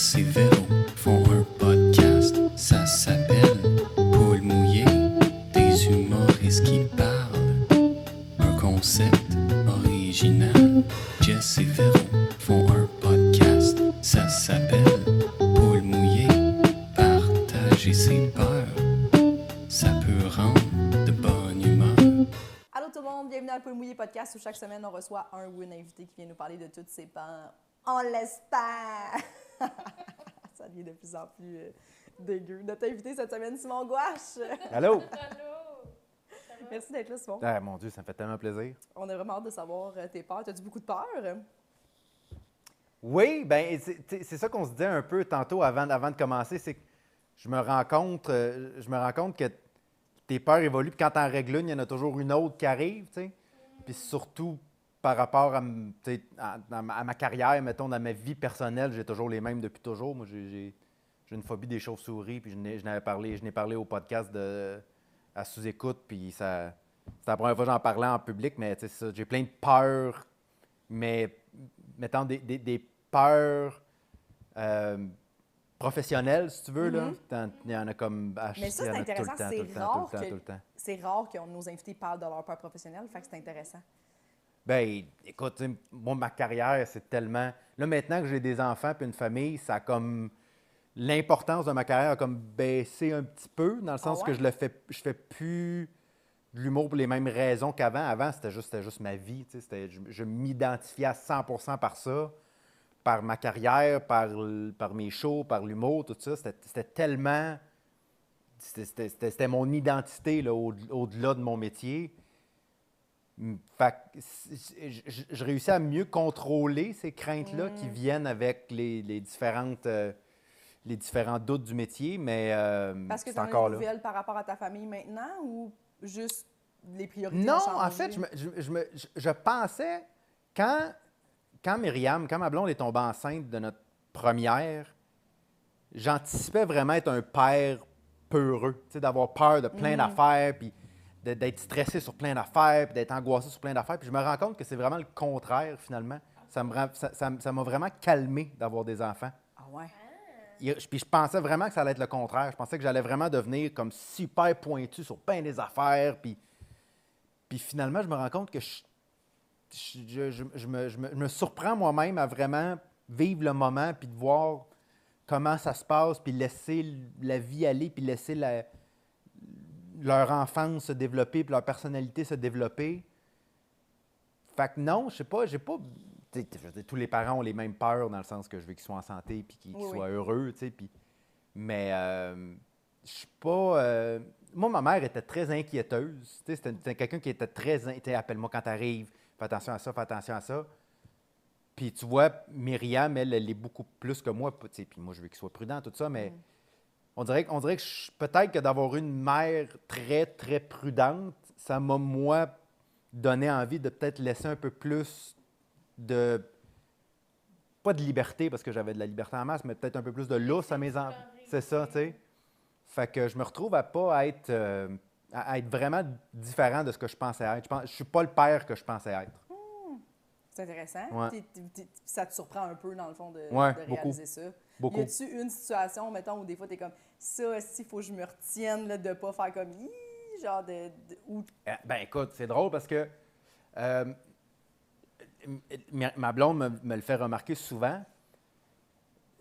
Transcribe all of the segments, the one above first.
Jess et Véro font un podcast, ça s'appelle Paul mouillé, des humoristes qui parlent. Un concept original. Jess et Véro font un podcast, ça s'appelle Paul mouillé, partager ses peurs, ça peut rendre de bonne humeur. Allô tout le monde, bienvenue à Paul mouillé podcast où chaque semaine on reçoit un ou une invité qui vient nous parler de toutes ses peurs. On l'espère! Ça devient de plus en plus dégueu. Notre invité cette semaine, Simon Gouache. Allô? Merci d'être là, Simon. Ah, mon Dieu, ça me fait tellement plaisir. On a vraiment hâte de savoir tes peurs. As-tu beaucoup de peur? Oui, bien, c'est ça qu'on se disait un peu tantôt avant de commencer, c'est que je me rends compte que tes peurs évoluent, puis quand t'en règles une, il y en a toujours une autre qui arrive, tu sais. Puis surtout par rapport à ma carrière, mettons, dans ma vie personnelle, j'ai toujours les mêmes depuis toujours. Moi, j'ai une phobie des chauves-souris, puis je n'ai parlé au podcast à sous-écoute, puis c'est la première fois que j'en parlais en public, mais tu sais, ça, j'ai plein de peurs, mais mettons des peurs professionnelles, si tu veux, là. Il y en a comme Mais ça, c'est intéressant, tout le temps. c'est rare que nos invités parlent de leur peur professionnelle, fait que c'est intéressant. Bien, écoute, tu sais, moi, ma carrière, c'est tellement... Là, maintenant que j'ai des enfants puis une famille, ça a comme... L'importance de ma carrière a comme baissé un petit peu, dans le sens que je fais plus de l'humour pour les mêmes raisons qu'avant. Avant, c'était juste ma vie, tu sais, je m'identifiais à 100% par ça, par ma carrière, par mes shows, par l'humour, tout ça. C'était tellement... C'était mon identité, là, au-delà de mon métier. Fait que je réussis à mieux contrôler ces craintes-là qui viennent avec les différents doutes du métier, mais Parce que c'est tu as encore une là. nouvelle par rapport à ta famille maintenant ou juste les priorités Non, ont changé? en fait, je pensais, quand ma blonde est tombée enceinte de notre première, j'anticipais vraiment être un père peureux, tu sais, d'avoir peur de plein d'affaires, puis d'être stressé sur plein d'affaires, puis d'être angoissé sur plein d'affaires. Puis je me rends compte que c'est vraiment le contraire, finalement. Ça m'a vraiment calmé d'avoir des enfants. Ah ouais? Puis je pensais vraiment que ça allait être le contraire. Je pensais que j'allais vraiment devenir comme super pointu sur plein des affaires. Puis finalement, je me rends compte que je me surprends moi-même à vraiment vivre le moment, puis de voir comment ça se passe, puis laisser la vie aller, puis laisser leur enfance se développer, puis leur personnalité se développer. Fait que non, je sais pas, j'ai pas... Je veux dire, tous les parents ont les mêmes peurs, dans le sens que je veux qu'ils soient en santé, puis qu'ils soient heureux, tu sais, puis... Mais je suis pas... Moi, ma mère était très inquiéteuse. Tu sais, c'était quelqu'un qui était très... Appelle-moi quand t'arrives, fais attention à ça, fais attention à ça. Puis tu vois, Myriam, elle est beaucoup plus que moi, tu sais, puis moi, je veux qu'il soit prudent, tout ça, mais... On dirait que peut-être que d'avoir une mère très, très prudente, ça m'a, moi, donné envie de peut-être laisser un peu plus de... Pas de liberté, parce que j'avais de la liberté en masse, mais peut-être un peu plus de lousse à mes enfants. C'est ça, tu sais. Fait que je me retrouve à être vraiment différent de ce que je pensais être. Je suis pas le père que je pensais être. C'est intéressant. Ouais. Ça te surprend un peu, dans le fond, de beaucoup. réaliser ça. Beaucoup. Y a-tu une situation, mettons, où des fois, t'es comme ça, il faut que je me retienne là, de pas faire comme genre ou... Ben écoute, c'est drôle parce que ma blonde me le fait remarquer souvent.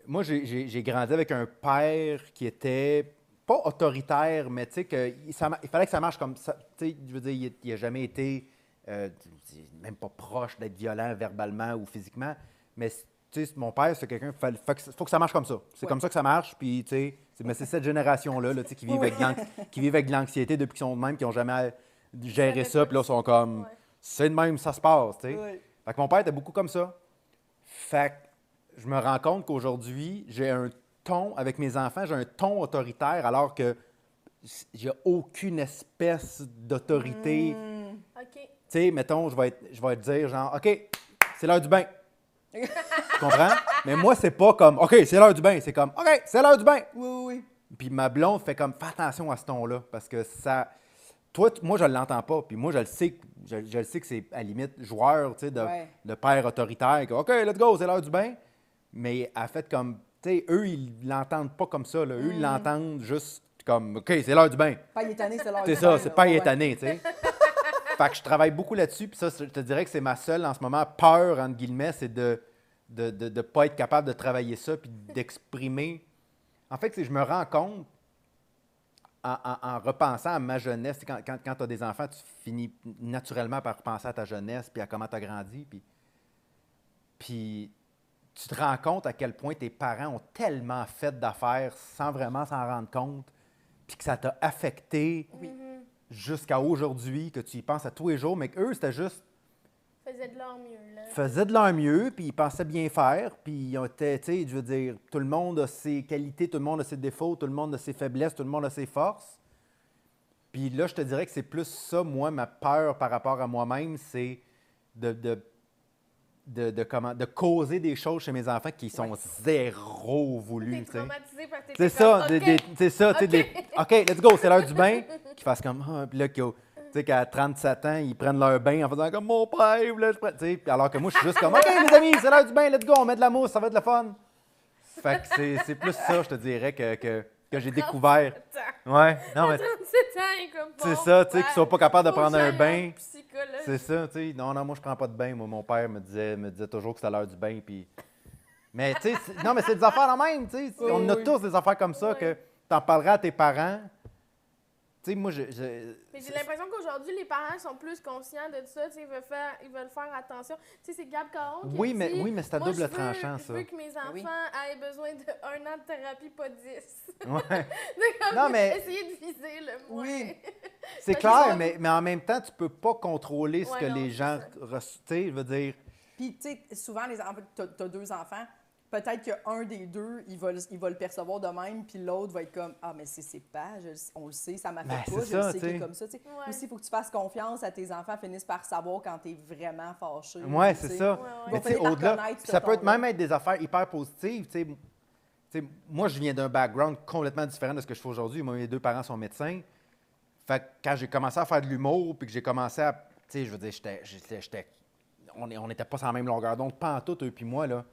Moi, j'ai grandi avec un père qui était pas autoritaire, mais tu sais, il fallait que ça marche comme ça. Tu sais, je veux dire, il n'a jamais été même pas proche d'être violent verbalement ou physiquement, mais tu sais, mon père, c'est quelqu'un, faut que ça marche comme ça. C'est comme ça que ça marche, puis tu sais, mais c'est cette génération-là tu sais, qui vivent avec de l'anxiété depuis qu'ils sont de même, qui n'ont jamais géré ça, puis là, ils sont comme, c'est de même, ça se passe, tu sais. Ouais. Fait que mon père était beaucoup comme ça. Fait que je me rends compte qu'aujourd'hui, j'ai un ton, avec mes enfants, j'ai un ton autoritaire, alors que j'ai aucune espèce d'autorité. OK. Tu sais, mettons, je vais te dire genre, OK, c'est l'heure du bain. Tu comprends? Mais moi, c'est pas comme, OK, c'est l'heure du bain. C'est comme, OK, c'est l'heure du bain. Oui. Puis ma blonde fait comme, fais attention à ce ton-là, parce que ça... Toi, moi, je l'entends pas. Puis moi, je le sais que c'est, à la limite, joueur, tu sais, de père autoritaire. Que, OK, let's go, c'est l'heure du bain. Mais elle fait comme, Tu sais, eux, ils l'entendent pas comme ça. Là. Eux, ils l'entendent juste comme, OK, c'est l'heure du bain. Pas étonné, c'est l'heure C'est du ça, bain, c'est là. pas Ouais. étonné, tu sais. Fait que je travaille beaucoup là-dessus, puis ça, je te dirais que c'est ma seule, en ce moment, peur, entre guillemets, c'est de pas être capable de travailler ça, puis d'exprimer. En fait, je me rends compte, en repensant à ma jeunesse, quand tu as des enfants, tu finis naturellement par repenser à ta jeunesse, puis à comment tu as grandi, puis tu te rends compte à quel point tes parents ont tellement fait d'affaires sans vraiment s'en rendre compte, puis que ça t'a affecté jusqu'à aujourd'hui, que tu y penses à tous les jours, mais qu'eux, c'était juste, Faisaient de leur mieux, là. faisaient de leur mieux, puis ils pensaient bien faire, puis ils ont été, tu sais, je veux dire, tout le monde a ses qualités, tout le monde a ses défauts, tout le monde a ses faiblesses, tout le monde a ses forces. Puis là, je te dirais que c'est plus ça, moi, ma peur par rapport à moi-même, c'est de causer des choses chez mes enfants qui sont zéro T'es voulues, tu sais. traumatisé parce que C'est t'étais ça, comme, c'est ça, tu sais, OK. OK, let's go, c'est l'heure du bain, qu'ils fassent comme, ah, puis là, tu sais, qu'à 37 ans, ils prennent leur bain en faisant comme, mon père, là, je prends, tu sais, puis alors que moi, je suis juste comme, OK, les amis, c'est l'heure du bain, let's go, on met de la mousse, ça va être le fun. Fait que c'est plus ça, je te dirais, que j'ai découvert. Ouais, non, mais 37 ans, il est comme c'est bon, ça, tu sais, ouais, qu'ils soient pas capables de faut prendre que un j'aille bain. un psychologue. C'est ça, tu sais. Non, moi, je prends pas de bain. Moi, mon père me disait toujours que c'était l'heure du bain. Puis... Mais, tu sais, non, mais c'est des affaires la même, tu sais. Oui, On a oui. tous des affaires comme ça Oui. que t'en parleras à tes parents. Tu sais, moi, Mais j'ai l'impression qu'aujourd'hui, les parents sont plus conscients de ça. Tu sais, ils veulent faire attention. Tu sais, c'est Gab Caron qui Oui, a mais, dit, oui, mais c'est à moi, double je veux- tranchant, ça. Je veux que mes enfants Oui. aient besoin d'1 an de thérapie, pas 10. Ouais. C'est comme Non, mais- essayer de viser le moins. Oui. C'est Fait clair, que- mais en même temps, tu peux pas contrôler ce Ouais, que non, les c'est gens... ça. Tu sais, je veux dire... Puis, tu sais, souvent, les enfants, t'as 2 enfants, peut-être qu'un des deux, il va le percevoir de même, puis l'autre va être comme, ah, mais c'est pas, on le sait, ça m'affecte Ben, pas, c'est je le ça, sais tu qu'il est sais. comme ça. Tu sais. Ouais. Aussi, il faut que tu fasses confiance à tes enfants, finissent par savoir quand t'es vraiment fâché. Ouais, tu c'est sais. ça. Ouais, ouais. Ils Mais vont tu sais, finir par au-delà, connaître ce ça peut être ton-là. même être des affaires hyper positives. Tu sais, moi, je viens d'un background complètement différent de ce que je fais aujourd'hui. Moi, mes 2 parents sont médecins. Fait que quand j'ai commencé à faire de l'humour, puis que j'ai commencé à... Tu sais, je veux dire, on n'était pas sur la même longueur d'onde, pas en tout, eux puis moi, là.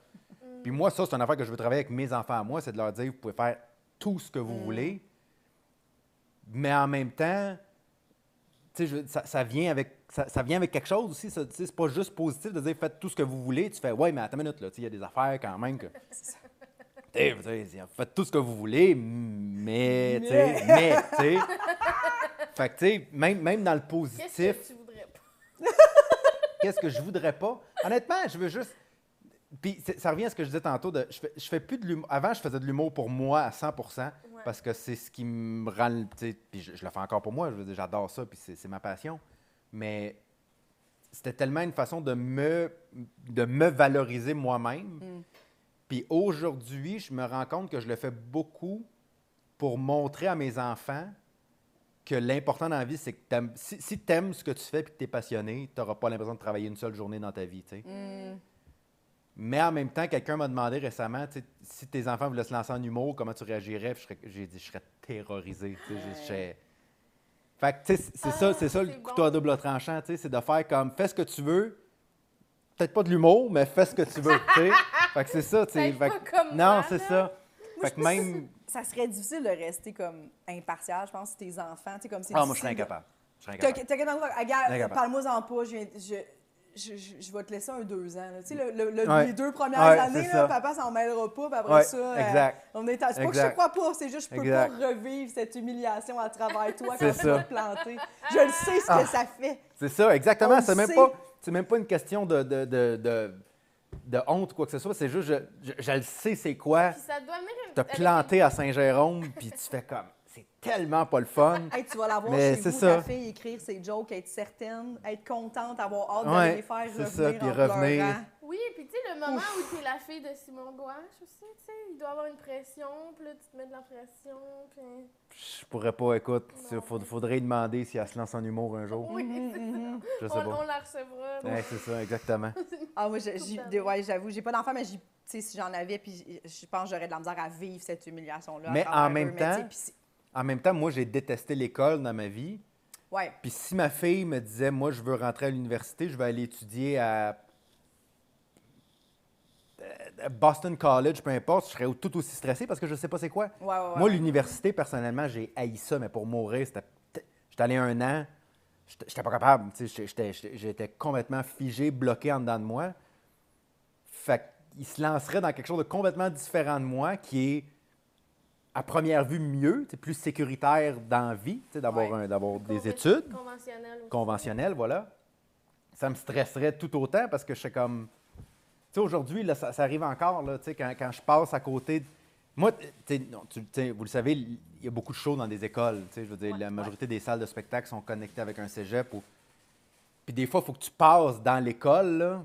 Puis moi, ça, c'est une affaire que je veux travailler avec mes enfants à moi, c'est de leur dire, vous pouvez faire tout ce que vous voulez, mais en même temps, tu sais, ça vient avec quelque chose aussi. Ça, tu sais, c'est pas juste positif de dire faites tout ce que vous voulez. Tu fais ouais, mais attends une minute, là, tu sais, il y a des affaires quand même que. Tu sais, faites tout ce que vous voulez, mais, tu sais. Fait que, tu sais, même dans le Qu'est-ce positif, que tu voudrais pas? qu'est-ce que je voudrais pas? Honnêtement, je veux juste. Puis ça revient à ce que je disais tantôt. Je fais plus de l'humour. Avant, je faisais de l'humour pour moi à 100 parce que c'est ce qui me rend. Tu sais, puis je le fais encore pour moi. Je veux dire, j'adore ça, puis c'est ma passion. Mais c'était tellement une façon de me valoriser moi-même. Puis aujourd'hui, je me rends compte que je le fais beaucoup pour montrer à mes enfants que l'important dans la vie, c'est que si tu aimes ce que tu fais et que tu es passionné, tu n'auras pas l'impression de travailler une seule journée dans ta vie. Tu sais. Mais en même temps, quelqu'un m'a demandé récemment, tu sais, si tes enfants voulaient se lancer en humour, comment tu réagirais? Puis j'ai dit, je serais terrorisé. Tu sais, Fait que, tu sais, c'est ça le c'est couteau bon. à double tranchant, tu sais, c'est de faire comme, fais ce que tu veux. Peut-être pas de l'humour, mais fais ce que tu veux, tu sais. Fait que c'est ça, tu sais. Faites Fait pas que- comme non, moi, c'est là. ça. Fait que même... Ça serait difficile de rester comme impartial, je pense, si tes enfants, tu sais, comme c'est Ah, moi, je serais difficile de- incapable. Je serais T'as incapable. quelqu'un d'autre, regarde, Incapable. parle-moi-en pas, je vais te laisser un 2 ans. là. Tu sais, Ouais. les 2 premières Ouais, années, c'est là, ça. papa s'en mêlera pas, puis après Ouais, ça, exact. c'est pas que je te Exact. crois pas, c'est juste que je peux Exact. pas revivre cette humiliation à travers toi C'est quand tu vas ça. te planter. Je le sais ce que ça fait. C'est ça, exactement. On C'est le même, sait. c'est même pas une question de honte ou quoi que ce soit. C'est juste, je le sais c'est quoi. Puis ça doit venir Te planter à Saint-Jérôme, puis tu fais comme, c'est tellement pas le fun. Hey, tu vas l'avoir Mais chez c'est vous, ça. ta fille, écrire ses jokes, être certaine, être contente, avoir hâte de Ouais, les faire c'est revenir ça, puis en revenir. pleurant. Oui, puis tu sais, le moment où t'es la fille de Simon Gouache aussi, tu sais, il doit avoir une pression, puis là, tu te mets de la pression, puis... Je pourrais pas, écoute, Non. faudrait lui demander si elle se lance en humour un jour. Oui, c'est ça. Je sais On pas. la recevra. Ouais, c'est ça, exactement. Ah, moi, ouais, j'avoue, j'ai pas d'enfant, mais tu sais, si j'en avais, puis je pense que j'aurais de la misère à vivre cette humiliation-là. à Mais travers en même eux. Mais tu sais, temps- puis En même temps, moi, j'ai détesté l'école dans ma vie. ouais. Puis si ma fille me disait, moi, je veux rentrer à l'université, je vais aller étudier Boston College, peu importe, je serais tout aussi stressé parce que je sais pas c'est quoi. Moi, l'université, personnellement, j'ai haï ça, mais pour mourir, j'étais allé 1 an, j'étais pas capable. J'étais complètement figé, bloqué en dedans de moi. Fait qu'il se lancerait dans quelque chose de complètement différent de moi, qui est, à première vue, mieux, plus sécuritaire dans la vie, d'avoir des études conventionnelles, voilà. Ça me stresserait tout autant parce que je suis comme... Tu sais, aujourd'hui, là, ça arrive encore, là, quand je passe à côté... Moi, vous le savez, il y a beaucoup de shows dans des écoles. Je veux dire, la majorité des salles de spectacle sont connectées avec un cégep. Puis des fois, il faut que tu passes dans l'école, là.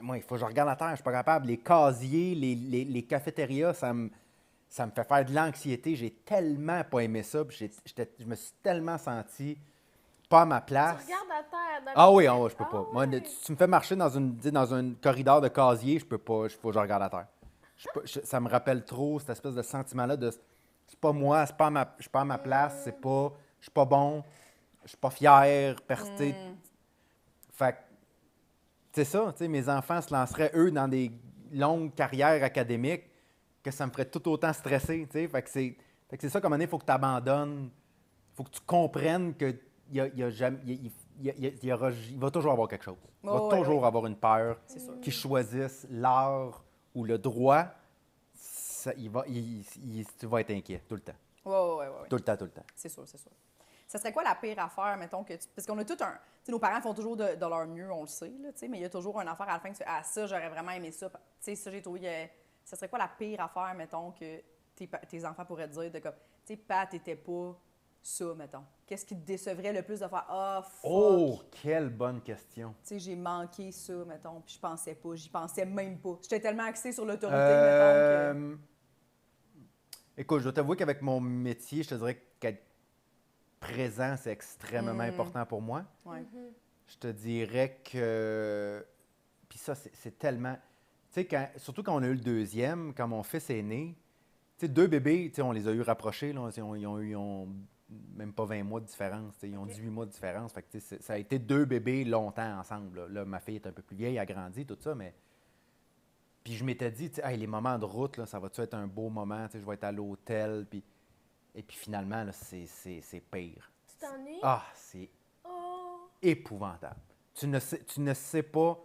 Moi, il faut que je regarde la terre, je suis pas capable. Les casiers, les cafétérias, ça me fait faire de l'anxiété. J'ai tellement pas aimé ça. Puis je me suis tellement senti pas à ma place. Tu regardes la terre. Ah oui, je peux pas. Moi, tu me fais marcher dans un corridor de casier, je peux pas. Il faut que je regarde la terre. Ça me rappelle trop cette espèce de sentiment-là de c'est pas moi, je suis pas à ma place, je suis pas bon, je suis pas fier, Fait que, c'est ça, mes enfants se lanceraient, eux, dans des longues carrières académiques que ça me ferait tout autant stresser, Fait que c'est ça, comme année, il faut que tu abandonnes, il faut que tu comprennes que il va toujours avoir quelque chose. Il va toujours avoir une peur qui choisisse l'art ou le droit. Tu vas être inquiet tout le temps. Oui. Tout le temps. C'est sûr. Ça serait quoi la pire affaire, mettons, parce qu'on a tout un... Tu sais, nos parents font toujours de leur mieux, on le sait, là, mais il y a toujours une affaire à la fin que tu fais « Ah, ça, j'aurais vraiment aimé ça. » Tu sais, ça, j'ai trouvé... Ça serait quoi la pire affaire, mettons, que tes enfants pourraient te dire de comme... Tu sais, Pat, t'étais pas ça, mettons. Qu'est-ce qui te décevrait le plus de faire « Ah, fuck! » Oh, quelle bonne question. Tu sais, j'ai manqué ça, mettons, puis je pensais pas, j'y pensais même pas. J'étais tellement axée sur l'autorité, mettons, que... Écoute, je dois t'avouer qu'avec mon métier, je te dirais qu'être présent, c'est extrêmement important pour moi. Ouais. Je te dirais que... Puis ça, c'est tellement... Tu sais, surtout quand on a eu le deuxième, quand mon fils est né, tu sais, 2 bébés, tu sais, on les a eu rapprochés, là, ils ont même pas 20 mois de différence, ils ont 18 mois de différence. Fait que, ça a été 2 bébés longtemps ensemble. Là, ma fille est un peu plus vieille, elle a grandi, tout ça, mais... Puis je m'étais dit, hey, les moments de route, là, ça va-tu être un beau moment? Je vais être à l'hôtel. Et puis finalement, là, c'est pire. Tu t'ennuies? Ah, c'est épouvantable. Tu ne sais pas...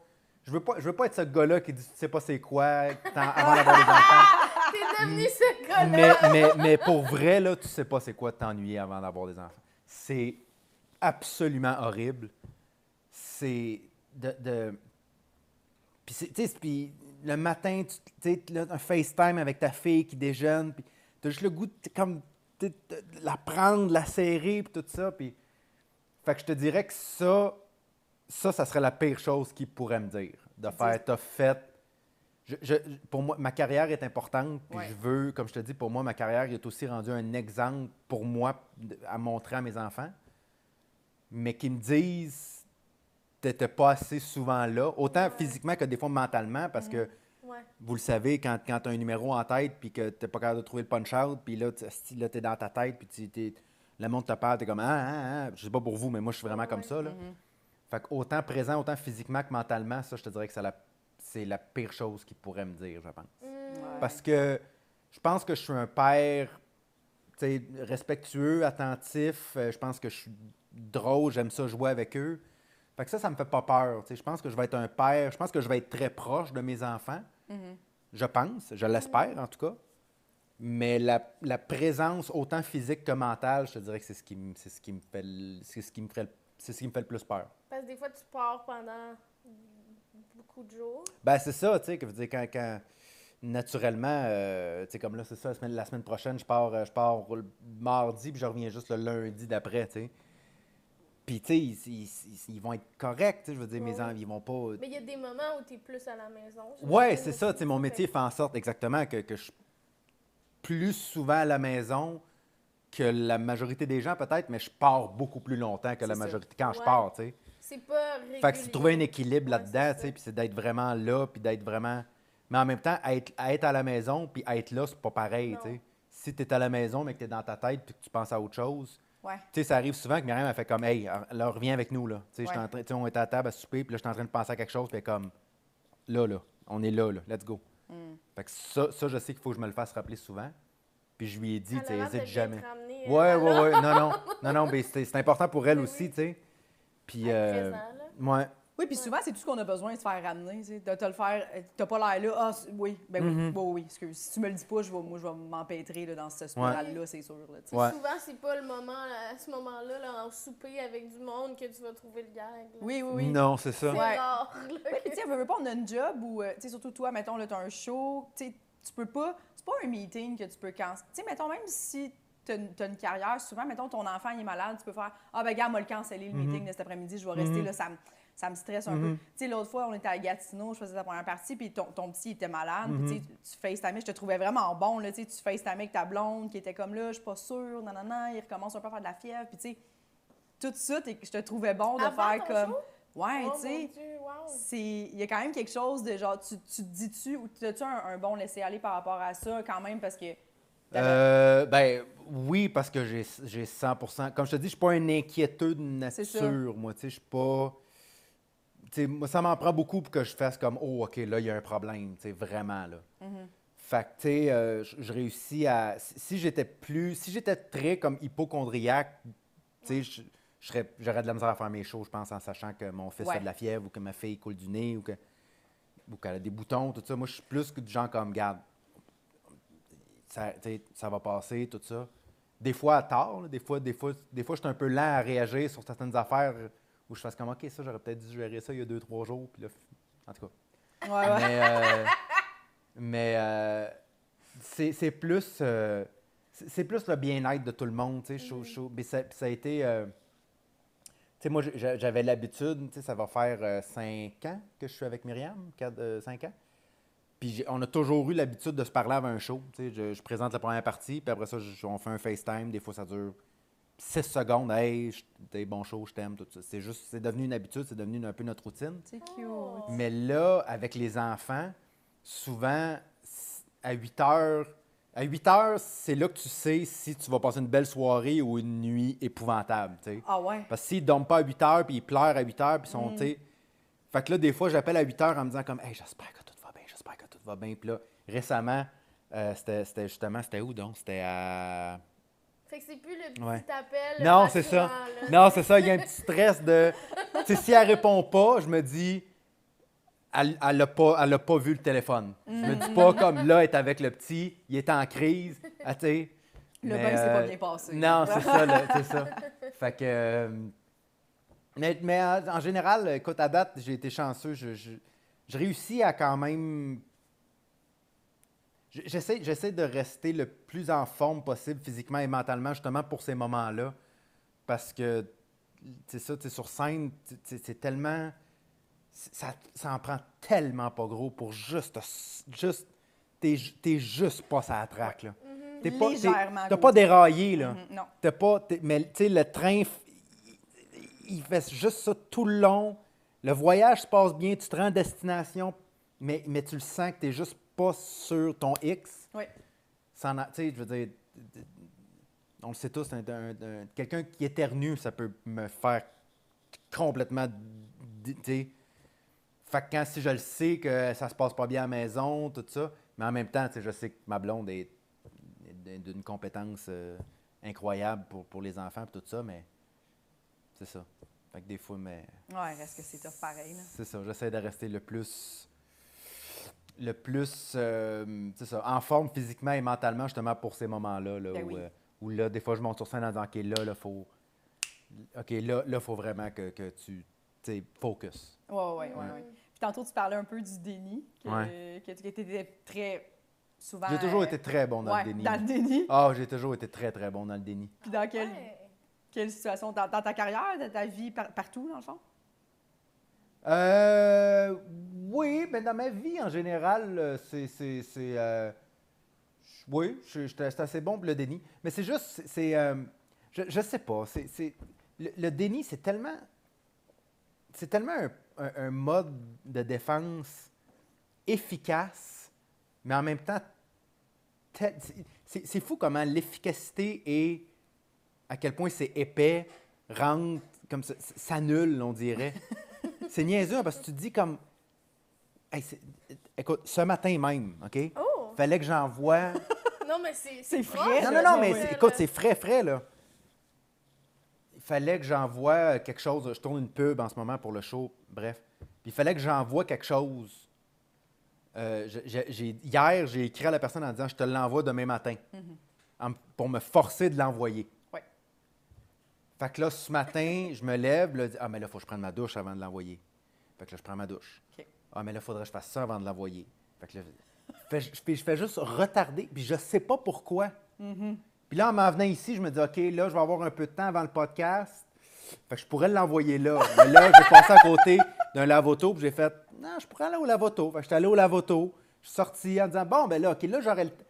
Je veux pas être ce gars-là qui dit, tu sais pas c'est quoi avant d'avoir des enfants. T'es devenu ce gars-là! Mais pour vrai, là, tu sais pas c'est quoi de t'ennuyer avant d'avoir des enfants. C'est absolument horrible. C'est Puis le matin, tu sais, un FaceTime avec ta fille qui déjeune, puis t'as juste le goût de la prendre, la serrer, puis tout ça. Puis... Fait que je te dirais que ça serait la pire chose qu'il pourrait me dire. De faire, t'as fait... pour moi, ma carrière est importante, puis je veux, comme je te dis, pour moi, ma carrière est aussi rendue un exemple pour moi à montrer à mes enfants. Mais qu'ils me disent... T'étais pas assez souvent là, autant physiquement que des fois mentalement, parce que, vous le savez, quand tu as un numéro en tête puis que t'es pas capable de trouver le punch-out, puis là, t'es dans ta tête, puis le monde te parle, t'es comme « Ah. Je sais pas pour vous, mais moi, je suis vraiment comme ça. Là. Fait qu'autant présent, autant physiquement que mentalement, ça, je te dirais que c'est la pire chose qu'il pourrait me dire, je pense. Parce que je pense que je suis un père, tu sais, respectueux, attentif, je pense que je suis drôle, j'aime ça jouer avec eux. Fait que ça me fait pas peur. Je pense que je vais être un père, je pense que je vais être très proche de mes enfants. Je pense, je l'espère en tout cas. Mais la présence autant physique que mentale, je te dirais que c'est ce qui me fait le plus peur. Parce que des fois, tu pars pendant beaucoup de jours. Ben c'est ça, tu sais, que veut dire quand naturellement, tu sais, comme là, c'est ça, la semaine prochaine, je pars le mardi, puis je reviens juste le lundi d'après, tu sais. Puis, tu sais, ils vont être corrects, je veux dire, mes enfants, ils vont pas... Mais il y a des moments où tu es plus à la maison. Oui, c'est ça, tu sais, mon métier fait en sorte exactement que je suis plus souvent à la maison que la majorité des gens, peut-être, mais je pars beaucoup plus longtemps que la majorité quand je pars, tu sais. C'est pas régulier. Fait que c'est de trouver un équilibre là-dedans, tu sais, puis c'est d'être vraiment là, puis d'être vraiment... Mais en même temps, être à la maison, puis être là, c'est pas pareil, tu sais. Si tu es à la maison, mais que tu es dans ta tête, puis que tu penses à autre chose... Tu sais, ça arrive souvent que Myriam a fait comme « Hey, là, reviens avec nous, là. » Tu sais, on était à table à souper, puis là, je suis en train de penser à quelque chose, puis comme « Là, on est là, let's go. » Fait que ça, je sais qu'il faut que je me le fasse rappeler souvent. Puis je lui ai dit, tu sais, hésite jamais. Ouais. Ouais. Non, mais c'est important pour elle aussi, tu sais. Puis, ouais. Oui, puis souvent, c'est tout ce qu'on a besoin de se faire ramener. Tu sais, de te le faire. T'as pas l'air là. Ah, oui, oui. Excuse. Si tu me le dis pas, je vais m'empêtrer là, dans cette spirale-là, c'est sûr. Là, Ouais. Souvent, c'est pas le moment, là, à ce moment-là, là, en souper avec du monde, que tu vas trouver le gag. Là. Oui. Non, c'est ça. C'est rare. Là, Oui, puis tu sais, veux pas, on a une job où, tu sais, surtout toi, mettons, là, t'as un show, tu sais, tu peux pas. C'est pas un meeting que tu peux canceller. Tu sais, mettons, même si t'as une carrière, souvent, mettons, ton enfant il est malade, tu peux faire ah, ben, gars, moi, le canceller le meeting de cet après-midi, je vais rester là, ça me stresse un peu. Tu sais, l'autre fois, on était à Gatineau, je faisais la première partie, puis ton petit était malade, puis tu FaceTimais, je te trouvais vraiment bon, là, tu sais, tu FaceTimais avec ta blonde qui était comme là, je suis pas sûre, non, il recommence un peu à faire de la fièvre, puis tu sais, tout ça, je te trouvais bon de avant faire ton comme. show? Ouais, Oh, tu sais. mon Dieu, wow. Il y a quand même quelque chose de genre, tu te dis-tu ou as-tu un bon laisser-aller par rapport à ça quand même parce que. Ben oui, parce que j'ai 100%. Comme je te dis, je suis pas un inquiéteux de nature, moi. Tu sais, je suis pas. Tu sais, moi, ça m'en prend beaucoup pour que je fasse comme oh, OK, là, il y a un problème, tu sais, vraiment, là. Fait que, tu sais, je réussis à. Si j'étais très comme hypochondriaque, tu sais, j'aurais de la misère à faire mes choses, je pense, en sachant que mon fils a de la fièvre ou que ma fille coule du nez ou qu'elle a des boutons, tout ça. Moi, je suis plus que du genre comme, garde, ça va passer, tout ça. Des fois, à tort, là, des fois, je suis un peu lent à réagir sur certaines affaires où je fasse comme, OK, ça, j'aurais peut-être dû gérer ça il y a 2-3 jours, puis là, en tout cas. Ouais. Mais c'est plus le bien-être de tout le monde, tu sais. Mais ça a été... tu sais, moi, j'avais l'habitude, tu sais, ça va faire 5 ans que je suis avec Myriam, 5 ans. Puis on a toujours eu l'habitude de se parler avant un show. Tu sais, je présente la première partie, puis après ça, on fait un FaceTime. Des fois, ça dure 6 secondes. Hey, t'es bon show, je t'aime, tout ça. C'est devenu une habitude, c'est devenu un peu notre routine. C'est cute. Mais là, avec les enfants, souvent, à 8 heures, c'est là que tu sais si tu vas passer une belle soirée ou une nuit épouvantable. Tu sais. Ah ouais? Parce que s'ils ne dorment pas à 8 heures, puis ils pleurent à 8 heures, puis ils sont. Tu sais, fait que là, des fois, j'appelle à 8 heures en me disant comme hey, j'espère que tout va bien. Puis là, récemment, c'était justement, c'était où donc? C'était à. Fait que c'est plus le petit appel. Non, c'est ça. Là. Non, c'est ça. Il y a un petit stress de. Tu sais, si elle répond pas, je me dis. Elle a pas vu le téléphone. Je me dis pas comme là, elle est avec le petit, il est en crise. Ah, tu sais. Le bain s'est pas bien passé. Non, c'est ça, là, c'est ça. Fait que. Mais en général, écoute, à date, j'ai été chanceux. Je réussis à quand même. J'essaie de rester le plus en forme possible physiquement et mentalement, justement pour ces moments-là. Parce que, c'est ça, tu sais, sur scène, c'est tellement. Ça en prend tellement pas gros pour juste t'es juste pas sur la traque, là. Légèrement T'as pas déraillé, là. Non. Mais tu sais, le train, il fait juste ça tout le long. Le voyage se passe bien, tu te rends à destination, mais tu le sens que t'es juste pas sur ton X. Oui. Tu sais, je veux dire, on le sait tous, quelqu'un qui éternue, ça peut me faire complètement, tu sais. Fait que si je le sais que ça se passe pas bien à la maison, tout ça, mais en même temps, je sais que ma blonde est d'une compétence incroyable pour les enfants et tout ça, mais c'est ça. Fait que des fois, mais... Ouais, reste que c'est tough pareil, là. C'est ça, j'essaie de rester le plus c'est ça, en forme physiquement et mentalement, justement, pour ces moments-là, là, où là, des fois, je monte sur scène en disant, OK, là, faut... OK, là, faut vraiment que tu sais, focus. Oui. Puis tantôt, tu parlais un peu du déni, que tu étais très souvent... J'ai toujours été très bon dans le déni. Dans le déni. Ah, j'ai toujours été très, très bon dans le déni. Puis dans quelle situation? Dans ta carrière, dans ta vie, partout, dans le fond? Oui, mais dans ma vie, en général, oui, j'étais assez bon pour le déni. Mais c'est juste, je sais pas, le déni, c'est tellement un mode de défense efficace, mais en même temps, c'est fou comment l'efficacité et à quel point c'est épais, rentre, comme ça, s'annule, on dirait. C'est niaiseux, hein, parce que tu te dis comme, Hey, écoute, ce matin même, OK? Oh! Fallait que j'envoie... Non, mais c'est frais. Non, proche, non, mais là. écoute, c'est frais, là. Il fallait que j'envoie quelque chose. Je tourne une pub en ce moment pour le show, bref. Puis il fallait que j'envoie quelque chose. Hier, j'ai écrit à la personne en disant « Je te l'envoie demain matin pour me forcer de l'envoyer. Ouais. Fait que là, ce matin, je me lève, là, ah, mais là, il faut que je prenne ma douche avant de l'envoyer. Fait que là, je prends ma douche. OK. Ah, mais là, il faudrait que je fasse ça avant de l'envoyer. Fait que là, je fais juste retarder, puis je sais pas pourquoi. Puis là, en m'en venant ici, je me dis, OK, là, je vais avoir un peu de temps avant le podcast. Fait que je pourrais l'envoyer là. Mais là, j'ai passé à côté d'un lave-auto, puis j'ai fait, non, je pourrais aller au lave-auto. Fait que j'étais allé au lave-auto. Je suis sorti en disant, bon, ben là, OK, là, j'aurais le temps.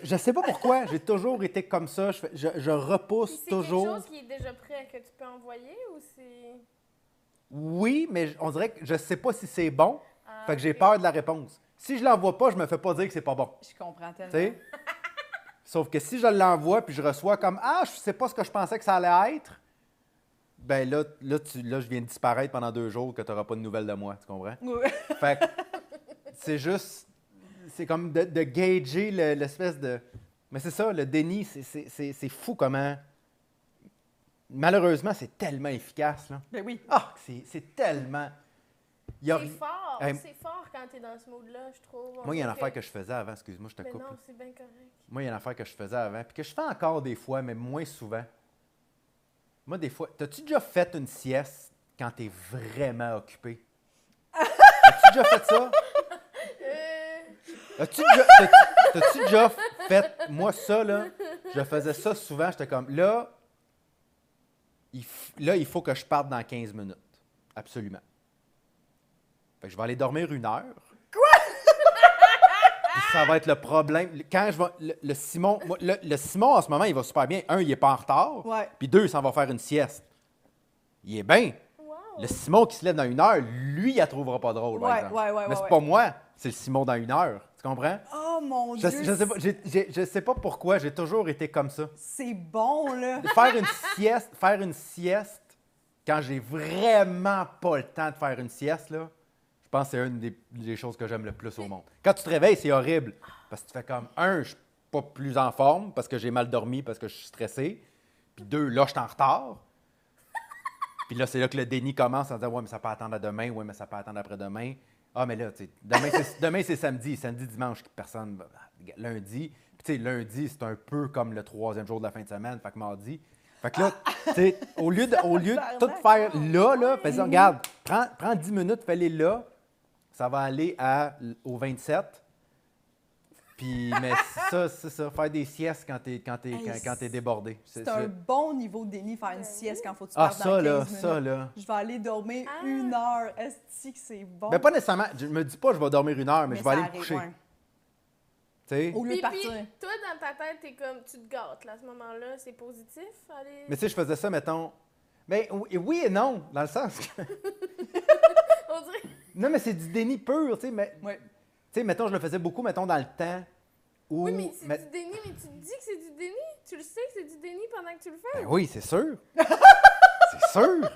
Je sais pas pourquoi, j'ai toujours été comme ça. Je repousse Puis toujours. c'est quelque chose qui est déjà prêt que tu peux envoyer ou c'est... Oui, mais on dirait que je sais pas si c'est bon. Ah, Fait que j'ai ok. peur de la réponse. Si je l'envoie pas, je me fais pas dire que c'est pas bon. Je comprends tellement. Tu sais? Sauf que si je l'envoie puis je reçois comme ah, je sais pas ce que je pensais que ça allait être, ben là, je viens de disparaître pendant 2 jours que tu n'auras pas de nouvelles de moi, tu comprends? Oui. Fait que c'est juste, c'est comme de gager l'espèce de... Mais c'est ça, le déni, c'est fou comment... Malheureusement, c'est tellement efficace, là. Ben oui. Ah, c'est tellement... Il y a C'est ri- fort, Hey, c'est fort quand t'es dans ce mode-là, je trouve. Moi, il y a une affaire que je faisais avant, excuse-moi, je te Mais coupe. non, là. c'est bien correct. Moi, il y a une affaire que je faisais avant, puis que je fais encore des fois, mais moins souvent. Moi, des fois, t'as-tu déjà fait une sieste quand t'es vraiment occupé? As-tu déjà fait ça? T'as-tu déjà fait, moi, ça, là? Je faisais ça souvent, j'étais comme, là, il faut que je parte dans 15 minutes. Absolument. Fait que je vais aller dormir 1 heure. Puis ça va être le problème. Quand je vais. Le Simon, le Simon, en ce moment, il va super bien. 1, il n'est pas en retard. Ouais. Puis 2, il s'en va faire une sieste. Il est bien. Wow! Le Simon qui se lève dans 1 heure, lui, il la trouvera pas drôle, par Ouais, exemple. ouais, Mais c'est ouais. pas moi, c'est le Simon dans 1 heure. Tu comprends? Oh mon Je, Dieu. je sais pas, je sais pas pourquoi, j'ai toujours été comme ça. C'est bon, là. Faire une sieste, quand j'ai vraiment pas le temps de faire une sieste, là, je pense que c'est une des choses que j'aime le plus au monde. Quand tu te réveilles, c'est horrible. Parce que tu fais comme, 1, je suis pas plus en forme parce que j'ai mal dormi, parce que je suis stressé. Puis 2, là, je suis en retard. Puis là, c'est là que le déni commence en disant, ouais, mais ça peut attendre à demain, ouais, mais ça peut attendre après-demain. Ah, mais là, tu sais, demain, c'est samedi. Samedi, dimanche, personne. Lundi. Puis, tu sais, lundi, c'est un peu comme le 3e jour de la fin de semaine. Fait que mardi. Fait que là, tu sais, au lieu de tout faire là, fais ça, regarde, prends 10 minutes, fais-les là. Ça va aller au 27. Puis, mais ça, c'est ça, faire des siestes quand t'es débordé. C'est un bon niveau de déni faire une sieste quand faut que tu Ah, partes dans ça, 15 là, minutes. ça, là. Je vais aller dormir Ah. 1 heure. Est-ce que c'est bon? Ben, pas nécessairement. Je me dis pas, je vais dormir 1 heure, mais je vais ça aller me arrive, coucher. ouais. Tu sais? Au lieu de Puis, partir. toi, dans ta tête, t'es comme, tu te gâtes, là, à ce moment-là, c'est positif, aller... Mais tu sais, je faisais ça, mettons. Mais oui et non, dans le sens que. On dirait... Non, mais c'est du déni pur, tu sais. Mais, Ouais. tu sais, mettons, je le faisais beaucoup, mettons, dans le temps où. Oui, mais c'est du déni, mais tu te dis que c'est du déni? Tu le sais que c'est du déni pendant que tu le fais? Ben oui, c'est sûr. C'est sûr.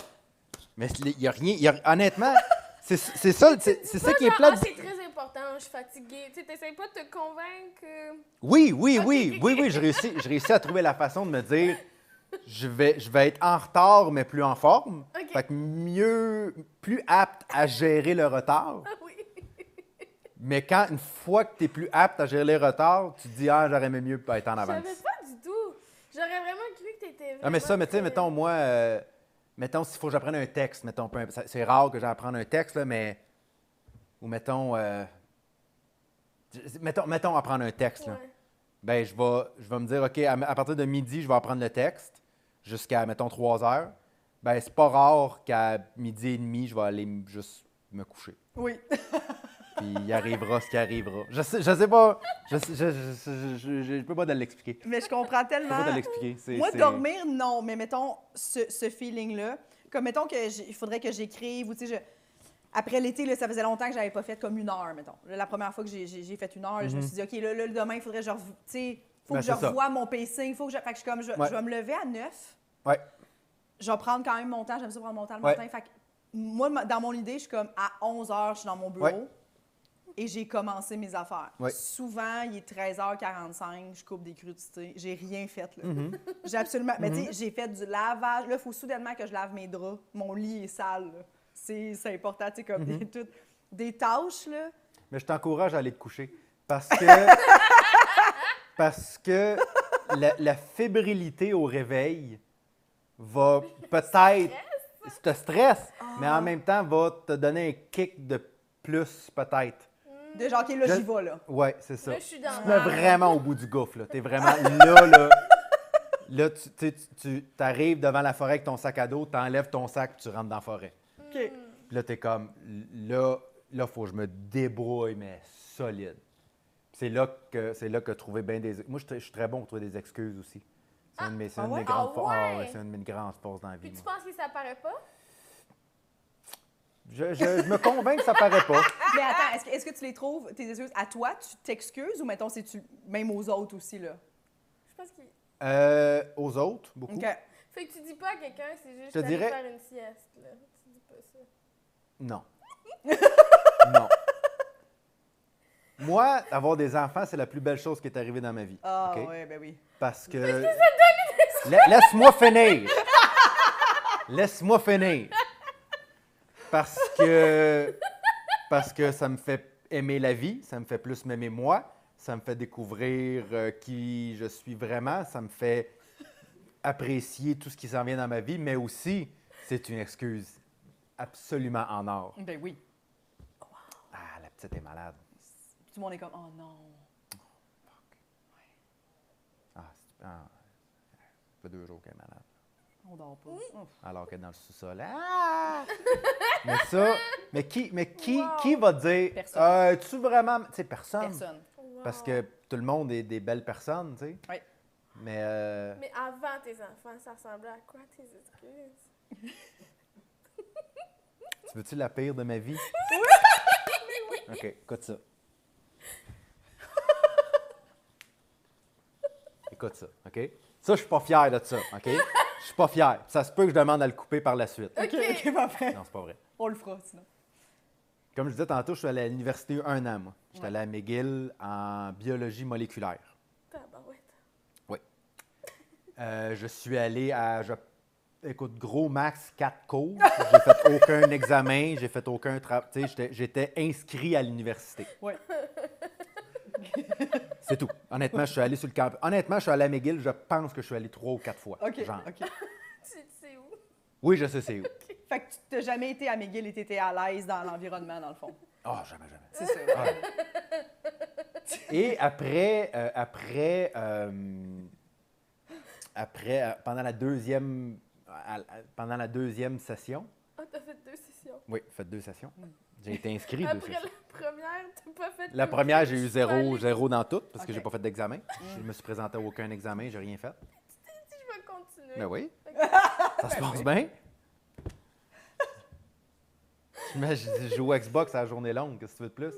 Mais il n'y a rien. Honnêtement, c'est ça, c'est ça qui est Genre, plate. c'est très important, je suis fatiguée. Tu sais, t'essayes pas de te convaincre... Oui, Ok. je réussis à trouver la façon de me dire je vais être en retard, mais plus en forme. Ok. Fait que plus apte à gérer le retard. Ah oui. Mais une fois que tu es plus apte à gérer les retards, tu te dis ah, j'aurais aimé mieux être en Je avance. savais pas du tout. J'aurais vraiment cru que t'étais vraiment... Ah, mais ça, mais tu sais, très- mettons, moi, mettons, s'il faut que j'apprenne un texte, mettons, c'est rare que j'apprenne un texte, là, mais. Ou mettons. Mettons apprendre un texte, là. Ouais. Ben, je vais me dire, OK, à partir de midi, je vais apprendre le texte jusqu'à, mettons, 3 heures. Ben, c'est pas rare qu'à midi et demi, je vais aller juste me coucher. Oui. Puis il arrivera ce qui arrivera. Je sais pas. Je peux pas te l'expliquer. Mais je comprends Je peux tellement. pas te l'expliquer. Moi, dormir, non. Mais mettons, ce feeling-là, comme mettons il faudrait que j'écrive, ou tu sais, après l'été, là, ça faisait longtemps que j'avais pas fait comme 1 heure, mettons. Là, la première fois que j'ai fait 1 heure, je me suis dit, OK, là, demain, il faudrait que tu sais, faut Ben, que je c'est ça. revoie mon pacing, faut que je... Fait que je suis comme, je Ouais. vais me lever à 9. Ouais. Je vais prendre quand même mon temps, j'aime ça prendre mon temps le Ouais. matin. Fait que moi, dans mon idée, je suis comme, à 11 heures, je suis dans mon bureau. Ouais. et j'ai commencé mes affaires. Ouais. Souvent, il est 13h45, je coupe des crudités. J'ai rien fait, là. Mm-hmm. J'ai absolument... Mais tu sais, j'ai fait du lavage. Là, il faut soudainement que je lave mes draps. Mon lit est sale, là. C'est important, tu sais, comme des tâches, là. Mais je t'encourage à aller te coucher. Parce que la fébrilité au réveil va peut-être te stresse, mais en même temps va te donner un kick de plus peut-être. De genre, OK, là, Je- j'y vais, là. Ouais, c'est ça. Là, je suis dans Tu te mets vraiment au bout du gouffre, là. T'es vraiment là. Là, tu arrives devant la forêt avec ton sac à dos, t'enlèves ton sac, tu rentres dans la forêt. OK. Puis là, t'es comme, là, faut que je me débrouille, mais solide. Puis c'est là que trouver bien des... Moi, je suis très bon pour trouver des excuses aussi. C'est une de mes, c'est une de mes ouais? grandes Ah forces. ouais? Ouais, c'est une de mes grandes forces dans la vie. Puis tu moi. penses que ça paraît pas? Je me convainc que ça paraît pas. Mais attends, est-ce que tu les trouves, tes excuses, à toi, tu t'excuses ou, mettons, c'est-tu même aux autres aussi, là? Je pense qu'il... Aux autres, beaucoup. OK. Fait que tu dis pas à quelqu'un, c'est juste Je te d'aller dirais- faire une sieste, là. Tu dis pas ça. Non. Non. Moi, avoir des enfants, c'est la plus belle chose qui est arrivée dans ma vie. Ah, OK? ouais, ben oui. Parce que... Laisse-moi finir! Laisse-moi finir! Parce que ça me fait aimer la vie, ça me fait plus m'aimer moi, ça me fait découvrir qui je suis vraiment, ça me fait apprécier tout ce qui s'en vient dans ma vie, mais aussi, c'est une excuse absolument en or. Ben oui. Ah, la petite est malade. Tout le monde est comme, oh non. Ça fait 2 jours qu'elle est malade. On dort pas. Ouf. Alors qu'elle est dans le sous-sol. Ah! mais qui Wow. va dire, Personne. tu vraiment, tu sais, personne. Personne. Wow. Parce que tout le monde est des belles personnes, tu sais. Oui. Mais Mais avant tes enfants, ça ressemblait à quoi tes excuses? tu veux-tu la pire de ma vie? OK, écoute ça. Écoute ça, OK? Ça, je suis pas fier de ça, OK? Je suis pas fier. Ça se peut que je demande à le couper par la suite. OK, parfait. Non, c'est pas vrai. On le fera, sinon. Comme je disais tantôt, je suis allé à l'université 1 an, moi. J'étais allé à McGill en biologie moléculaire. Tabarouette. Je suis allé écoute, gros max 4 cours. J'ai fait aucun examen, j'ai fait aucun travail. Tu sais, j'étais inscrit à l'université. Oui. C'est tout. Honnêtement, je suis allé sur le campus. Honnêtement, je suis allé à McGill, je pense que je suis allé 3 ou 4 fois. OK, Genre. OK. Tu sais où? Oui, je sais c'est où. Fait que tu n'as jamais été à McGill et tu étais à l'aise dans l'environnement, dans le fond. Ah, jamais. C'est ça. Ah. Et pendant la deuxième session, Ah, t'as fait 2 sessions. oui, faites 2 sessions. J'ai été inscrit 2 Après sessions. la première, t'as pas fait... La première, j'ai eu Je suis pas allée. 0 dans tout parce que Ok. j'ai pas fait d'examen. Je me suis présenté à aucun examen, j'ai rien fait. Je vais continuer. Ben oui, Ok. ça se passe bien. Je joue au Xbox à la journée longue, qu'est-ce que tu veux de plus?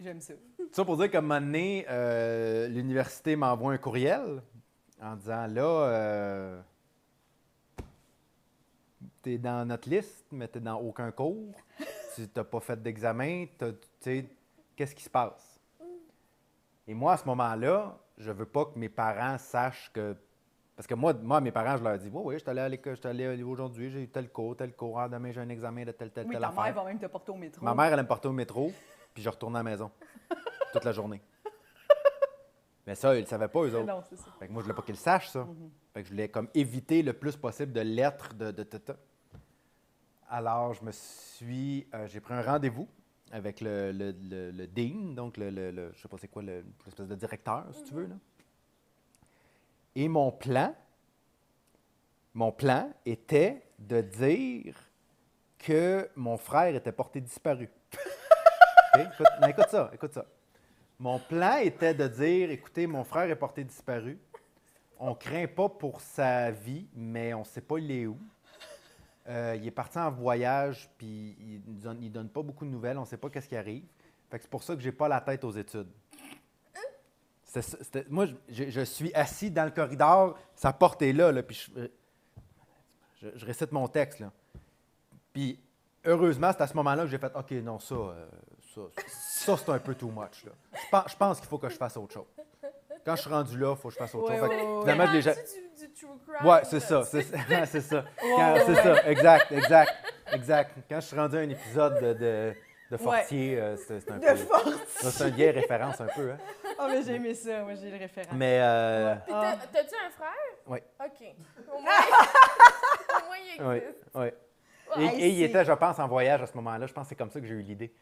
J'aime ça. Ça pour dire qu'à un moment donné, l'université m'envoie un courriel en disant là, t'es dans notre liste, mais t'es dans aucun cours. Tu n'as pas fait d'examen. Tu sais, qu'est-ce qui se passe? Et moi, à ce moment-là, je veux pas que mes parents sachent que. Parce que moi mes parents, je leur dis oui, je suis allé à l'école, je suis allé aujourd'hui, j'ai eu tel cours. Ah, demain, j'ai un examen de telle Oui, ta affaire. mère va même te porter au métro. Ma mère, elle me portait au métro, puis je retournais à la maison toute la journée. Mais ça, ils ne savaient pas, eux autres. Non, c'est ça. Fait que moi, je voulais pas qu'ils le sachent, ça. Fait que je voulais comme éviter le plus possible de lettres de. Alors, j'ai pris un rendez-vous avec le dean, donc je sais pas c'est quoi, l'espèce de directeur, si tu veux, là. Et mon plan était de dire que mon frère était porté disparu. OK? Écoute ça. Mon plan était de dire, écoutez, mon frère est porté disparu. On craint pas pour sa vie, mais on sait pas il est où. Il est parti en voyage, puis il donne pas beaucoup de nouvelles. On sait pas qu'est-ce qui arrive. Fait que c'est pour ça que j'ai pas la tête aux études. Moi, je suis assis dans le corridor, sa porte est là, puis je récite mon texte, là. Puis, heureusement, c'est à ce moment-là que j'ai fait « OK, non, ça Ça, c'est un peu too much. Là. Je pense qu'il faut que je fasse autre chose. Quand je suis rendu là, il faut que je fasse autre Ouais, chose. Fait que, ouais, ouais. finalement, je l'ai ja- Du true crime. Ouais, c'est ça. C'est ça. C'est ça. C'est ça. Exact. Quand je suis rendu à un épisode de Fortier, c'est un De peu. force. Ça, c'est une vieille référence un peu. Hein. Ah, mais j'ai aimé ça. Moi, j'ai le référent. Mais. Puis t'as-tu un frère? Oui. OK. Au moins, au moins il Oui, existe. oui. Ouais, Et il c'est- était, je pense, en voyage à ce moment-là. Je pense que c'est comme ça que j'ai eu l'idée.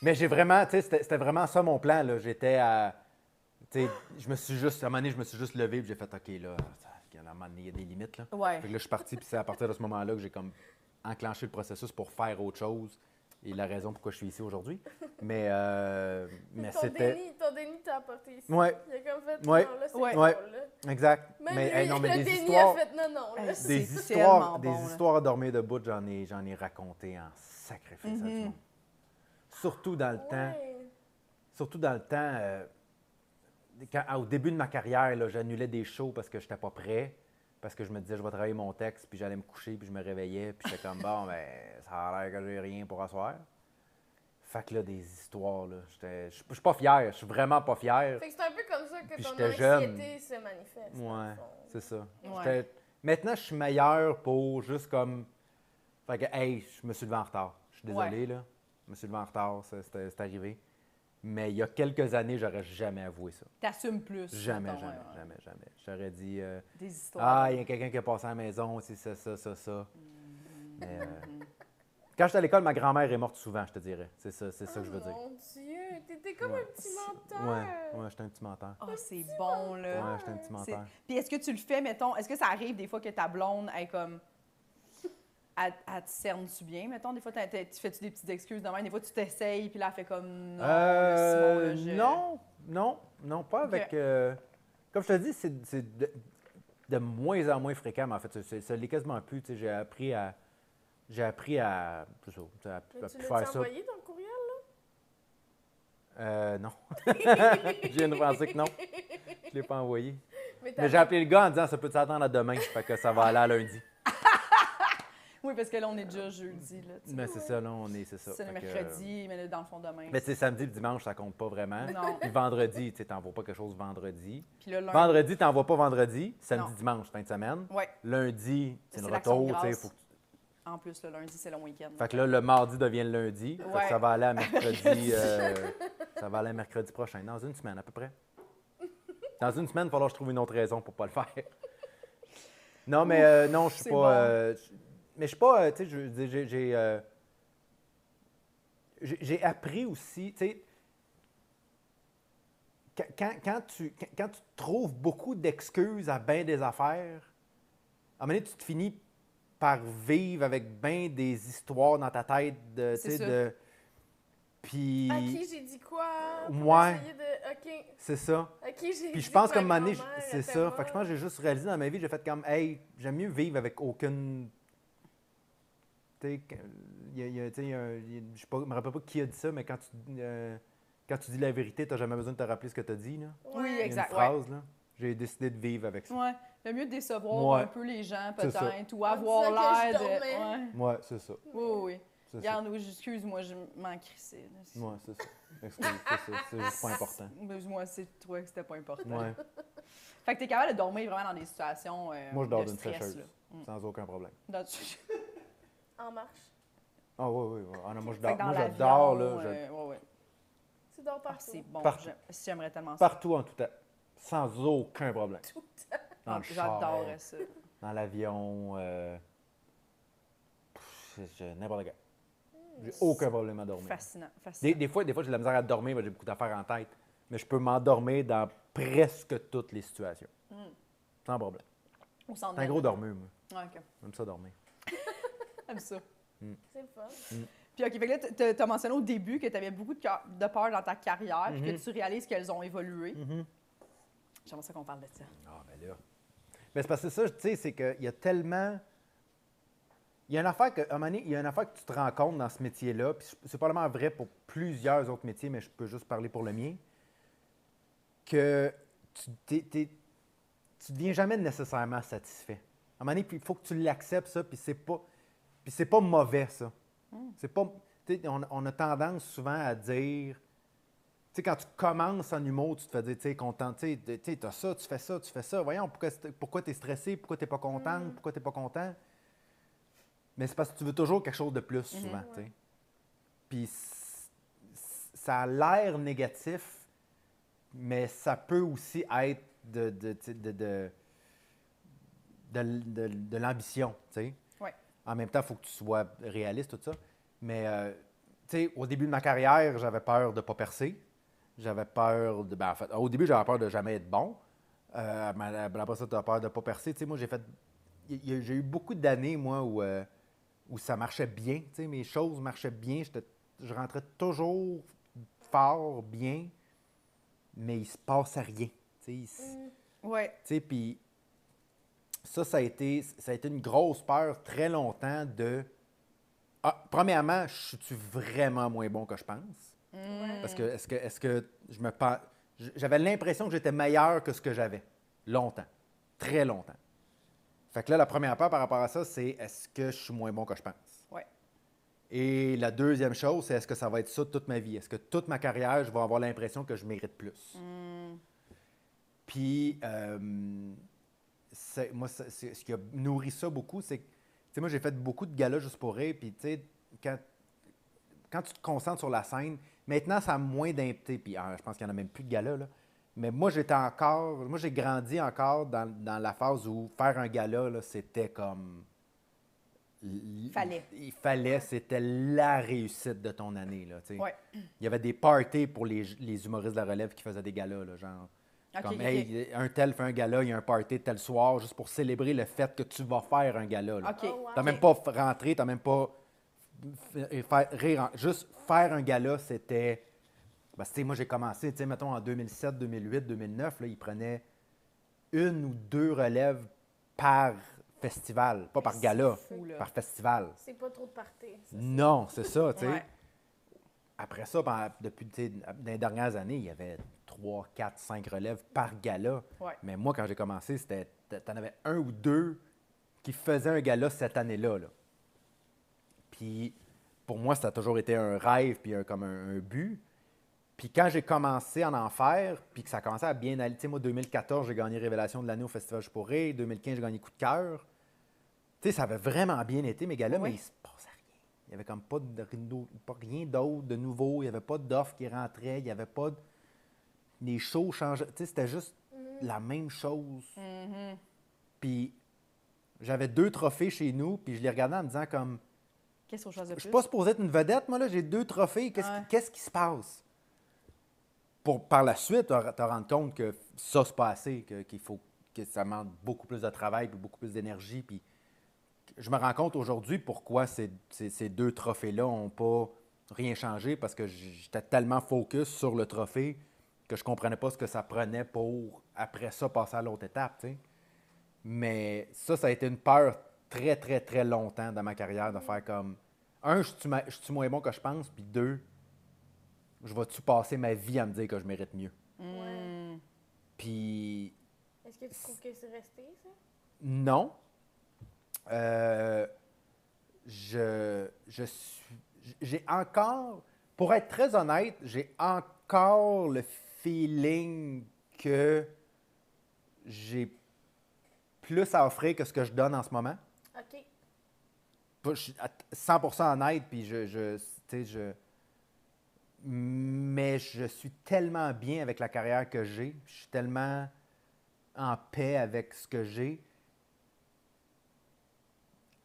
Mais j'ai vraiment, tu sais, c'était vraiment ça mon plan. Là. J'étais à. Tu sais, à un moment donné, je me suis juste levé et j'ai fait OK, là, à un moment donné, il y a des limites. Là. Ouais. Fait que là, je suis parti, puis c'est à partir de ce moment-là que j'ai comme enclenché le processus pour faire autre chose. Et la raison pourquoi je suis ici aujourd'hui. Mais c'était. Ton déni t'a apporté ici. Ouais. Il a comme fait, Ouais. non, là, c'est Ouais. Ouais. drôle, là. Exact. Même Mais, lui, non, mais le des déni histoires. a fait, non, là. C'est Des tellement histoires, bon, là. histoires à dormir debout, j'en ai raconté en sacrifice à du monde. Surtout dans le temps. Ouais. Surtout dans le temps, au début de ma carrière, là, j'annulais des shows parce que je n'étais pas prêt. Parce que je me disais, je vais travailler mon texte, puis j'allais me coucher, puis je me réveillais, puis j'étais comme, bon, ben, ça a l'air que j'ai rien pour asseoir. Fait que là, des histoires, là, je suis pas fier, je suis vraiment pas fier. Fait que c'est un peu comme ça que Puis ton j'étais jeune. anxiété se manifeste. dans Ouais, le fond. c'est ça. Ouais. Maintenant, je suis meilleur pour juste comme. Fait que, hey, je me suis levé en retard. Je suis désolé, là. Je me suis levé en retard, c'est arrivé. Mais il y a quelques années, j'aurais jamais avoué ça. T'assumes plus. Jamais, mettons, jamais, ouais. jamais. J'aurais dit, Des histoires. ah, il y a quelqu'un qui est passé à la maison, c'est ça. Mais, quand j'étais à l'école, ma grand-mère est morte souvent, je te dirais. C'est ça que je veux dire. Mon Dieu, t'étais comme Ouais. un petit menteur. Ouais, j'étais un petit menteur. Ah, c'est bon, là. Ouais, j'étais un petit C'est- menteur. Puis est-ce que tu le fais, mettons, est-ce que ça arrive des fois que ta blonde est comme. Elle te cerne-tu bien, mettons? Des fois, tu fais-tu des petites excuses de même? Des fois, tu t'essayes, puis là, elle fait comme. Non, là, Simon, là, non, pas avec. Comme je te dis, c'est de moins en moins fréquent, mais en fait, ça l'est quasiment plus. Tu sais, j'ai appris à. C'est ça, à Mais tu plus l'as faire ça. envoyé ton courriel, Non. Je viens de penser que non. Je ne l'ai pas envoyé. là? Mais j'ai appelé le gars en disant ça peut s'attendre à demain, fait que ça va aller à lundi. Oui, parce que là, on est déjà jeudi, là. tu sais. Mais c'est ça, là, c'est ça. C'est le Fait que, mercredi, mais là, dans le fond, demain. mais tu sais, samedi, le dimanche, ça compte pas vraiment. Non. Puis vendredi, tu sais, t'envoies pas quelque chose vendredi. Puis là, lundi. Vendredi, t'envoies pas vendredi. Samedi, Non. dimanche, fin de semaine. Ouais. Lundi, c'est C'est le l'Action de retour, tu sais. grâce. Faut que En plus, le lundi, c'est le week-end. Fait que là, le mardi devient le lundi. Fait que Ouais. ça va aller à mercredi. Ça va aller à mercredi prochain, dans une semaine à peu près. Dans une semaine, il va falloir que je trouve une autre raison pour pas le faire. Non, mais non, je suis C'est pas. Mais je suis pas. Tu sais, j'ai appris aussi, tu sais. Quand tu trouves beaucoup d'excuses à bien des affaires, à un moment donné, tu te finis par vivre avec bien des histoires dans ta tête de, tu C'est sais, ça. de. Puis. À qui j'ai dit quoi? Pour Ouais. essayer de... OK. C'est ça. À qui j'ai dit Puis je pense que qu'à un ma moment donné, grand-mère c'est était ça. Fait que je pense morte? que j'ai juste réalisé dans ma vie, j'ai fait comme, hey, j'aime mieux vivre avec aucune. Tu sais, je me rappelle pas qui a dit ça, mais quand tu dis la vérité, tu n'as jamais besoin de te rappeler ce que tu as dit. Là. Oui, Il y a exact. une phrase, là. J'ai décidé de vivre avec ça. Ouais. Le mieux de décevoir Ouais. un peu les gens, C'est ça. peut-être, ou En avoir disant que l'air je dormais. de. Ouais. Ouais, c'est ça. Oui, oui. C'est ça. Regarde, oui, excuse-moi, je m'en crissais. là. Ouais, c'est ça. Excuse, c'est juste pas important. Moi, c'est toi que c'était pas important. Ouais. Fait que t'es capable de dormir vraiment dans des situations Moi, je dors de d'une stress, sécheuse. là. Sans aucun problème. Dans... En marche. Ah, oui, oui. Ah, non, moi, je Fait dors. que dans Moi, l'avion, j'adore, là. ouais, ouais. Tu dors Ah, partout. c'est bon. Partout. J'aimerais tellement ça. Partout en tout temps. Sans aucun problème. Tout le temps. Dans le char, J'adorerais ça. dans l'avion, n'importe quoi. J'ai aucun problème à dormir. Fascinant. Fascinant. Des fois, j'ai de la misère à dormir, mais j'ai beaucoup d'affaires en tête. Mais je peux m'endormir dans presque toutes les situations. Sans problème. Au centre C'est un de- gros dormeur, moi. Ouais, OK. J'aime ça dormir. J'aime ça. C'est le fun. Puis, OK, fait que là, tu as mentionné au début que tu avais beaucoup de peur dans ta carrière, puis que tu réalises qu'elles ont évolué. J'aimerais ça qu'on parle de ça. Ah, ben là. Mais c'est parce que ça, tu sais, c'est qu'il y a tellement. Il y a une affaire que, à un moment donné, il y a une affaire que tu te rends compte dans ce métier-là, puis c'est probablement vrai pour plusieurs autres métiers, mais je peux juste parler pour le mien, que tu deviens jamais nécessairement satisfait. À un moment donné, puis il faut que tu l'acceptes, ça, puis c'est pas mauvais, ça. C'est pas. Tu on a tendance souvent à dire, tu sais, quand tu commences en humour, tu te fais dire, tu sais, content, tu sais, t'as ça, tu fais ça. Voyons, pourquoi tu es stressé, pourquoi tu n'es pas contente, pourquoi tu n'es pas content. Mais c'est parce que tu veux toujours quelque chose de plus, souvent, tu sais. Puis ça a l'air négatif, mais ça peut aussi être de l'ambition, tu sais. Ouais. En même temps, il faut que tu sois réaliste, tout ça. Mais, tu sais, au début de ma carrière, j'avais peur de ne pas percer. J'avais peur de... Ben, en fait, au début, j'avais peur de jamais être bon. Mais après ça, tu as peur de ne pas percer. Tu sais, moi, j'ai eu beaucoup d'années, moi, où ça marchait bien. Tu sais, mes choses marchaient bien. Je rentrais toujours fort, bien, mais il se passait rien. Tu sais, puis ça a été une grosse peur très longtemps de... premièrement, je suis vraiment moins bon que je pense? Parce que est-ce que je me pense... J'avais l'impression que j'étais meilleur que ce que j'avais. Longtemps. Très longtemps. Fait que là, la première peur par rapport à ça, c'est est-ce que je suis moins bon que je pense? Ouais. Et la deuxième chose, c'est est-ce que ça va être ça toute ma vie? Est-ce que toute ma carrière, je vais avoir l'impression que je mérite plus? Puis, moi, ce qui a nourri ça beaucoup, c'est que, tu sais, moi, j'ai fait beaucoup de galas juste pour rire, puis, tu sais, quand tu te concentres sur la scène, maintenant, ça a moins d'impté, puis je pense qu'il n'y en a même plus de galas, là. Mais moi, j'ai grandi encore dans la phase où faire un gala, là, c'était comme... Il fallait, c'était la réussite de ton année, là, tu sais. Ouais. Il y avait des parties pour les humoristes de la relève qui faisaient des galas, là, genre... Hey, un tel fait un gala, il y a un party tel soir, juste pour célébrer le fait que tu vas faire un gala, là. OK. Oh, wow. T'as même pas rentré, t'as même pas... Juste faire un gala, c'était... Ben, moi, j'ai commencé, mettons, en 2007, 2008, 2009, là, ils prenaient 1 ou 2 relèves par festival, pas par gala, fou, là. par festival. C'est pas trop de party. Ça, Non, c'est ça, tu sais. Ouais. Après ça, depuis dans les dernières années, il y avait 3, 4, 5 relèves par gala. Ouais. Mais moi, quand j'ai commencé, t'en avais 1 ou 2 qui faisaient un gala cette année-là, là. Puis, pour moi, ça a toujours été un rêve puis comme un but. Puis quand j'ai commencé à en faire, puis que ça a commencé à bien aller, tu sais, moi, 2014, j'ai gagné Révélation de l'année au Festival Je pour rire. 2015, j'ai gagné Coup de cœur. Tu sais, ça avait vraiment bien été, mes gars-là, mais il se passait rien. Il n'y avait comme pas rien d'autre de nouveau. Il n'y avait pas d'offres qui rentraient. Il n'y avait pas... Les shows changeaient. Tu sais, c'était juste la même chose. Puis j'avais 2 trophées chez nous, puis je les regardais en me disant comme... Qu'est-ce qu'on choisit de Je plus? suis pas supposé être une vedette, moi, là. J'ai 2 trophées. Qu'est-ce qui se passe? Par la suite, te rendre compte que ça, c'est pas assez, qu'il faut que ça demande beaucoup plus de travail puis beaucoup plus d'énergie. Puis je me rends compte aujourd'hui pourquoi ces 2 trophées-là n'ont pas rien changé, parce que j'étais tellement focus sur le trophée que je comprenais pas ce que ça prenait pour, après ça, passer à l'autre étape, tu sais. Mais ça a été une peur très, très, très longtemps dans ma carrière de faire comme... Un, je suis moins bon que je pense, puis 2... je vais-tu passer ma vie à me dire que je mérite mieux? Ouais. Puis... Est-ce que tu trouves que c'est resté, ça? Non. J'ai encore... Pour être très honnête, j'ai encore le feeling que j'ai plus à offrir que ce que je donne en ce moment. OK. Je suis 100% honnête, puis mais je suis tellement bien avec la carrière que j'ai. Je suis tellement en paix avec ce que j'ai.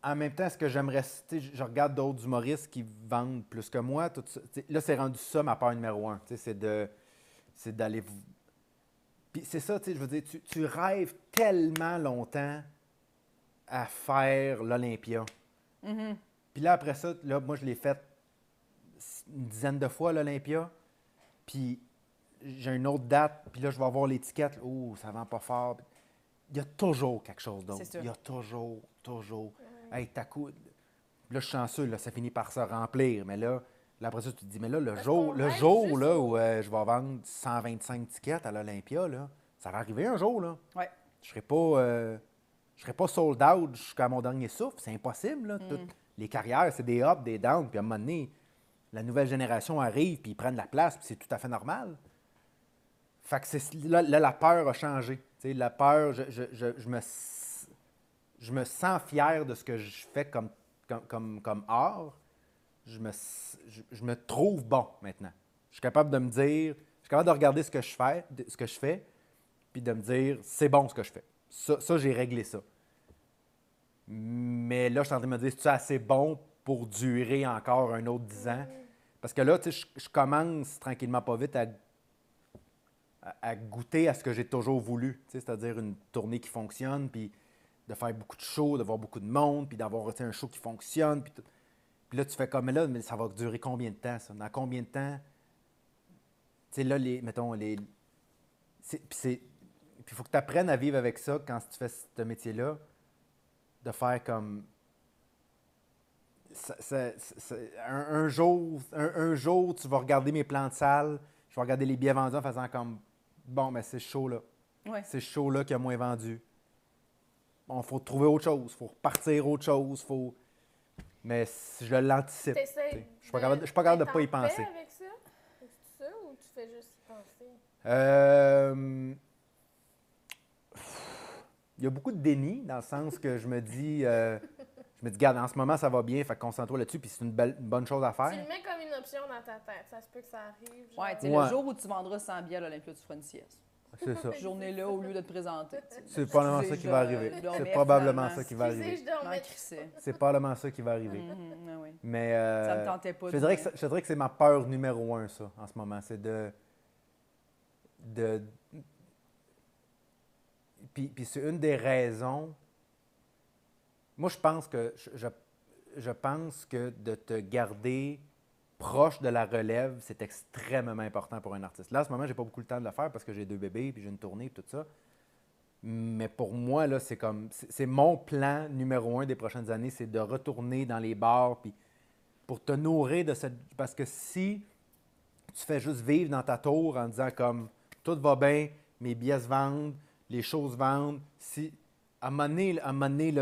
En même temps, ce que j'aimerais... Je regarde d'autres humoristes qui vendent plus que moi. Tout ça, là, c'est rendu ça ma peur numéro 1. C'est d'aller... Puis c'est ça, je veux dire, tu rêves tellement longtemps à faire l'Olympia. Puis là, après ça, là, moi, je l'ai fait une dizaine de fois, l'Olympia. Puis j'ai une autre date, puis là, je vais avoir l'étiquette. Oh, ça vend pas fort. Il y a toujours quelque chose d'autre. Il y a toujours. Hey, t'as coup. Là, je suis chanceux, là, ça finit par se remplir. Mais là, après ça, tu te dis, mais là, le jour là, où je vais vendre 125 tickets à l'Olympia, là, ça va arriver un jour, là. Ouais. Je serai pas sold out jusqu'à mon dernier souffle. C'est impossible, là. Les carrières, c'est des ups, des downs. Puis à un moment donné, la nouvelle génération arrive, puis ils prennent la place, puis c'est tout à fait normal. Fait que là, la peur a changé. Tu sais, la peur, je me sens fier de ce que je fais comme art. Je me trouve bon maintenant. Je suis capable de me dire, je suis capable de regarder ce que je fais, puis de me dire, c'est bon ce que je fais. Ça, j'ai réglé ça. Mais là, je suis en train de me dire, c'est assez bon pour durer encore un autre 10 ans? Parce que là, tu sais, je commence tranquillement pas vite à goûter à ce que j'ai toujours voulu. Tu sais, c'est-à-dire une tournée qui fonctionne, puis de faire beaucoup de shows, de voir beaucoup de monde, puis d'avoir tu sais, un show qui fonctionne. Puis là, tu fais comme là, mais ça va durer combien de temps, ça? Dans combien de temps? Tu sais, là, mettons, puis il faut que tu apprennes à vivre avec ça quand tu fais ce métier-là, de faire comme... un jour, tu vas regarder mes plans de salle, je vais regarder les billets vendus en faisant comme, bon, mais c'est ce show-là. Ouais. C'est ce show-là qui a moins vendu. Bon, il faut trouver autre chose, il faut repartir autre chose, mais je l'anticipe. Je suis pas capable de ne pas y penser. Tu avec ça? C'est ça ou tu fais juste y penser? Il y a beaucoup de déni, dans le sens que je me dis, regarde, en ce moment, ça va bien, fait que concentre-toi là-dessus, puis c'est une bonne chose à faire. Tu le mets comme une option dans ta tête, ça se peut que ça arrive. Genre. Ouais, tu sais, le jour où tu vendras 100 billets à l'Olympia, tu feras une sieste. C'est ça. Cette journée-là, au lieu de te présenter. C'est probablement ça qui va arriver. C'est probablement ça qui va arriver. C'est probablement ça qui va arriver. Oui. Mais ça me tentait pas. Je te dirais que c'est ma peur numéro 1, ça, en ce moment. C'est Puis c'est une des raisons. Moi, je pense que de te garder proche de la relève, c'est extrêmement important pour un artiste. Là, en ce moment, j'ai pas beaucoup le temps de le faire parce que j'ai 2 bébés, puis j'ai une tournée, tout ça. Mais pour moi, là, c'est mon plan numéro 1 des prochaines années, c'est de retourner dans les bars, puis pour te nourrir de cette... Parce que si tu fais juste vivre dans ta tour en disant comme, tout va bien, mes billets se vendent, les choses vendent, à un moment donné,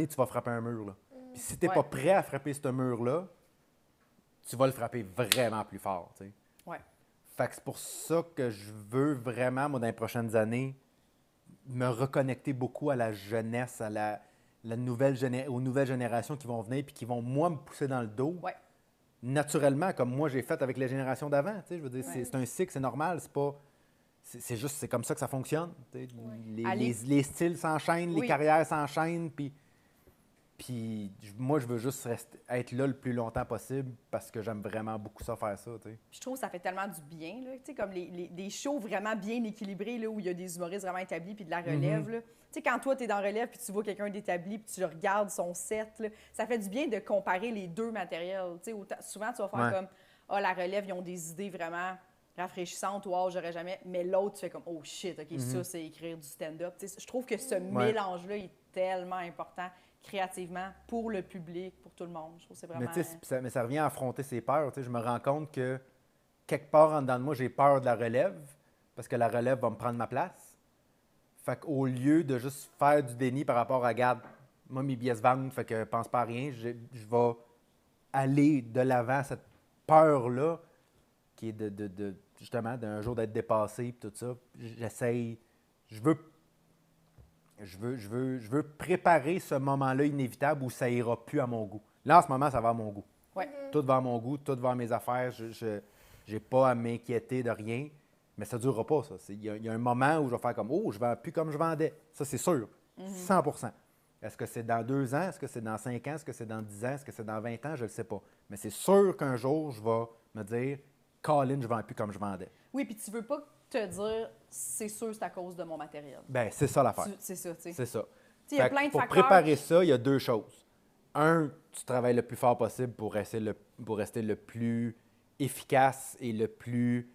tu vas frapper un mur, là. Puis si tu n'es pas prêt à frapper ce mur-là, tu vas le frapper vraiment plus fort, tu sais. Ouais. Fait que c'est pour ça que je veux vraiment, moi, dans les prochaines années, me reconnecter beaucoup à la jeunesse, à aux nouvelles générations qui vont venir puis qui vont, moi, me pousser dans le dos. Ouais. Naturellement, comme moi, j'ai fait avec les générations d'avant, tu sais. Je veux dire, c'est un cycle, c'est normal, c'est pas... C'est comme ça que ça fonctionne. Tu sais. Les styles s'enchaînent, les carrières s'enchaînent, puis moi, je veux juste être là le plus longtemps possible parce que j'aime vraiment beaucoup ça, faire ça. Tu sais. Je trouve que ça fait tellement du bien, là, tu sais, comme des shows vraiment bien équilibrés, là, où il y a des humoristes vraiment établis puis de la relève. Là. Tu sais, quand toi, tu es dans relève puis tu vois quelqu'un d'établi puis tu regardes son set, là, ça fait du bien de comparer les deux matériels. Tu sais, souvent, tu vas faire comme « Ah, la relève, ils ont des idées vraiment... » rafraîchissante, wow, j'aurais jamais. Mais l'autre, tu fais comme, oh shit, OK, ça, c'est écrire du stand-up. Tu sais, je trouve que ce mélange-là est tellement important créativement pour le public, pour tout le monde. Je trouve que c'est vraiment... Mais ça revient à affronter ses peurs. Tu sais, je me rends compte que quelque part en dedans de moi, j'ai peur de la relève parce que la relève va me prendre ma place. Fait qu'au lieu de juste faire du déni par rapport à, regarde, moi, mes billets se vendent, fait que pense pas à rien, je vais aller de l'avant cette peur-là qui est justement, d'un jour d'être dépassé et tout ça. J'essaye... Je veux préparer ce moment-là inévitable où ça ira plus à mon goût. Là, en ce moment, ça va à mon goût. Ouais. Tout va à mon goût, tout va à mes affaires. Je n'ai pas à m'inquiéter de rien. Mais ça ne durera pas, ça. Il y a un moment où je vais faire comme « Oh, je ne vends plus comme je vendais. » Ça, c'est sûr. 100 %. Est-ce que c'est dans 2 ans? Est-ce que c'est dans 5 ans? Est-ce que c'est dans 10 ans? Est-ce que c'est dans 20 ans? Je ne le sais pas. Mais c'est sûr qu'un jour, je vais me dire « Colin, je ne vends plus comme je vendais. » Oui, puis tu veux pas te dire « C'est sûr, c'est à cause de mon matériel. » Bien, c'est ça l'affaire. C'est ça, tu sais. C'est ça. Il y a plein de pour facteurs. préparer ça, il y a 2 choses. Un, tu travailles le plus fort possible pour rester le plus efficace et le plus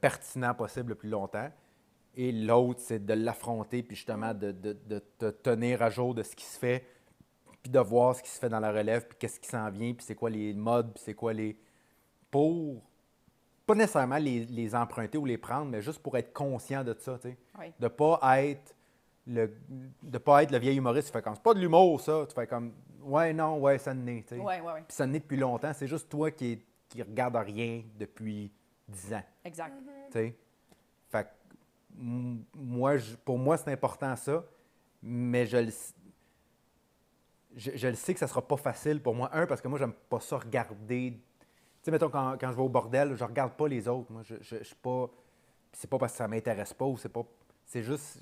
pertinent possible le plus longtemps. Et l'autre, c'est de l'affronter puis justement de te tenir à jour de ce qui se fait puis de voir ce qui se fait dans la relève puis qu'est-ce qui s'en vient puis c'est quoi les modes puis c'est quoi les... Pour... Pas nécessairement les emprunter ou les prendre, mais juste pour être conscient de ça, tu sais. Oui. De pas être le vieil humoriste qui fait comme c'est pas de l'humour, ça. Tu fais comme Ouais, non, ouais, ça en est, tu sais. Ouais. Puis ça en est depuis longtemps. C'est juste toi qui regarde rien depuis 10 ans, Exact. tu sais. Fait que moi, pour moi, c'est important ça, mais je le sais que ça sera pas facile pour moi. Parce que moi, j'aime pas ça regarder. Tu sais, mettons, quand je vais au bordel, je regarde pas les autres. Moi, je suis pas... C'est pas parce que ça m'intéresse pas ou c'est pas... C'est juste...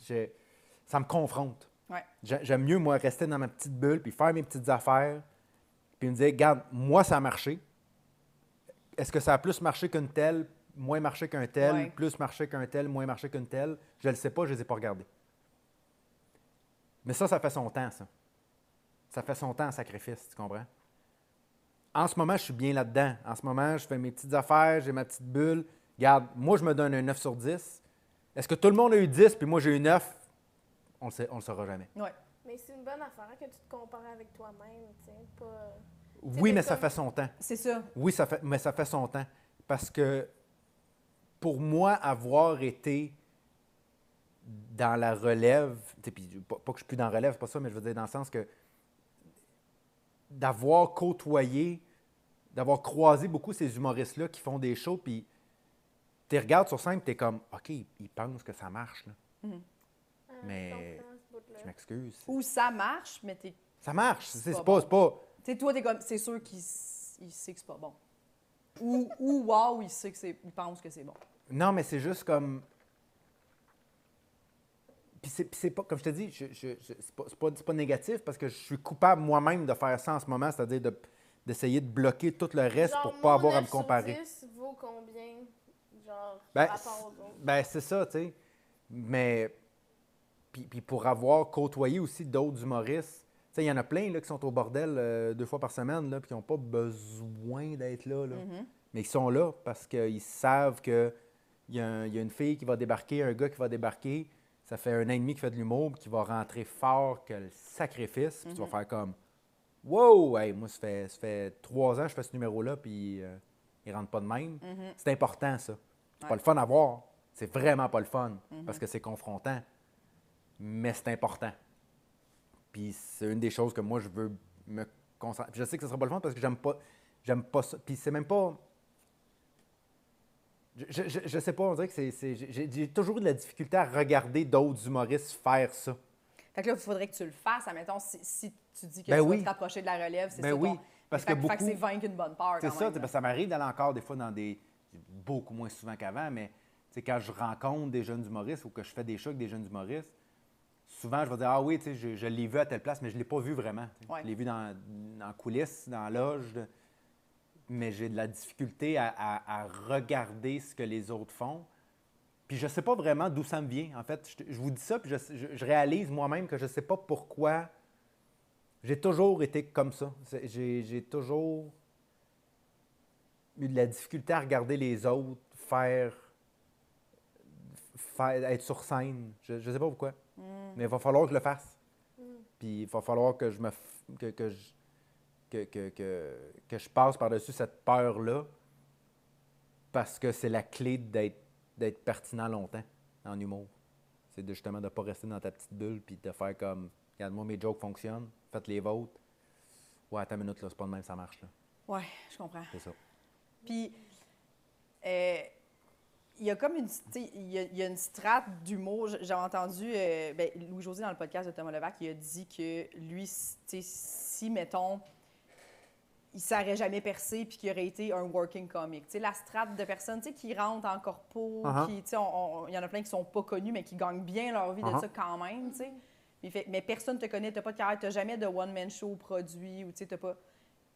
Ça me confronte. Ouais. J'aime mieux, moi, rester dans ma petite bulle puis faire mes petites affaires puis me dire, regarde, moi, ça a marché. Est-ce que ça a plus marché qu'une telle, moins marché qu'un tel, Ouais. plus marché qu'un tel, moins marché qu'une telle? Je le sais pas, je les ai pas regardés. Mais ça fait son temps, ça. Ça fait son temps en sacrifice, tu comprends? En ce moment, je suis bien là-dedans. En ce moment, je fais mes petites affaires, j'ai ma petite bulle. Regarde, moi, je me donne un 9 sur 10. Est-ce que tout le monde a eu 10 puis moi, j'ai eu 9? On le saura jamais. Ouais. Mais c'est une bonne affaire que tu te compares avec toi-même, tu sais, pas... Oui, mais mais ça comme- fait son temps. C'est ça. Oui, mais ça fait son temps. Parce que pour moi, avoir été dans la relève, tu sais, puis pas que je suis plus dans la relève, c'est pas ça, mais je veux dire dans le sens que d'avoir côtoyé, d'avoir croisé beaucoup ces humoristes-là qui font des shows, puis tu les regardes sur scène, tu es comme, OK, ils pensent que ça marche, là. Ah, Mais- je comprends ce bout-là. Je m'excuse. Ou ça marche, mais t'es... Ça marche. C'est C'est pas pas. Tu sais, toi, t'es comme... C'est sûr qu'il sait que c'est pas bon. Ou wow, il pense que c'est bon. Non, mais c'est juste comme. Puis c'est pas, comme je te dis, c'est pas négatif parce que je suis coupable moi-même de faire ça en ce moment, c'est-à-dire d'essayer de bloquer tout le reste Genre, pour pas mon avoir à me 9 sur comparer. 10 vaut combien, genre, Ben, par rapport aux autres? Ben, c'est ça, tu sais. Mais. Puis pour avoir côtoyé aussi d'autres humoristes, tu sais, il y en a plein là, qui sont au bordel 2 fois par semaine, là, puis qui n'ont pas besoin d'être là. Mais ils sont là parce qu'ils savent qu'il y a une fille qui va débarquer, un gars qui va débarquer. Ça fait 1 an et demi qu'il fait de l'humour, puis qui va rentrer fort que le sacrifice. Puis tu vas faire comme wow, hey, moi, ça fait 3 ans que je fais ce numéro-là, puis il rentre pas de même. C'est important, ça. C'est pas le fun à voir. C'est vraiment pas le fun parce que c'est confrontant. Mais c'est important. Puis c'est une des choses que moi, je veux me concentrer. Puis je sais que ce sera pas le fun parce que j'aime pas ça. Puis c'est même pas... Je sais pas, on dirait que j'ai toujours eu de la difficulté à regarder d'autres humoristes faire ça. Fait que là, il faudrait que tu le fasses. Admettons, si tu dis que Ben tu oui. vas te rapprocher de la relève, c'est Ben ça. oui, ton- parce fait que fait que c'est beaucoup- vaincre une bonne peur. C'est quand ça, même, parce là. que ça m'arrive d'aller encore des fois beaucoup moins souvent qu'avant, mais quand je rencontre des jeunes humoristes ou que je fais des shows avec des jeunes humoristes, souvent je vais dire, ah oui, je l'ai vu à telle place, mais je ne l'ai pas vu vraiment. Ouais. Je l'ai vu dans coulisses, dans la loge, mais j'ai de la difficulté à regarder ce que les autres font. Puis je ne sais pas vraiment d'où ça me vient. En fait, je vous dis ça, puis je réalise moi-même que je ne sais pas pourquoi. J'ai toujours été comme ça. J'ai toujours eu de la difficulté à regarder les autres être sur scène. Je ne sais pas pourquoi. Mais il va falloir que je le fasse. Puis il va falloir que que je passe par-dessus cette peur-là parce que c'est la clé d'être pertinent longtemps en humour. C'est justement de ne pas rester dans ta petite bulle puis de faire comme, regarde, moi, mes jokes fonctionnent, faites les vôtres. Ouais, attends une minute, là, c'est pas de même, ça marche. Là. Ouais, je comprends. C'est ça. Puis, il y a comme une, tu sais, il y a une strate d'humour. J'ai entendu Louis-José dans le podcast de Thomas Levac, il a dit que lui, tu sais, si, mettons, il ne s'aurait jamais percé puis qu'il aurait été un working comic. Tu sais, la strate de personnes, tu sais, qui rentrent en corpo, Uh-huh. qui, tu sais, il y en a plein qui sont pas connus, mais qui gagnent bien leur vie de Uh-huh. ça quand même, tu sais. Puis il fait, mais personne ne te connaît, tu n'as pas de carrière, tu n'as jamais de one-man show produit, ou tu sais, t'as pas...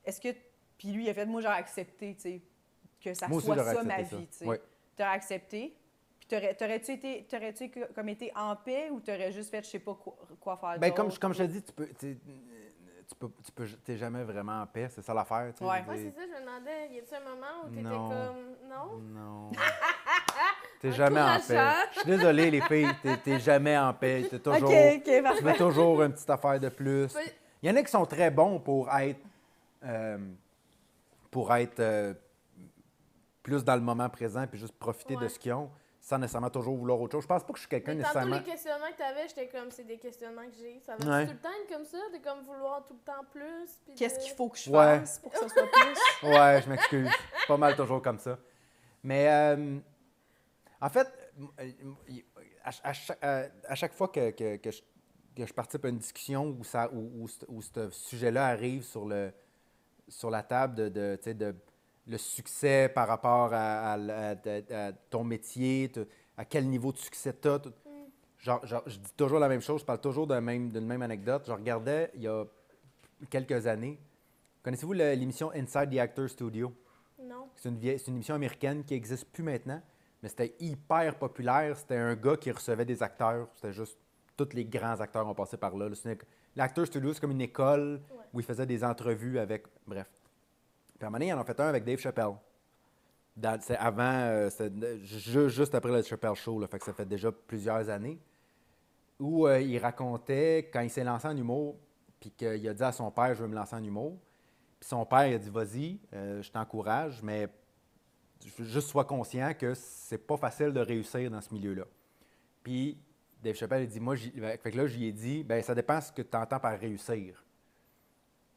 Est-ce que... Puis lui, il a fait, moi, j'aurais accepté, tu sais, que ça Moi aussi, soit j'aurais ça, ma accepté vie, ça. tu sais. Oui. T'aurais accepté, puis t'aurais-tu comme été en paix, ou t'aurais juste fait, je sais pas quoi faire Ben, d'autre? comme je te dis, t'es jamais vraiment en paix, c'est ça l'affaire. Tu sais, Ouais. je veux Ouais, dire. c'est ça, je me demandais, y a-tu un moment où t'étais Non. comme, non? Non. T'es jamais en paix. Encourageant. Je suis désolé, les filles, t'es jamais en paix. T'es toujours, OK, tu parfait. veux toujours une petite affaire de plus. Ouais. Il y en a qui sont très bons pour être plus dans le moment présent puis juste profiter de Ouais. ce qu'ils ont. sans nécessairement toujours vouloir autre chose. Je pense pas que je suis quelqu'un Mais tantôt, nécessairement... les questionnements que t'avais, j'étais comme, c'est des questionnements que j'ai. Ça va Ouais. tout le temps être comme ça, de comme vouloir tout le temps plus? Puis Qu'est-ce de- qu'il faut que je Ouais. fasse pour que ça soit plus? Ouais, je m'excuse. C'est pas mal toujours comme ça. Mais en fait, à chaque fois que je participe à une discussion où ce sujet-là arrive sur la table tu sais, de le succès par rapport à ton métier, à quel niveau de succès tu as. Genre, je dis toujours la même chose, je parle toujours d'une même anecdote. Je regardais il y a quelques années. Connaissez-vous l'émission Inside the Actor Studio? Non. C'est une émission américaine qui n'existe plus maintenant, mais c'était hyper populaire. C'était un gars qui recevait des acteurs. C'était juste... Tous les grands acteurs ont passé par là. L'Actor Studio, c'est comme une école où ils faisaient des entrevues avec... Bref. Puis à un moment donné, ils en ont fait un avec Dave Chappelle. C'est avant... c'était juste après le Chappelle Show, là, fait que ça fait déjà plusieurs années, où il racontait quand il s'est lancé en humour, puis qu'il a dit à son père « Je veux me lancer en humour ». Puis son père, il a dit « Vas-y, je t'encourage, mais juste sois conscient que c'est pas facile de réussir dans ce milieu-là. » Puis Dave Chappelle, il dit « Moi, fait que là, j'y ai dit, ben ça dépend ce que tu entends par réussir. »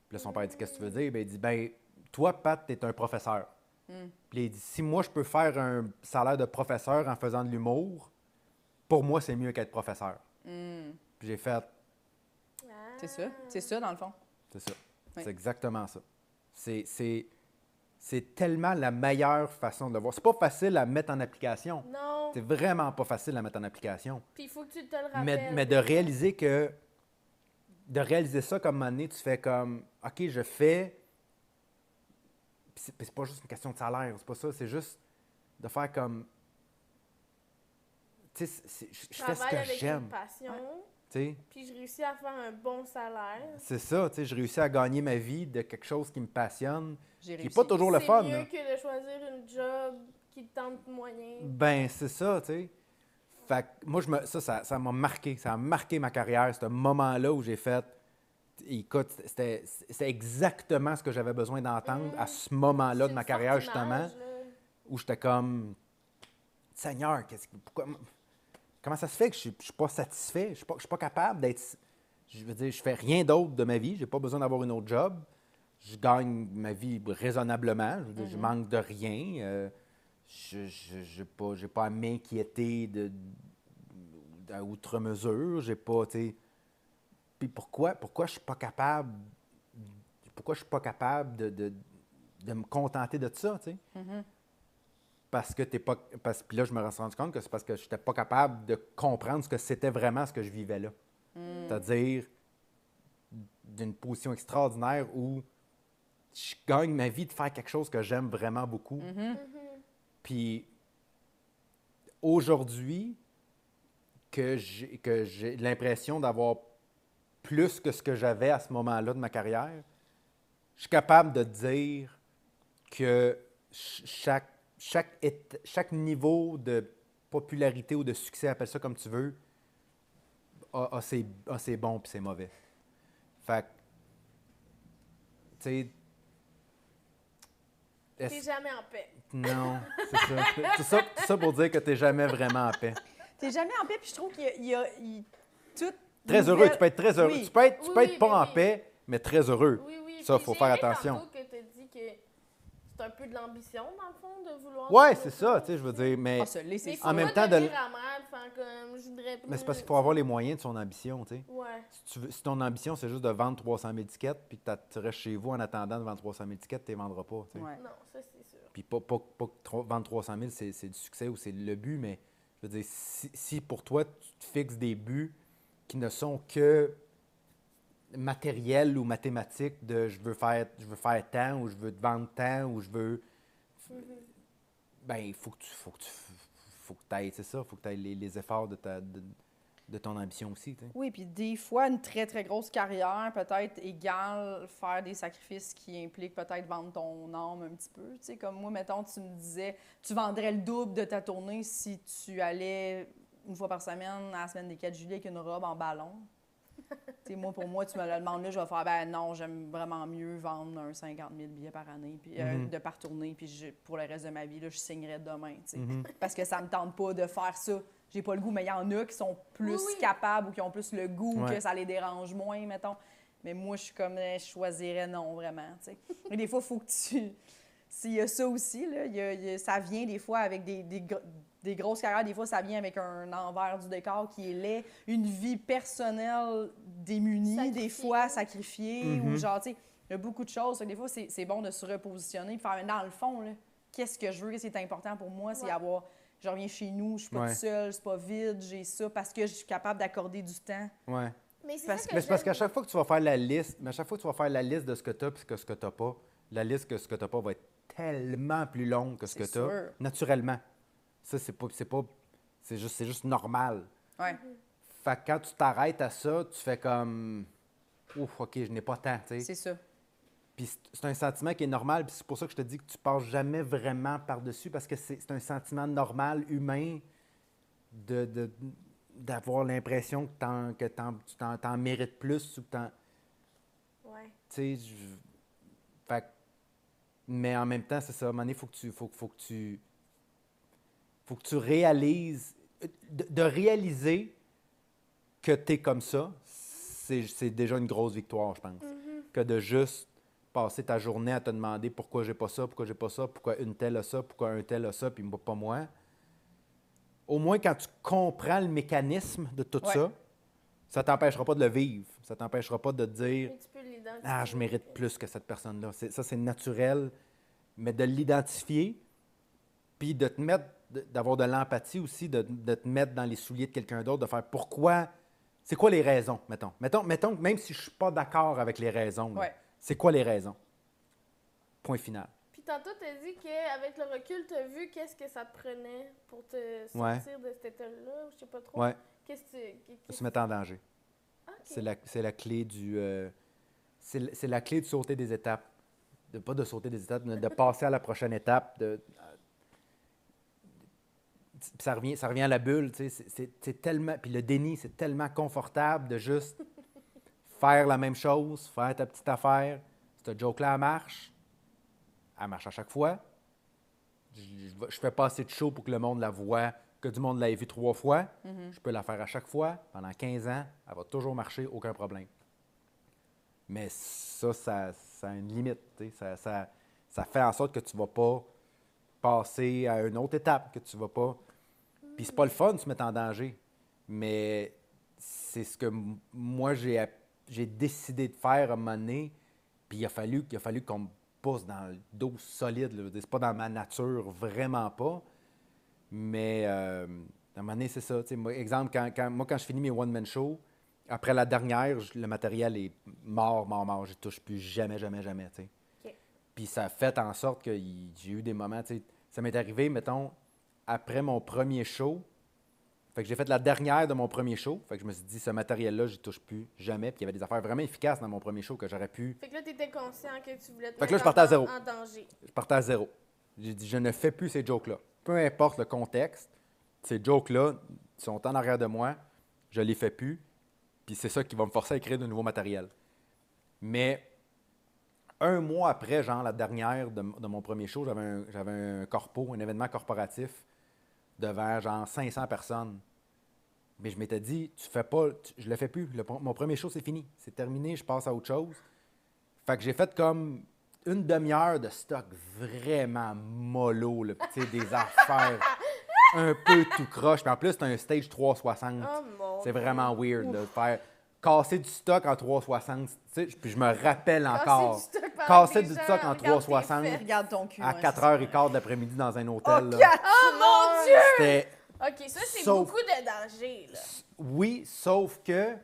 Puis là, son père dit « Qu'est-ce que tu veux dire? » Ben il dit « Ben, toi, Pat, t'es un professeur. Puis là, il dit « Si moi, je peux faire un salaire de professeur en faisant de l'humour, pour moi, c'est mieux qu'être professeur. Puis j'ai fait Ah. C'est ça, dans le fond. C'est ça. Oui. C'est exactement ça. C'est tellement la meilleure façon de le voir. C'est pas facile à mettre en application. Non. C'est vraiment pas facile à mettre en application. Puis il faut que tu te le rappelles. Mais de réaliser que... De réaliser ça comme un moment donné, tu fais comme... OK, je fais... Puis c'est pas juste une question de salaire, c'est pas ça. C'est juste de faire comme... Tu sais, je fais ce travaille que avec j'aime. une passion, Tu sais, puis je réussis à faire un bon salaire. c'est ça, tu sais, je réussis à gagner ma vie de quelque chose qui me passionne, J'ai qui n'est réussi. pas toujours le fun. C'est mieux là. que de choisir une job qui te tente moyen. Ben, c'est ça, tu sais. Fait que moi, ça m'a marqué. Ça a marqué ma carrière, ce moment-là où j'ai fait... Écoute, c'était exactement ce que j'avais besoin d'entendre à ce moment-là de ma carrière, justement, où j'étais comme... Seigneur, comment ça se fait que je ne suis pas satisfait? Je ne suis pas capable d'être... Je veux dire, je fais rien d'autre de ma vie. Je n'ai pas besoin d'avoir une autre job. Je gagne ma vie raisonnablement. Je veux dire, je manque de rien. Je n'ai pas à m'inquiéter à outre mesure. J'ai pas, tu sais... Puis pourquoi je suis pas capable... Pourquoi je suis pas capable de me contenter de ça, tu sais? Parce que t'es pas... Puis là, je me suis rendu compte que c'est parce que je n'étais pas capable de comprendre ce que c'était vraiment ce que je vivais là. C'est-à-dire d'une position extraordinaire où je gagne ma vie de faire quelque chose que j'aime vraiment beaucoup. Puis aujourd'hui, que j'ai l'impression d'avoir plus que ce que j'avais à ce moment-là de ma carrière, je suis capable de dire que chaque niveau de popularité ou de succès, appelle ça comme tu veux, a ses bons puis ses mauvais. Fait que, tu sais... T'es jamais en paix. Non, c'est ça. Tout ça pour dire que t'es jamais vraiment en paix. T'es jamais en paix, puis je trouve qu'il y a tout. Très heureux, tu peux être très heureux. Oui. Tu peux être Oui, pas ben en oui. paix, mais très heureux. Oui, oui. Ça, Puis faut j'ai faire aimé attention. tantôt que tu as dit que c'est un peu de l'ambition, dans le fond, de vouloir... Ouais, c'est ça, tu sais, je veux dire, mais Ah, ça l'est, c'est Mais sûr. faut en même pas temps, devenir amer, faire comme, je voudrais plus... c'est parce qu'il faut avoir les moyens de son ambition, tu sais. Ouais. Si ton ambition, c'est juste de vendre 300 000 tickets, puis que tu restes chez vous en attendant de vendre 300 000 tickets, tu ne les vendras pas, tu sais. Ouais. Non, ça, c'est sûr. Puis pas que vendre 300 000, c'est du succès ou c'est le but, mais je veux dire, si pour toi, tu te fixes des buts qui ne sont que matériels ou mathématiques de je veux faire tant, ou je veux te vendre tant, ou je veux... Ben, il faut que tu ailles, c'est ça, il faut que tu ailles les efforts de ton ambition aussi, tu sais. Oui, puis des fois, une très, très grosse carrière peut-être égale faire des sacrifices qui impliquent peut-être vendre ton âme un petit peu. Tu sais, comme moi, mettons, tu me disais, tu vendrais le double de ta tournée si tu allais une fois par semaine à la semaine des 4 juillet avec une robe en ballon. T'sais, moi, pour moi, tu me le demandes là, je vais faire, ben non, j'aime vraiment mieux vendre un 50 000 billets par année, puis de par tournée, puis pour le reste de ma vie, là, je signerais demain, tu sais. Parce que ça me tente pas de faire ça. J'ai pas le goût, mais il y en a qui sont plus capables ou qui ont plus le goût, que ça les dérange moins, mettons. Mais moi, je suis comme, je choisirais non, vraiment, tu sais. Mais des fois, il faut que tu... S'il y a ça aussi, là, ça vient des fois avec des grosses carrières, des fois, ça vient avec un envers du décor qui est laid, une vie personnelle démunie, des fois sacrifiée, ou genre, tu sais, il y a beaucoup de choses. Des fois, c'est bon de se repositionner, puis faire, dans le fond, là, qu'est-ce que je veux, qu'est-ce qui est important pour moi, c'est avoir, je reviens chez nous, je suis pas toute seule, c'est pas vide, j'ai ça, parce que je suis capable d'accorder du temps. Ouais. Mais c'est parce qu'à chaque fois que tu vas faire la liste, de ce que tu as et ce que tu n'as pas, la liste que ce que tu n'as pas va être tellement plus longue que ce que tu as, naturellement. Ça, c'est juste normal. Ouais. Fait que quand tu t'arrêtes à ça, tu fais comme ouf, OK, je n'ai pas tant, tu sais. C'est ça. Puis c'est un sentiment qui est normal, puis c'est pour ça que je te dis que tu passes jamais vraiment par-dessus, parce que c'est un sentiment normal, humain, d'avoir l'impression que tu t'en mérites plus ou que t'en... Ouais. Tu sais, fait que... Mais en même temps, c'est ça, à un moment donné, faut que tu réalises... De réaliser que tu es comme ça, c'est déjà une grosse victoire, je pense. Que de juste passer ta journée à te demander pourquoi j'ai pas ça, pourquoi une telle a ça, pourquoi un tel a ça, puis pas moi. Au moins, quand tu comprends le mécanisme de tout ça t'empêchera pas de le vivre. Ça t'empêchera pas de te dire Mais tu peux l'identifier. « Ah, je mérite plus que cette personne-là. » Ça, c'est naturel. Mais de l'identifier, puis de te mettre, d'avoir de l'empathie aussi, de te mettre dans les souliers de quelqu'un d'autre, de faire pourquoi... C'est quoi les raisons, mettons? Mettons que même si je suis pas d'accord avec les raisons, là, c'est quoi les raisons? Point final. Puis tantôt, tu as dit qu'avec le recul, tu as vu qu'est-ce que ça te prenait pour te sortir de cet état-là, je sais pas trop. Ouais. Qu'est-ce Se mettre en danger. Okay. C'est la clé du... c'est la clé de sauter des étapes. Pas de sauter des étapes, mais de passer à la prochaine étape. Ça revient à la bulle, tu sais, c'est tellement... Puis le déni, c'est tellement confortable de juste faire la même chose, faire ta petite affaire. Cette joke-là, elle marche à chaque fois. Je fais pas assez de show pour que le monde la voie, que du monde l'ait vue 3 fois. Je peux la faire à chaque fois. Pendant 15 ans, elle va toujours marcher, aucun problème. Mais ça a une limite, tu sais. Ça fait en sorte que tu ne vas pas passer à une autre étape, que tu vas pas... Puis c'est pas le fun de se mettre en danger, mais c'est ce que moi, j'ai décidé de faire à un moment donné, puis il a fallu qu'on me pousse dans le dos solide. Là. C'est pas dans ma nature, vraiment pas. Mais à un moment donné, c'est ça. Moi, exemple, quand je finis mes one-man shows, après la dernière, le matériel est mort. Je touche plus jamais. Okay. Puis ça a fait en sorte que j'ai eu des moments... Ça m'est arrivé, mettons... Après mon premier show, fait que j'ai fait la dernière de mon premier show. Fait que je me suis dit, ce matériel-là, je n'y touche plus jamais. Puis il y avait des affaires vraiment efficaces dans mon premier show que j'aurais pu... Fait que là, tu étais conscient que tu voulais te fait que là, je partais à zéro. en danger. Je partais à zéro. J'ai dit, je ne fais plus ces jokes-là. Peu importe le contexte, ces jokes-là sont en arrière de moi. Je les fais plus. Puis c'est ça qui va me forcer à écrire de nouveau matériel. Mais 1 mois après, genre la dernière de mon premier show, j'avais un corpo, un événement corporatif devant genre 500 personnes. Mais je m'étais dit, je le fais plus. Mon premier show, c'est fini. C'est terminé, je passe à autre chose. Fait que j'ai fait comme une demi-heure de stock vraiment mollo, là, des affaires un peu tout croche. Puis en plus, c'est un stage 360. C'est vraiment weird de faire casser du stock en 360. Puis je me rappelle encore. Casser du stock en 360 Regarde ton cul, à 4h15 de l'après-midi dans un hôtel. Oh mon Dieu! C'était... OK, ça, c'est beaucoup de danger, là. Oui, sauf que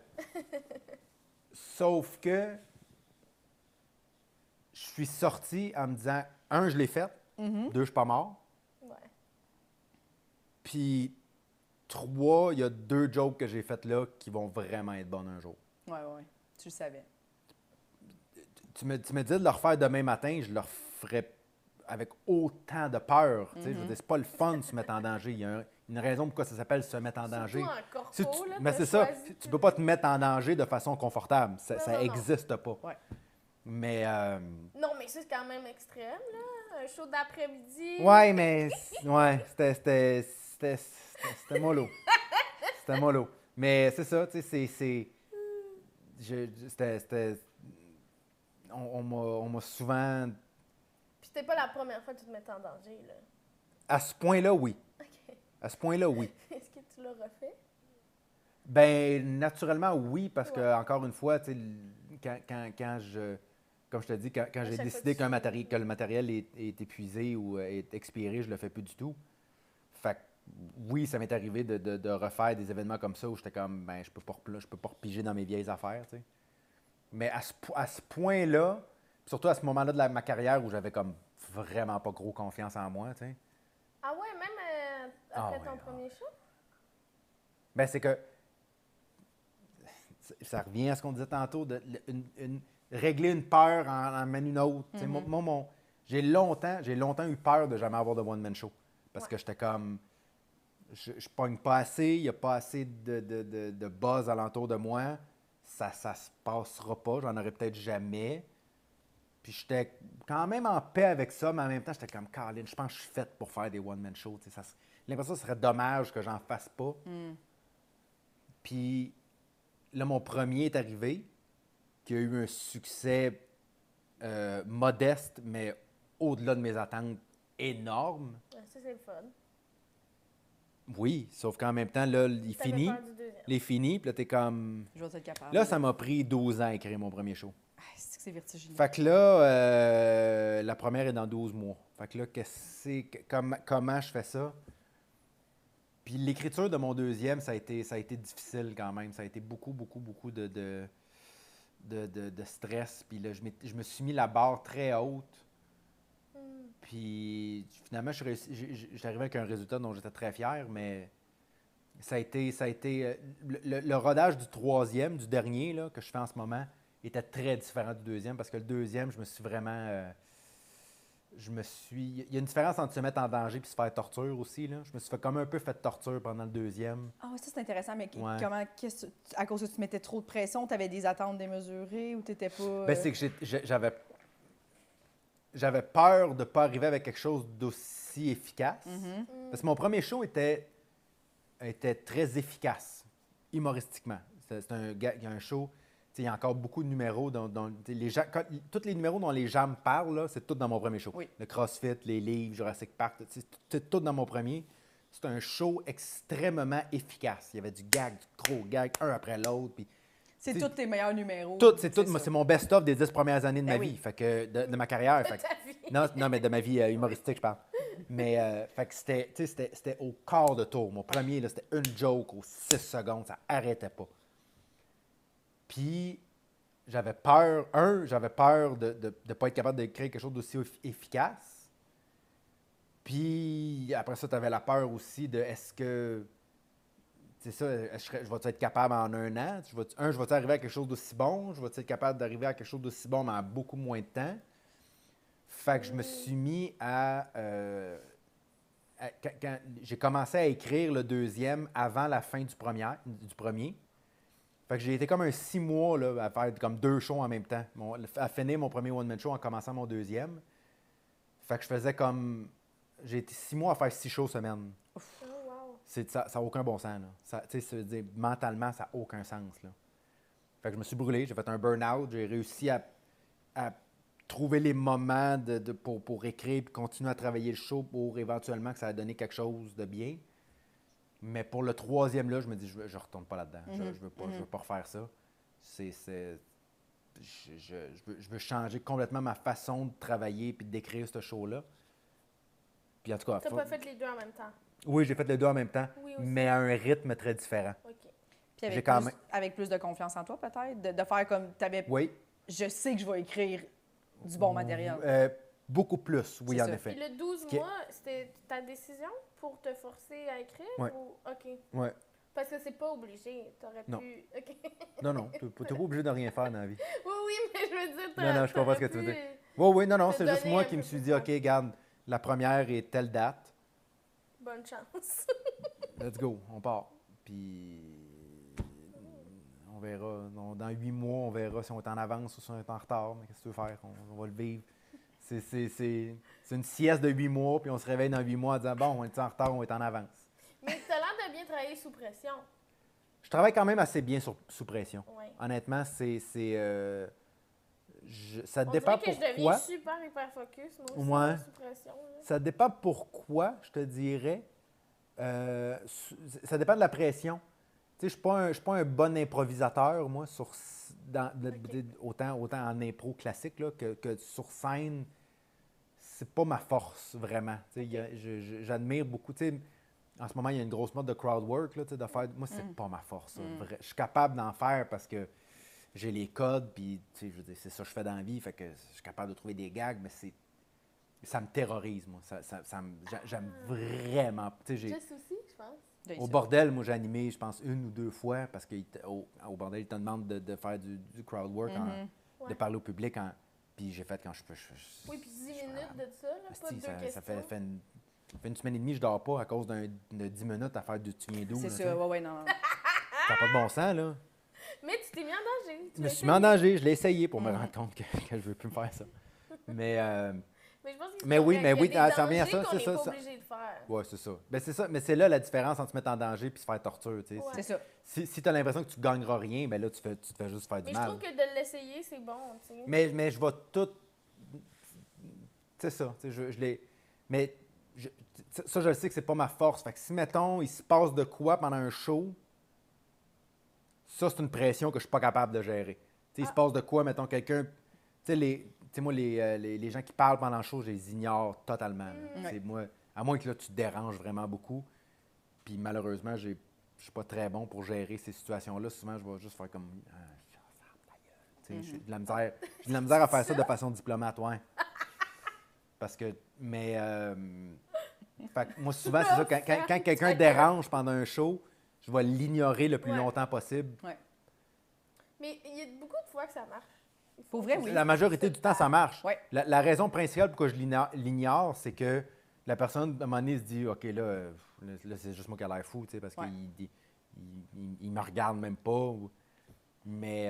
je suis sorti en me disant, 1, je l'ai fait, 2, je suis pas mort. Ouais. Puis 3, il y a 2 jokes que j'ai faites là qui vont vraiment être bonnes un jour. Oui, tu le savais. Tu me disais de le refaire demain matin, je le referais avec autant de peur. Je veux dire, c'est pas le fun de se mettre en danger. Il une raison pourquoi ça s'appelle se mettre en danger. Surtout en corpo, Si tu- là, mais t'as c'est ça, choisi tu peux pas te mettre en danger de façon confortable. Ça Non. n'existe pas. Ouais. Mais, Non, mais ça, c'est quand même extrême, là. Un show d'après-midi. ouais, mais, ouais, c'était mollo. C'était mollo. Mais c'est ça, tu sais, on m'a souvent, Puis c'était pas la première fois que tu te mettais en danger, là. à ce point-là, oui. OK. À ce point-là, oui. Est-ce que tu l'as refait? Ben naturellement, oui, parce que, Ouais. encore une fois, tu sais, comme je te dis, quand j'ai chaque décidé fois que que le matériel est épuisé ou est expiré, je le fais plus du tout. Fait que, oui, ça m'est arrivé de refaire des événements comme ça où j'étais comme, ben, je peux pas repiger dans mes vieilles affaires, tu sais. Mais à ce point-là, puis surtout à ce moment-là de ma carrière où j'avais comme vraiment pas gros confiance en moi, tu sais. Ah ouais, même après ton premier show? Ben, c'est que ça revient à ce qu'on disait tantôt, régler une peur en mène une autre. Tu sais, moi, j'ai longtemps eu peur de jamais avoir de one-man show. Parce Ouais. que j'étais comme, je pogne pas assez, il n'y a pas assez de buzz alentour de moi. Ça se passera pas, j'en aurai peut-être jamais. Puis j'étais quand même en paix avec ça, mais en même temps, j'étais comme, Caroline, je pense que je suis faite pour faire des one-man shows. Tu sais, j'ai l'impression que ce serait dommage que j'en fasse pas. Puis là, mon premier est arrivé, qui a eu un succès modeste, mais au-delà de mes attentes, énorme. Ouais, ça, c'est le fun. Oui, sauf qu'en même temps, là, il T'avais finit. peur du deuxième. Il est fini, puis là, t'es comme... Je vais être capable. Là, ça m'a pris 12 ans à écrire mon premier show. Ah, c'est vertigineux. Fait que là, la première est dans 12 mois. Fait que là, comment je fais ça? Puis l'écriture de mon deuxième, ça a été difficile quand même. Ça a été beaucoup de stress. Puis là, je me suis mis la barre très haute. Puis finalement, j'ai arrivé avec un résultat dont j'étais très fier, mais ça a été le rodage du troisième, du dernier là, que je fais en ce moment, était très différent du deuxième parce que le deuxième, je me suis vraiment... Il y a une différence entre se mettre en danger et se faire torture aussi. Là. Je me suis fait comme un peu fait torture pendant le deuxième. Ah, ouais, ça, c'est intéressant, mais Ouais. à cause que tu mettais trop de pression, tu avais des attentes démesurées ou tu n'étais pas. Ben, c'est que j'avais peur de ne pas arriver avec quelque chose d'aussi efficace. Parce que mon premier show était très efficace, humoristiquement. C'est il y a un show, il y a encore beaucoup de numéros dont les gens, tous les numéros dont les gens me parlent, là, c'est tout dans mon premier show. Oui. Le CrossFit, les livres, Jurassic Park, c'est tout dans mon premier. C'est un show extrêmement efficace. Il y avait du gag, du gros gag, un après l'autre. Puis C'est c'est- tous tes meilleurs numéros. c'est mon best-of des 10 premières années de Ben ma oui. vie, fait que de ma carrière. Fait que- Ta vie. non, mais de ma vie humoristique, je parle. Mais fait que c'était au quart de tour. Mon premier, là, c'était une joke aux 6 secondes, ça arrêtait pas. Puis j'avais peur de ne pas être capable de créer quelque chose d'aussi efficace. Puis après ça, tu avais la peur aussi de est-ce que... C'est ça, je vais être capable en un an? Je vais arriver à quelque chose d'aussi bon? Je vais être capable d'arriver à quelque chose d'aussi bon, mais en beaucoup moins de temps? Fait que je me suis mis quand j'ai commencé à écrire le deuxième avant la fin du premier. Fait que j'ai été comme un 6 mois là, à faire comme 2 shows en même temps. À finir mon premier one-man show en commençant mon deuxième. Fait que je faisais comme... J'ai été 6 mois à faire 6 shows semaine. Oh, wow. Ça n'a aucun bon sens. Là. Ça veut dire, mentalement, ça n'a aucun sens. Là. Fait que je me suis brûlé, j'ai fait un burn-out, j'ai réussi à trouver les moments pour écrire et continuer à travailler le show pour éventuellement que ça a donné quelque chose de bien. Mais pour le troisième, là, je me dis, je ne retourne pas là-dedans. Je ne veux pas refaire ça. Je veux changer complètement ma façon de travailler et d'écrire ce show-là. Puis en tout cas, T'as pas fait les deux en même temps. oui, j'ai fait les deux en même temps, Oui, aussi. mais à un rythme très différent. OK. Puis J'ai quand même- avec plus de confiance en toi, peut-être, de faire comme tu avais. Oui. Je sais que je vais écrire du bon matériel. Beaucoup plus, oui, C'est en ça. effet. Puis le 12 qui est- mois, c'était ta décision pour te forcer à écrire? Ouais. Ou... OK. Ouais. Parce que c'est pas obligé. T'aurais Non. pu... OK. Non, tu n'es pas obligé de rien faire dans la vie. Oui, mais je veux dire... Non, je comprends ce que tu veux t'aurais dire. pu- Oui, non, te c'est juste donner moi un qui me peu suis plus dit, de OK, regarde, la première est telle date. Bonne chance. let's go, on part. Puis on verra. Dans 8 mois, on verra si on est en avance ou si on est en retard. Mais qu'est-ce que tu veux faire? On va le vivre. C'est une sieste de 8 mois, puis on se réveille dans 8 mois en disant bon, on est en retard, on est en avance. Mais tu as l'air de bien travailler sous pression. Je travaille quand même assez bien sous pression. Ouais. Honnêtement, ça On dépend dirait que je deviens pourquoi. super hyper focus, moi aussi, Ouais. sous pression. Là. Ça dépend pourquoi, je te dirais. Ça dépend de la pression. Tu sais, je suis pas un bon improvisateur, moi, autant en impro classique là, que sur scène. C'est pas ma force, vraiment. Tu sais, j'admire beaucoup. Tu sais, en ce moment, il y a une grosse mode de crowd work, là, tu sais, de faire. Moi, c'est pas ma force. Ça. Je suis capable d'en faire parce que j'ai les codes, puis tu sais, je veux dire, c'est ça que je fais dans la vie, fait que je suis capable de trouver des gags, mais ça me terrorise, moi. J'aime vraiment. Tu sais, Juste aussi, je pense. au bordel, moi, j'ai animé, je pense, 1 ou 2 fois, parce qu'au bordel, ils te demandent de faire du crowd work, de parler au public. Puis j'ai fait quand je peux. Oui, puis 10 minutes de ça, là, pas de deux questions. Ça fait une semaine et demie, je dors pas à cause de 10 minutes à faire du tu viens d'où. C'est là, ça, ouais, non. Ça n'a pas de bon sens, là. Mais tu t'es mis en danger. Je me suis mis en danger, je l'ai essayé pour me rendre compte que je ne veux plus me faire ça. Mais Mais je pense que Mais oui, correct. mais oui, Il y a des ça revient à dangers ça, qu'on c'est n'est ça, pas ça. obligé de faire. ouais, c'est ça. Ben, c'est ça. Mais c'est là la différence entre se mettre en danger et se faire torture. Tu sais. Ouais. C'est ça. Si tu as l'impression que tu ne gagneras rien, ben là, tu te fais juste faire du Mais je mal. trouve que de l'essayer, c'est bon, tu sais. Mais je vais tout. C'est ça. Tu sais, je l'ai. Mais ça, je le sais que c'est pas ma force. Fait que si, mettons, il se passe de quoi pendant un show, ça, c'est une pression que je suis pas capable de gérer. Tu sais, il se passe de quoi, mettons, quelqu'un. Tu sais, moi, les gens qui parlent pendant le show, je les ignore totalement. là. Tu sais, moi, à moins que là, tu te déranges vraiment beaucoup. Puis malheureusement, je suis pas très bon pour gérer ces situations-là. Souvent, je vais juste faire comme. Tu sais, j'ai de la misère à faire ça de façon diplomate, ouais. Parce que. Mais. Fait que moi, souvent, c'est ça. Quand quelqu'un dérange pendant un show, je vais l'ignorer le plus longtemps possible. Ouais. Mais il y a beaucoup de fois que ça marche. Pour vrai, oui. La majorité du temps, ça marche. Ouais. La raison principale pourquoi je l'ignore, c'est que la personne, à un moment donné, se dit OK, là c'est juste moi qui a l'air fou, tu sais, parce qu'il me regarde même pas. Mais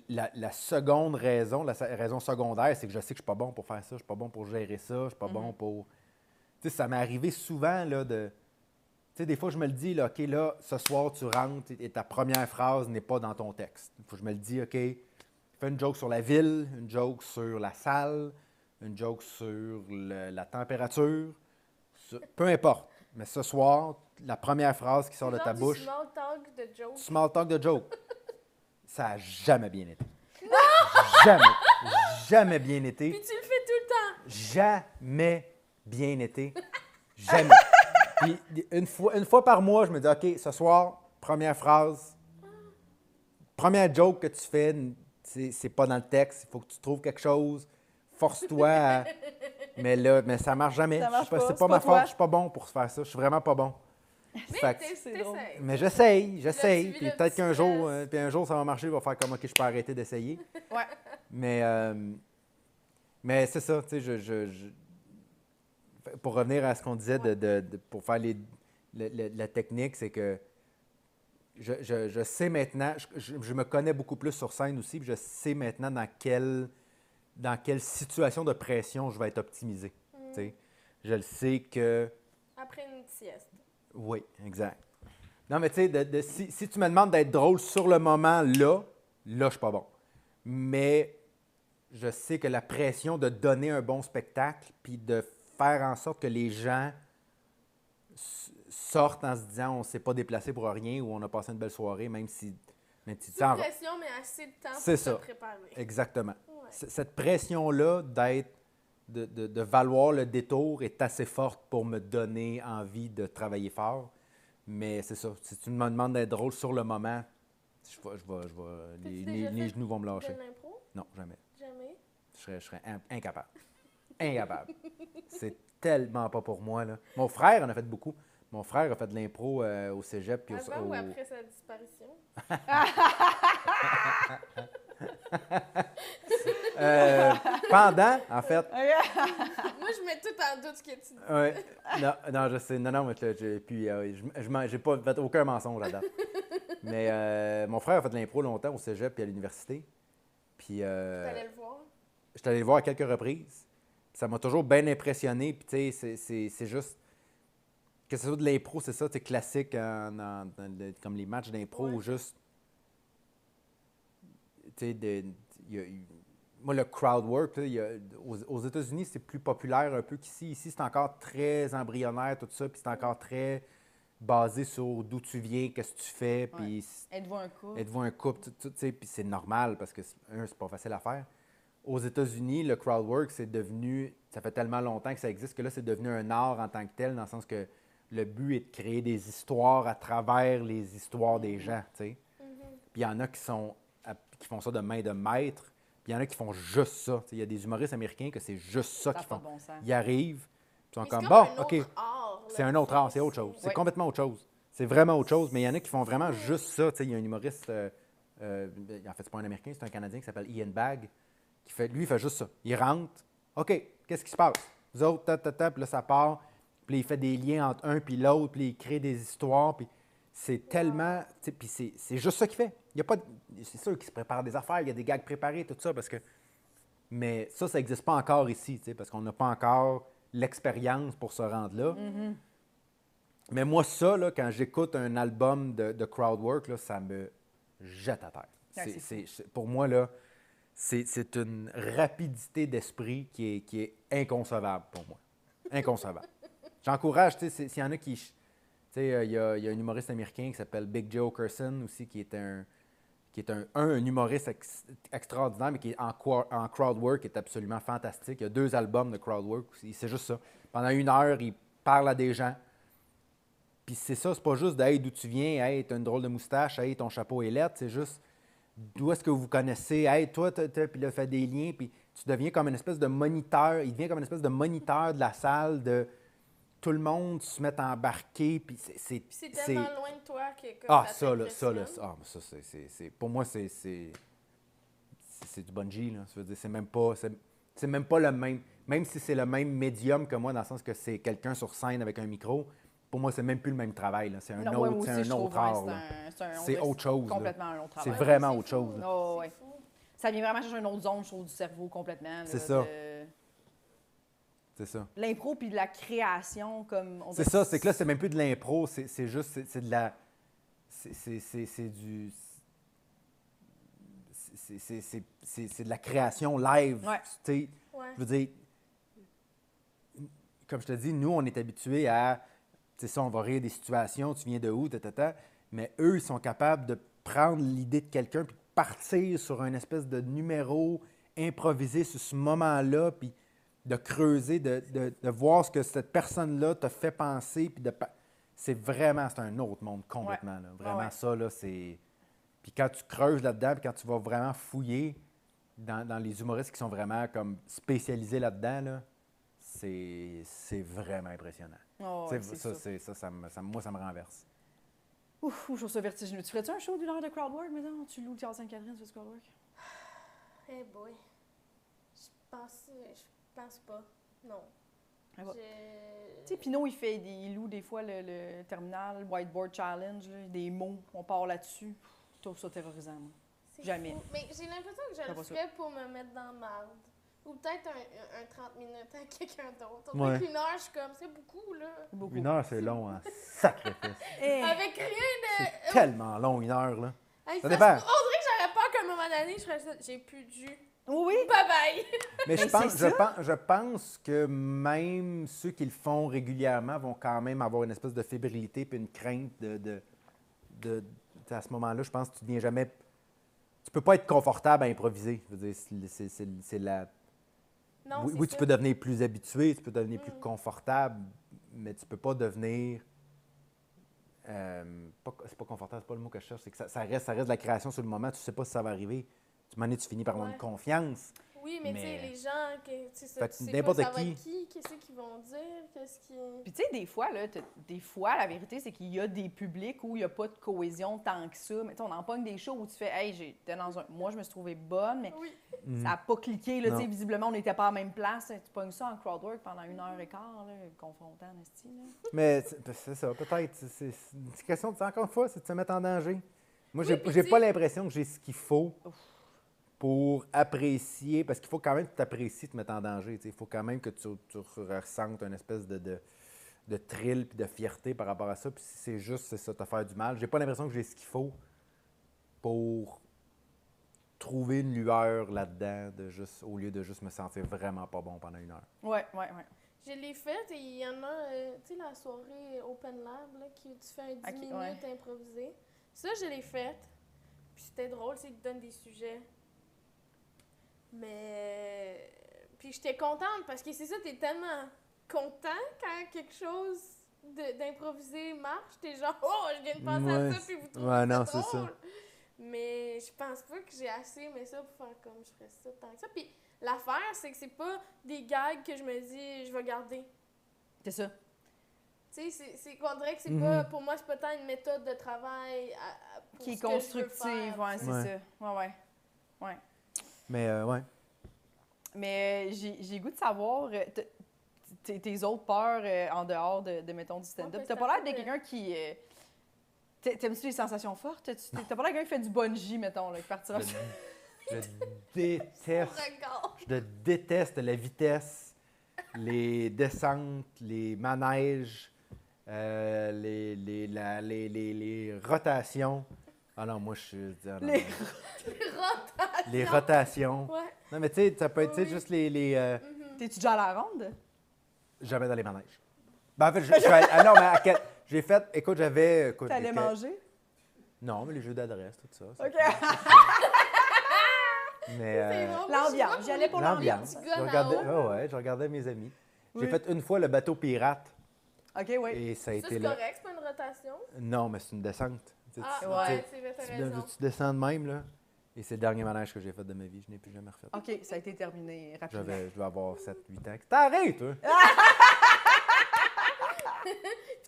la seconde raison, la raison secondaire, c'est que je sais que je suis pas bon pour faire ça, je suis pas bon pour gérer ça, je suis pas bon pour. Tu sais, ça m'est arrivé souvent, là, de. Tu sais, des fois, je me le dis, là, OK, là, ce soir, tu rentres et ta première phrase n'est pas dans ton texte. Il faut que je me le dise, OK, fais une joke sur la ville, une joke sur la salle, une joke sur la température, peu importe. Mais ce soir, la première phrase qui sort de ta bouche, Small talk de joke. small talk de joke, ça n'a jamais bien été. Jamais. Jamais bien été. Puis tu le fais tout le temps. Jamais bien été. Jamais. Puis une fois par mois, je me dis, OK, ce soir, première phrase, première joke que tu fais, c'est pas dans le texte, il faut que tu trouves quelque chose, force-toi à... Mais ça marche jamais. Ça marche pas, C'est c'est pas pas ma toi. force, je suis pas bon pour faire ça, je suis vraiment pas bon. Fait que- C'est drôle. T'essayes. mais j'essaye. Là, tu Puis vis le peut-être petit qu'un jour, stress. puis un jour, ça va marcher, je vais faire comme, OK, je peux arrêter d'essayer. Ouais. Mais c'est ça, tu sais, pour revenir à ce qu'on disait pour faire la technique, c'est que je sais maintenant, je me connais beaucoup plus sur scène aussi, puis je sais maintenant dans quelle situation de pression je vais être optimisé. Tu sais. Je le sais que... Après une sieste. Oui, exact. Non, mais tu sais, si tu me demandes d'être drôle sur le moment, là, je suis pas bon. Mais je sais que la pression de donner un bon spectacle, puis de faire en sorte que les gens sortent en se disant on s'est pas déplacé pour rien ou on a passé une belle soirée, même si tu Sous sens... pression, mais assez de temps pour C'est se ça. préparer. Exactement. Ouais. Cette pression-là de valoir le détour est assez forte pour me donner envie de travailler fort. Mais c'est ça. Si tu me demandes d'être drôle sur le moment, T'as-tu déjà les fait genoux vont me lâcher. De l'impro? Non, jamais. Jamais. Je serais incapable. Incapable. C'est tellement pas pour moi, là. Mon frère en a fait beaucoup. Mon frère a fait de l'impro au cégep. Puis Avant ou après sa disparition? Pendant, en fait. Moi, je mets tout en doute ce que tu dis. Ouais. Non, je sais. Non, mais puis j'ai pas fait aucun mensonge là-dedans. Mais mon frère a fait de l'impro longtemps au cégep et à l'université. Puis T'allais le voir. j'étais allé le voir à quelques reprises. Puis ça m'a toujours bien impressionné. Puis tu sais, c'est juste... Que ce soit de l'impro, c'est ça, c'est classique comme les matchs d'impro, Ouais. ou juste... Tu sais, moi, le crowd work, là, aux États-Unis, c'est plus populaire un peu qu'ici. Ici, c'est encore très embryonnaire, tout ça, puis c'est encore très basé sur d'où tu viens, qu'est-ce que tu fais, puis Êtes-vous un couple? êtes-vous un couple, tu sais, puis c'est normal parce que, c'est pas facile à faire. Aux États-Unis, le crowd work, c'est devenu, ça fait tellement longtemps que ça existe que là, c'est devenu un art en tant que tel, dans le sens que le but est de créer des histoires à travers les histoires des gens, tu sais. Puis il y en a qui font ça de main de maître, puis il y en a qui font juste ça. Tu sais, il y a des humoristes américains que c'est juste ça Ça a qu'ils pas font. de bon sens. Ils arrivent, puis ils sont Mais comme, c'est bon, un OK, autre art, là, c'est un autre art, c'est autre chose. C'est Ouais. complètement autre chose. C'est vraiment autre chose, mais il y en a qui font vraiment juste ça. Tu sais, il y a un humoriste, en fait, c'est pas un Américain, c'est un Canadien qui s'appelle Ian Bagg, lui, il fait juste ça. Il rentre, OK, qu'est-ce qui se passe? Vous autres, puis là, ça part, puis il fait des liens entre un puis l'autre, puis il crée des histoires, puis c'est tellement... tu sais, puis c'est juste ça qu'il fait. Il y a pas c'est sûr qu'il se prépare des affaires, il y a des gags préparés, tout ça, parce que... Mais ça n'existe pas encore ici, tu sais, parce qu'on n'a pas encore l'expérience pour se rendre là. Mais moi, ça, là, quand j'écoute un album de crowdwork, là, ça me jette à terre. Ouais, Pour moi, là, c'est une rapidité d'esprit qui est inconcevable pour moi. Inconcevable. J'encourage, tu sais, s'il y en a qui... Tu sais, il y a un humoriste américain qui s'appelle Big Joe Carson aussi, qui est un humoriste extraordinaire, mais qui est en crowdwork, qui est absolument fantastique. Il y a 2 albums de crowdwork aussi. C'est juste ça. Pendant 1 heure, il parle à des gens. Puis c'est ça, c'est pas juste de « Hey, d'où tu viens? Hey, t'as une drôle de moustache. Hey, ton chapeau est laid. » C'est juste d'où est-ce que vous vous connaissez? Hey, toi, puis là, fait des liens. Puis tu deviens comme une espèce de moniteur. Il devient comme une espèce de moniteur de la salle, de tout le monde se met à embarquer. Puis Puis c'est tellement loin de toi que comme Ah, ça ça, là, t'impressionne. ça, pour moi, c'est du bungee, là. Ça veut dire, c'est même pas le même, même si c'est le même médium que moi, dans le sens que c'est quelqu'un sur scène avec un micro, pour moi, c'est même plus le même travail, là. C'est un Non, ouais, moi autre, c'est aussi, je un autre trouve, art, ouais, là. on C'est dirait que autre chose, là. complètement un autre C'est travail. vraiment c'est autre fou. chose, là. Oh, C'est ouais. fou. Ça vient vraiment chercher une autre zone, je trouve, du cerveau complètement. là, C'est ça. de- C'est ça. L'impro puis de la création, comme... on C'est dirait- ça, c'est que là, c'est même plus de l'impro, c'est juste, c'est de la... C'est du... C'est de la création live, Ouais. tu sais. Ouais. Je veux dire, comme je te dis, nous, on est habitués à, tu sais, ça, on va rire des situations, tu viens de où, mais eux, ils sont capables de prendre l'idée de quelqu'un puis de partir sur un espèce de numéro improvisé sur ce moment-là, puis de creuser, de voir ce que cette personne-là te fait penser, puis c'est un autre monde complètement, là. Vraiment, Ouais. ça, là, c'est... Puis quand tu creuses là-dedans, puis quand tu vas vraiment fouiller dans les humoristes qui sont vraiment comme spécialisés là-dedans, là, c'est vraiment impressionnant. Oh, Tu ouais, sais, c'est ça. moi, ça me renverse. Ouf, je trouve ça vertigineux. Tu ferais-tu un show d'une heure de crowdwork, maintenant? Tu loues le Théâtre Sainte-Catherine, tu fais du crowdwork? Hey boy. Je pense pas. Non. Ah, bah. Tu Je... sais, Pinot, il loue des fois le terminal, Whiteboard Challenge, là, des mots, on part là-dessus. Je trouve ça terrorisant, moi. C'est Jamais. fou. Mais j'ai l'impression que je Fais le pas ça. ferais pour me mettre dans le marde. Ou peut-être un 30 minutes avec quelqu'un d'autre. Ouais. Avec 1 heure, je suis comme, c'est beaucoup, là. Beaucoup. 1 heure, c'est long, hein? Sacrifice. Eh, Avec rien de... C'est tellement long, 1 heure, là. Hey, Ça se dépend. peut- On dirait que j'aurais peur qu'à un moment donné, je ferais ça. J'ai plus de jus. Oui, Bye bye! Mais je Ben, pense, c'est ça. je pense que même ceux qui le font régulièrement vont quand même avoir une espèce de fébrilité puis une crainte à ce moment-là, je pense que tu deviens jamais... Tu peux pas être confortable à improviser. Je veux dire, c'est la... Non, Oui, c'est oui, ça. tu peux devenir plus habitué, tu peux devenir plus confortable, mais tu peux pas devenir... c'est pas confortable, c'est pas le mot que je cherche, c'est que ça reste de la création sur le moment, tu sais pas si ça va arriver. Tu finis par avoir Ouais. une confiance. Ouais. Oui, mais tu sais, Mais- les gens, tu sais Fait que tu sais n'importe pas ça va qui. être qui, qu'est-ce qu'ils vont dire, qu'est-ce qui... Puis tu sais, des fois, la vérité, c'est qu'il y a des publics où il n'y a pas de cohésion tant que ça. Mais tu sais, on en pogne des shows où tu fais « Hey, j'étais dans un... Moi, je me suis trouvée bonne, mais Oui. ça n'a pas cliqué. Là, tu sais, Non. visiblement, on n'était pas à la même place. Tu pognes ça en crowdwork pendant 1h15, là, confrontant, esti, là. Mais c'est ça, peut-être. C'est une question, encore une fois, c'est de se mettre en danger. Moi, Oui, puis j'ai tu pas sais- l'impression que j'ai ce qu'il faut pour apprécier, parce qu'il faut quand même que tu t'apprécies te mettre en danger. Il faut quand même que tu ressentes une espèce de thrill puis de fierté par rapport à ça. Puis si c'est juste c'est ça, te faire du mal, j'ai pas l'impression que j'ai ce qu'il faut pour trouver une lueur là-dedans, au lieu de juste me sentir vraiment pas bon pendant 1 heure. Ouais. Je l'ai faite et il y en a, tu sais, la soirée Open Lab, là, qui tu fais un 10 Ok, minutes ouais. improvisé. Ça, je l'ai faite. Puis c'était drôle, c'est qu'ils te donnent des sujets. Mais. Puis j'étais contente parce que c'est ça, t'es tellement content quand quelque chose d'improvisé marche. T'es genre, oh, je viens de penser Ouais, à ça, puis vous trouvez ouais, ça non, drôle. c'est ça. Mais je pense pas que j'ai assez aimé ça pour faire comme je ferais ça tant que ça. Puis l'affaire, c'est que c'est pas des gags que je me dis, je vais garder. C'est ça. Tu sais, c'est qu'on dirait que c'est Mhm. pas, pour moi, c'est pas tant une méthode de travail pour Qui est ce que je veux constructive, faire. ouais, c'est Ouais. ça. Ouais. Mais ouais. Mais j'ai goût de savoir tes autres peurs en dehors de mettons, du stand-up. Ouais, T'as pas l'air de quelqu'un qui... T'aimes-tu les sensations fortes? T'as pas l'air de quelqu'un qui fait du bungee, mettons, là, qui partira... Je déteste. Regarde. Je déteste la vitesse, les descentes, les manèges, les rotations. Ah non, moi, je suis... ah non, Les- non. Rotation. Les rotations. Ouais. Non, mais tu sais, ça peut être tu sais, Oui. juste les Mhm. T'es-tu déjà à la ronde? jamais dans les manèges. Ben, en fait, ah non, mais j'ai fait... Écoute, j'avais... écoute, T'allais j'étais- manger? Non, mais les jeux d'adresse, tout ça. OK. Mais... C'est drôle. L'ambiance. J'y allais pour l'ambiance. l'ambiance. Je regardais, ouais, je regardais mes amis. J'ai Oui. fait une fois le bateau pirate. OK, oui. Et ça a Ça, été c'est là. correct, c'est pas une rotation. Non, mais c'est une descente. Tu sais, Ah, tu- ouais. c'est vrai, t'as tu, raison. tu descends de même, là. Et c'est le dernier manège que j'ai fait de ma vie. Je n'ai plus jamais refait. OK, ça a été terminé rapidement. Je dois avoir 7-8 ans. T'arrêtes, toi! Puis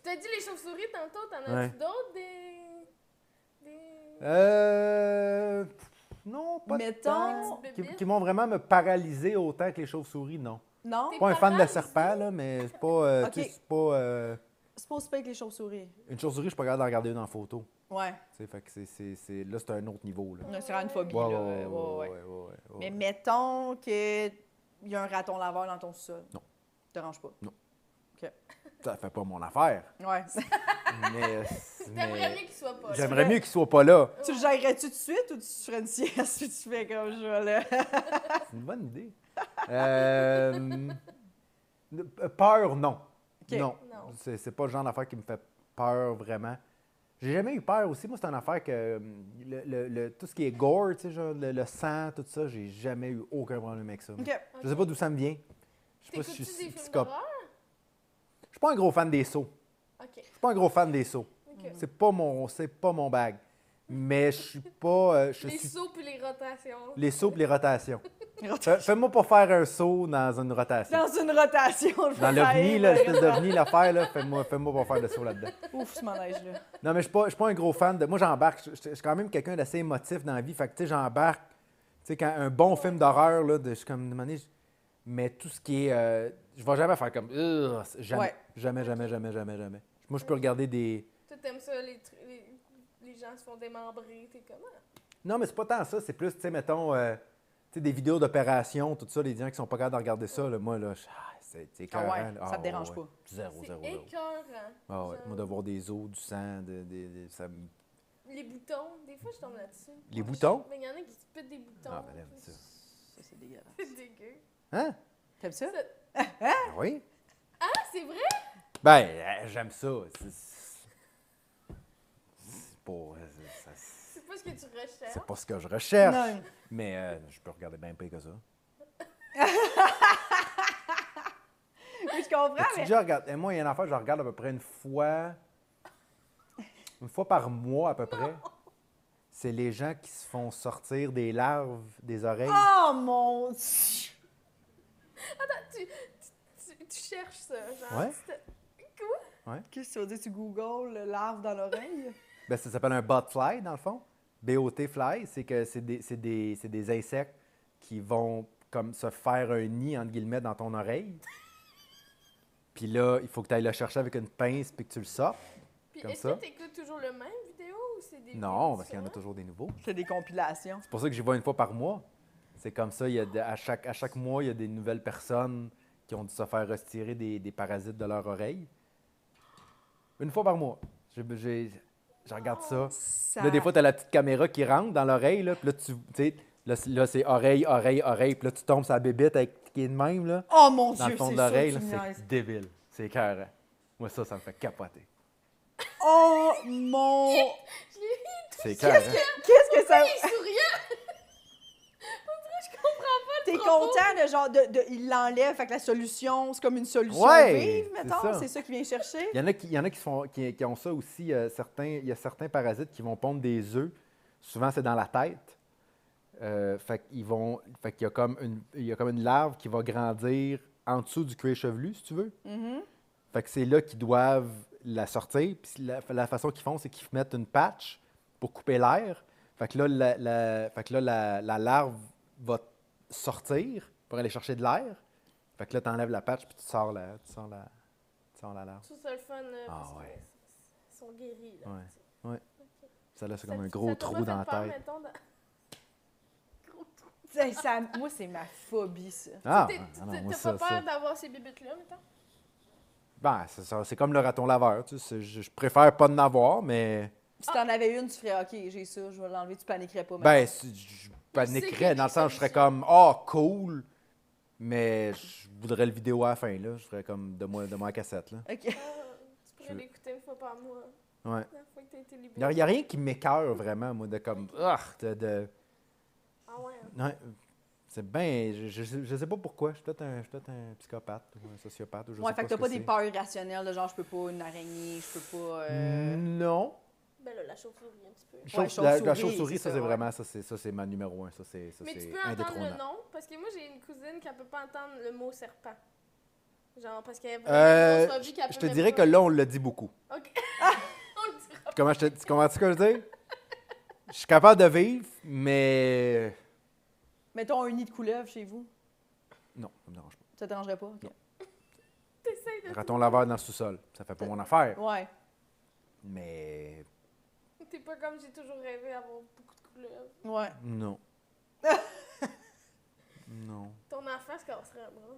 t'as dit les chauves-souris tantôt, t'en Ouais. as-tu d'autres des... Non, pas Mettons- tant. Des petites Qui bébites? m'ont vraiment me paralysé autant que les chauves-souris, non. Non? T'es Pas un fan de paralysé? serpent, là, mais c'est pas... Ok. tu sais, c'est pas... C'est pas aussi pire que les chauves-souris. une chauve-souris, je suis pas capable d'en regarder une en photo. Ouais. Tu sais, fait que là, c'est un autre niveau, là. C'est vraiment une phobie, Ouais, là. ouais, Ouais. ouais. Mais mettons qu'il y a un raton laveur dans ton sol. Non. Te dérange pas. Ça fait pas mon affaire. Ouais. Mais... T'aimerais mieux qu'il soit pas là. J'aimerais mieux qu'il soit pas là. Tu le gérerais-tu tout de suite ou tu ferais une sieste puis tu fais comme je vais là? C'est une bonne idée. Peur, non. Ok. Non. Non. C'est pas le genre d'affaire qui me fait peur vraiment. J'ai jamais eu peur aussi. Moi, c'est une affaire que tout ce qui est gore, tu sais, genre le sang, tout ça, j'ai jamais eu aucun problème avec ça. OK. Je sais pas d'où ça me vient. Je sais pas si T'écoutes-tu je suis des films psychope. d'horreur? Je suis pas un gros fan des sauts. OK. Je suis pas un gros fan des sauts. OK. C'est pas mon bag. Mais je suis pas. Je Les suis sauts puis les rotations. les sauts et les rotations. Fais-moi pas faire un saut dans une rotation. Dans une rotation, je Dans vais l'OVNI, faire, là, l'espèce d'OVNI, l'affaire, là, fais-moi pas faire de saut là-dedans. Ouf, ce manège-là. Non, mais je suis pas un gros fan de... Moi, j'embarque. Je suis quand même quelqu'un d'assez émotif dans la vie. Fait que, tu sais, j'embarque. Tu sais, quand un bon film d'horreur, là, je suis comme... à un moment donné, mais tout ce qui est... je vais jamais faire comme... Jamais. Ouais. Jamais. Moi, je peux regarder des... Toi, t'aimes ça, les gens se font démembrer, t'es comment? Non, mais c'est pas tant ça. C'est plus, tu sais, mettons... tu sais, des vidéos d'opération, tout ça, les gens qui sont pas capables de regarder ça, là, moi, là, c'est Ah écœurant, ouais, là. ça te dérange pas. Zéro. C'est écœurant. Ah ouais. Genre, Moi, de voir des os, du sang, ça me... Les boutons, des fois, je tombe là-dessus. Les boutons? Mais il y en a qui se pètent des boutons. Ah, ben là, ça. Ça, c'est dégueulasse. C'est dégueu. Hein? T'aimes ça? Ah oui? Ah, c'est vrai? Ben, j'aime ça. C'est pas... C'est pas ce que tu recherches. C'est pas ce que je recherche. Non. Mais je peux regarder bien pire que ça. Oui, je comprends, As-tu mais... déjà regardé... Moi, il y a une affaire, je regarde à peu près une fois par mois à peu près. C'est les gens qui se font sortir des larves des oreilles. Oh mon Dieu! Tu cherches ça, genre. Ouais. Qu'est-ce que tu veux dire? Tu googles larve dans l'oreille? Ben, ça s'appelle un botfly, dans le fond. BOT fly, c'est que c'est des insectes qui vont comme se faire un nid, entre guillemets, dans ton oreille. Puis là, il faut que tu ailles le chercher avec une pince puis que tu le sortes. Puis Comme est-ce ça. que tu écoutes toujours le même vidéo ou c'est des Non, vidéos parce qu'il y en a différentes? toujours des nouveaux. C'est des compilations. C'est pour ça que j'y vois une fois par mois. C'est comme ça, à chaque mois, il y a des nouvelles personnes qui ont dû se faire retirer des parasites de leur oreille. Une fois par mois. Je regarde ça. Ça... Là, des fois, tu as la petite caméra qui rentre dans l'oreille. Là, puis là, tu sais, là, c'est oreille, oreille, oreille. Puis là, tu tombes sur la bébite avec qui est de même, là, Oh mon dans le Dieu, fond de c'est l'oreille. sûr là, que tu niaises. C'est débile. C'est écœurant. Moi, ça me fait capoter. Oh mon... C'est écœurant. Qu'est-ce que ça... Il est souriant! On dirait que je comprends pas le T'es propos. content de genre il l'enlève, fait que la solution, c'est comme une solution Ouais, vive, c'est mettons, ça. c'est ça qu'il vient chercher. Il y en a qui ont ça aussi. Il y a certains parasites qui vont pondre des œufs. Souvent, c'est dans la tête. Fait qu'il y a comme une larve qui va grandir en dessous du cuir chevelu, si tu veux. Mhm. Fait que c'est là qu'ils doivent la sortir. Puis la façon qu'ils font, c'est qu'ils mettent une patch pour couper l'air. Fait que là, la larve va sortir pour aller chercher de l'air. Fait que là, tu enlèves la patch puis tu sors la larve. Je trouve ça le fun, Ah parce que ouais. ils sont guéris, là. Ouais. tu sais. Ouais. Ça, là, c'est comme un Ça gros t'a trou pas fait dans la peur, tête. mettons, Gros trou. Moi, c'est ma phobie, ça. Ah, T'as moi, pas ça, peur d'avoir ces bibites-là, mettons? Ben, c'est comme le raton laveur. Tu sais, je préfère pas en avoir, mais. Si t'en avais une, tu ferais OK, j'ai ça, je vais l'enlever, tu paniquerais pas. Ben, mettons. je qu'il y a paniquerais dans le des sens, je serais solutions. comme, oh, cool, mais je voudrais le vidéo à la fin, là. Je ferais comme de moi à cassette, là. OK. Ah, tu pourrais Je- l'écouter une fois par mois, Ouais. la fois que t'as été Il libéré. n'y a rien qui m'écœure vraiment, moi, de comme, Ah ouais, hein. Ouais, c'est bien, je sais pas pourquoi. Je suis peut-être un psychopathe ou un sociopathe. Ou je Ouais, sais fait que ce t'as pas c'est. des peurs irrationnelles de genre, je peux pas une araignée, je peux pas. Non. Ben là, la chauve-souris, un petit peu. Ouais, La chauve-souris, chauve-souris, c'est ça, ça, c'est ouais. vraiment, ça, c'est ma numéro un. Ça, c'est Mais tu peux entendre le indétrônable. nom, parce que moi, j'ai une cousine qui ne peut pas entendre le mot serpent. Genre, parce qu'elle a vraiment une grosse phobie qu'elle Je peut te dirais même que pas. là, on le dit beaucoup. OK. On le dira. Tu comprends ce que je veux dire? Je suis capable de vivre, mais... Mettons un nid de couleuvre chez vous. Non, ça me dérange pas. Ça te dérangerait pas? OK. Non. T'essayes de... Raton laveur dans le sous-sol, ça fait pas mon affaire. Ouais. Mais T'es pas comme j'ai toujours rêvé d'avoir beaucoup de couleurs. Ouais. non. Non. Ton enfant se casserait un bras.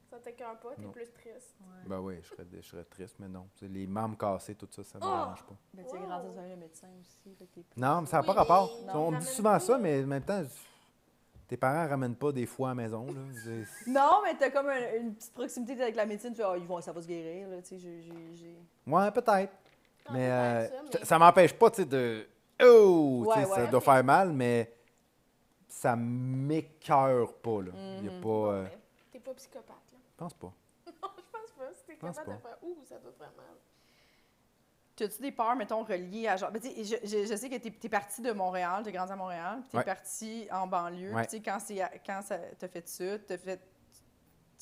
Ça t'écoeure pas, t'es Non. plus triste. Ben oui, je serais triste, mais non. C'est les membres cassés, tout ça, ça me Oh! dérange pas. Ben, tu as Wow. grandi avec le médecin aussi. Fait que t'es plus- Non, mais ça n'a pas Oui, rapport. mais On me ramène dit souvent ça, pas. mais en même temps, tes parents ramènent pas des fois à la maison. Là. Non, mais t'as comme une petite proximité avec la médecine. Tu fais, ah, ça va se guérir. Là, tu sais, Ouais, peut-être. Ah, Mais, peut-être ça m'empêche pas, tu sais, de... Oh! Ouais, Tu sais, ça ouais. doit faire mal, mais ça m'écœure pas, là. Il y a Mhm. pas... Ouais. T'es pas psychopathe, là. Je pense pas. Non, je pense pas. Si t'es Pense capable de pas. faire ouh, ça doit faire mal. As-tu des peurs, mettons, reliées à genre. Ben, tu sais, je sais que t'es parti de Montréal, t'es grandi à Montréal, puis t'es Ouais. parti en banlieue. Ouais. Puis, tu sais, quand ça t'as fait ça,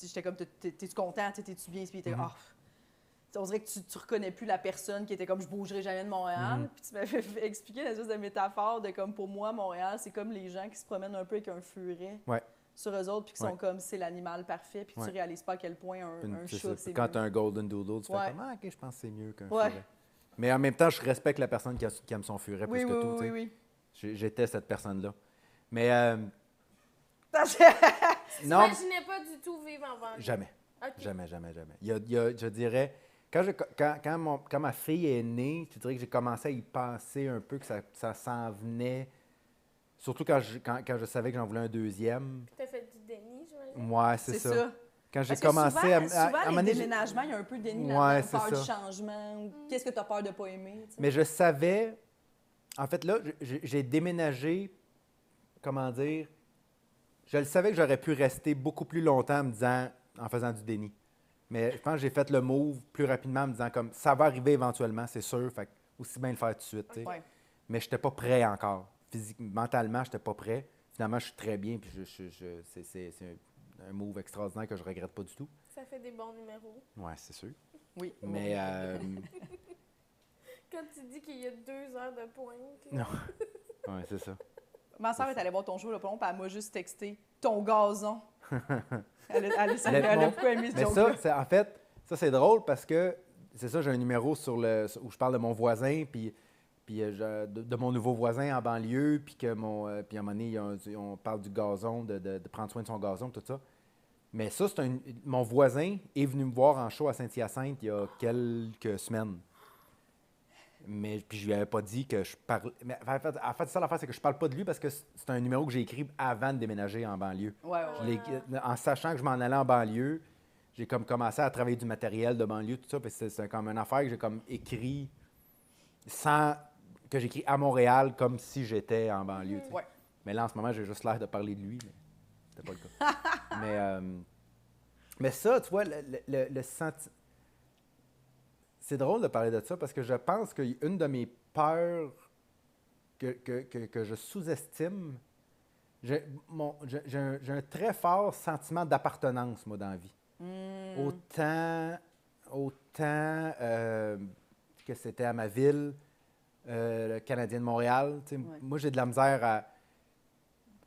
j'étais comme, t'es-tu content, t'es-tu bien, puis t'es Mhm. on dirait que tu reconnais plus la personne qui était comme, je bougerai jamais de Montréal. Mhm. Puis tu m'avais fait expliquer une espèce de métaphore de comme, pour moi, Montréal, c'est comme les gens qui se promènent un peu avec un furet Ouais. sur eux autres, puis qui Ouais. sont comme, c'est l'animal parfait, puis Ouais. tu réalises pas à quel point un C'est chat, ça. c'est Quand mieux. tu as un Golden Doodle, tu Ouais. fais comme, ah, OK, je pense que c'est mieux qu'un Ouais. furet. Mais en même temps, je respecte la personne qui aime son furet Oui, plus oui, que tout. tu oui, sais. oui, J'étais cette personne-là. Mais oui. non, T'imaginais pas du tout vivre en banlieue. jamais. OK. Jamais. Je dirais, quand ma fille est née, je dirais que j'ai commencé à y penser un peu, que ça s'en venait. Surtout quand je savais que j'en voulais un deuxième. T'as fait du déni, j'imagine? Ouais, c'est ça. Quand j'ai Parce que commencé souvent, à les mener- déménagements, il y a un peu de déni Ouais, là-dedans, c'est peur du ça. changement, ou qu'est-ce que tu as peur de pas aimer, tu sais. Mais je savais. En fait, là, j'ai déménagé. Comment dire? Je le savais que j'aurais pu rester beaucoup plus longtemps en faisant du déni. Mais je pense que j'ai fait le move plus rapidement en me disant comme ça va arriver éventuellement, c'est sûr. Fait que aussi bien le faire tout de suite. tu sais. Ouais. mais je n'étais pas prêt encore. Mentalement, je n'étais pas prêt. Finalement, je suis très bien, puis c'est un move extraordinaire que je regrette pas du tout. Ça fait des bons numéros. Ouais, c'est sûr. Oui. Mais Quand tu dis qu'il y a 2 heures de pointe. non. Ouais, c'est ça. Ma soeur est allée voir ton show, le plomb, puis elle m'a juste texté ton gazon. Elle a beaucoup aimé ce Mais joke-là. ça, en fait, ça, c'est drôle parce que, c'est ça, j'ai un numéro où je parle de mon voisin, puis de mon nouveau voisin en banlieue, puis puis à un moment donné, on parle du gazon, de prendre soin de son gazon, tout ça. Mais ça, mon voisin est venu me voir en show à Saint-Hyacinthe il y a quelques semaines. Mais puis je lui avais pas dit que je parle. Mais en fait, ça l'affaire, c'est que je parle pas de lui parce que c'est un numéro que j'ai écrit avant de déménager en banlieue. Ouais. En sachant que je m'en allais en banlieue, j'ai comme commencé à travailler du matériel de banlieue, tout ça. Puis c'est comme une affaire que j'ai comme écrit que j'écris à Montréal comme si j'étais en banlieue. Tu sais. Ouais. Mais là, en ce moment, j'ai juste l'air de parler de lui, mais c'était pas le cas. mais ça, tu vois, le sentiment. C'est drôle de parler de ça parce que je pense qu'une de mes peurs que je sous-estime, j'ai un très fort sentiment d'appartenance, moi, dans la vie. Autant que c'était à ma ville, le Canadien de Montréal. Tu sais, Ouais. Moi, j'ai de la misère à...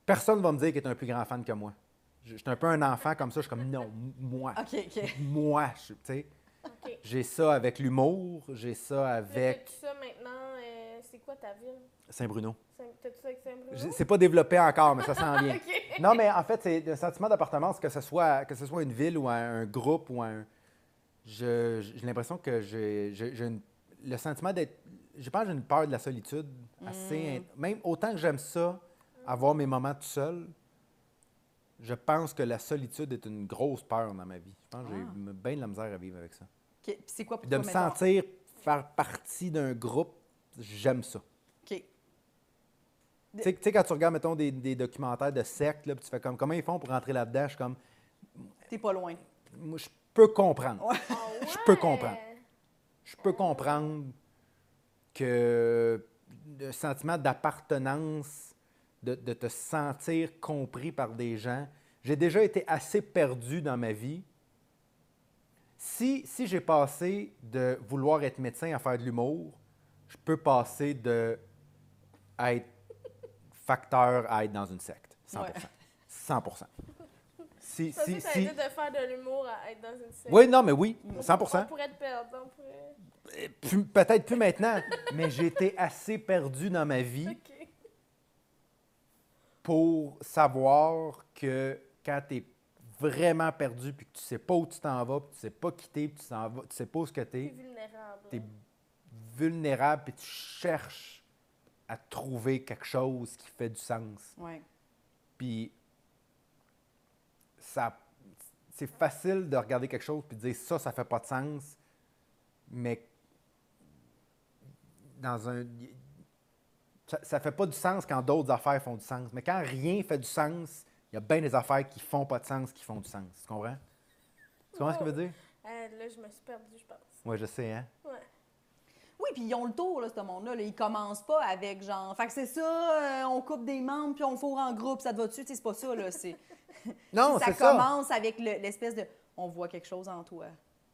Personne ne va me dire qu'il est un plus grand fan que moi. Je suis un peu un enfant comme ça. Je suis comme, non, moi. OK. Moi, tu sais. OK. J'ai ça avec l'humour, j'ai ça Là, avec t'as-tu ça maintenant? C'est quoi ta ville? Saint-Bruno. T'as-tu ça avec Saint-Bruno? C'est pas développé encore, mais ça s'en vient. OK. Non, mais en fait, c'est un sentiment d'appartenance, que ce soit une ville ou un groupe ou j'ai l'impression que le sentiment d'être... Je pense que j'ai une peur de la solitude assez... Même autant que j'aime ça, avoir mes moments tout seul, je pense que la solitude est une grosse peur dans ma vie. Je pense que j'ai bien de la misère à vivre avec ça. OK. Puis c'est quoi pour Puis de toi, me mettons? sentir faire partie d'un groupe, j'aime ça. OK. Tu sais, quand tu regardes, mettons, des documentaires de sectes, là, puis tu fais comme, comment ils font pour rentrer là-dedans? Je suis comme, T'es pas loin. moi, je peux comprendre. Ouais. Ah Je peux ouais? comprendre. Je peux comprendre que le sentiment d'appartenance, de te sentir compris par des gens. J'ai déjà été assez perdu dans ma vie. Si j'ai passé de vouloir être médecin à faire de l'humour, je peux passer de être facteur à être dans une secte. 100%. Ouais. 100%. Si, Je pensais que si, t'allais si... dire de faire de l'humour à être dans une série. Oui, non, mais oui, On 100%. pourrait te perdre, on pourrait... Peut-être plus maintenant, mais j'ai été assez perdu dans ma vie OK. pour savoir que quand tu es vraiment perdu puis que tu sais pas où tu t'en vas, puis tu sais pas quitter, puis tu sais pas où ce que tu T'es es, vulnérable. tu es vulnérable puis tu cherches à trouver quelque chose qui fait du sens. Ouais. Puis c'est facile de regarder quelque chose puis de dire ça fait pas de sens, mais ça fait pas du sens quand d'autres affaires font du sens. Mais quand rien fait du sens, il y a bien des affaires qui font pas de sens qui font du sens. Tu comprends? Tu comprends ce que je veux dire? Là, je me suis perdue, je pense. Oui, je sais, hein? Ouais. Oui, puis ils ont le tour, là, ce monde-là. Là. Ils commencent pas avec genre. Fait que c'est ça, on coupe des membres puis on fourre en groupe, ça te va dessus. Tu sais, c'est pas ça, là. Non, ça c'est ça. commence avec l'espèce de. On voit quelque chose en toi.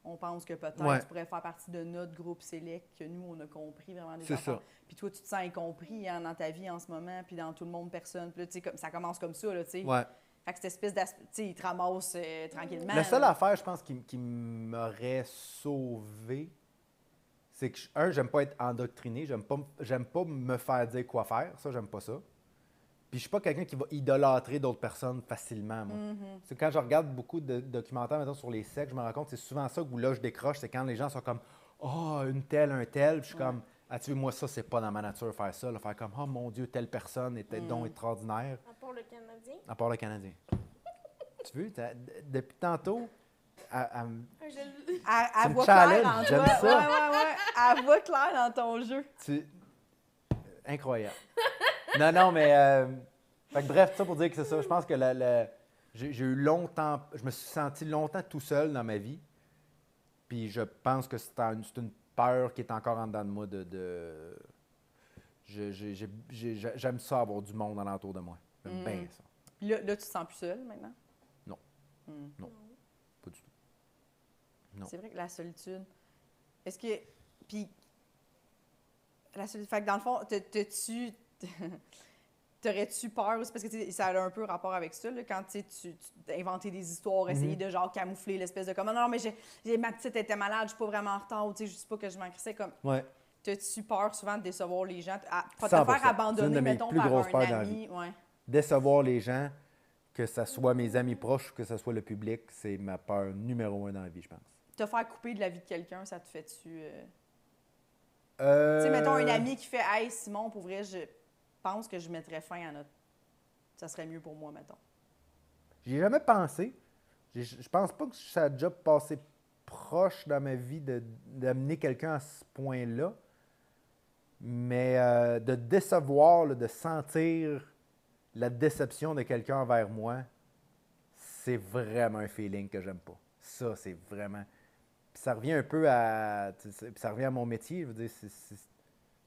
On pense que peut-être Ouais. tu pourrais faire partie de notre groupe select, que nous, on a compris vraiment des C'est affaires. ça. Puis toi, tu te sens incompris hein, dans ta vie en ce moment, puis dans tout le monde, personne. Puis là, tu sais, ça commence comme ça, là, tu sais. Ouais. Fait que cette espèce d'aspect, tu sais, ils te ramassent tranquillement. La seule là. affaire, je pense, qui m'aurait sauvé, c'est que, j'aime pas être endoctriné, j'aime pas me faire dire quoi faire, ça, j'aime pas ça. Puis je suis pas quelqu'un qui va idolâtrer d'autres personnes facilement, moi. C'est quand je regarde beaucoup de documentaires, maintenant sur les sectes, je me rends compte que c'est souvent ça où là, je décroche, c'est quand les gens sont comme « Oh, une telle, un tel », puis je suis comme « Ah, tu vois, moi, ça, c'est pas dans ma nature faire ça, là, faire comme « Oh, mon Dieu, telle personne était donc extraordinaire », À part le Canadien. à part le Canadien. Tu veux, depuis tantôt, Je Elle Tu me voit clair challenges, en j'aime toi. ça. Ouais. Elle voit clair dans ton jeu. Incroyable. Non, mais... fait que bref, ça pour dire que c'est ça. Je pense que j'ai eu longtemps... Je me suis senti longtemps tout seul dans ma vie. Puis je pense que c'est une peur qui est encore en dedans de moi de... J'aime ça avoir du monde alentour de moi. J'aime bien ça. Puis là, tu te sens plus seul maintenant? Non. Hmm. Non. Pas du tout. Non. C'est vrai que la solitude. Est-ce que. Puis. La solitude. Fait que dans le fond, t'aurais-tu peur aussi? Parce que tu sais, ça a un peu rapport avec ça, là, quand tu inventais des histoires, essayer de genre camoufler l'espèce de comme non, mais ma petite était malade, je suis pas vraiment en retard, ou tu sais, je sais pas que je m'en crissais comme. Ouais. T'as-tu peur souvent de décevoir les gens? Pas te 100%. faire C'est une abandonner, de mes mettons, plus par grosses un peurs dans la ami. Ouais. Décevoir les gens, que ce soit mes amis proches ou que ce soit le public, c'est ma peur numéro 1 dans la vie, je pense. Te faire couper de la vie de quelqu'un, ça te fait-tu. Tu Tu sais, mettons un ami qui fait Hey Simon, pour vrai, je pense que je mettrais fin à notre. Ça serait mieux pour moi, mettons. J'y ai jamais pensé. Je pense pas que ça a déjà passé proche dans ma vie d'amener quelqu'un à ce point-là. Mais de décevoir, là, de sentir la déception de quelqu'un envers moi, c'est vraiment un feeling que j'aime pas. Ça, c'est vraiment... Puis ça revient un peu à... Puis ça revient à mon métier. Je veux dire,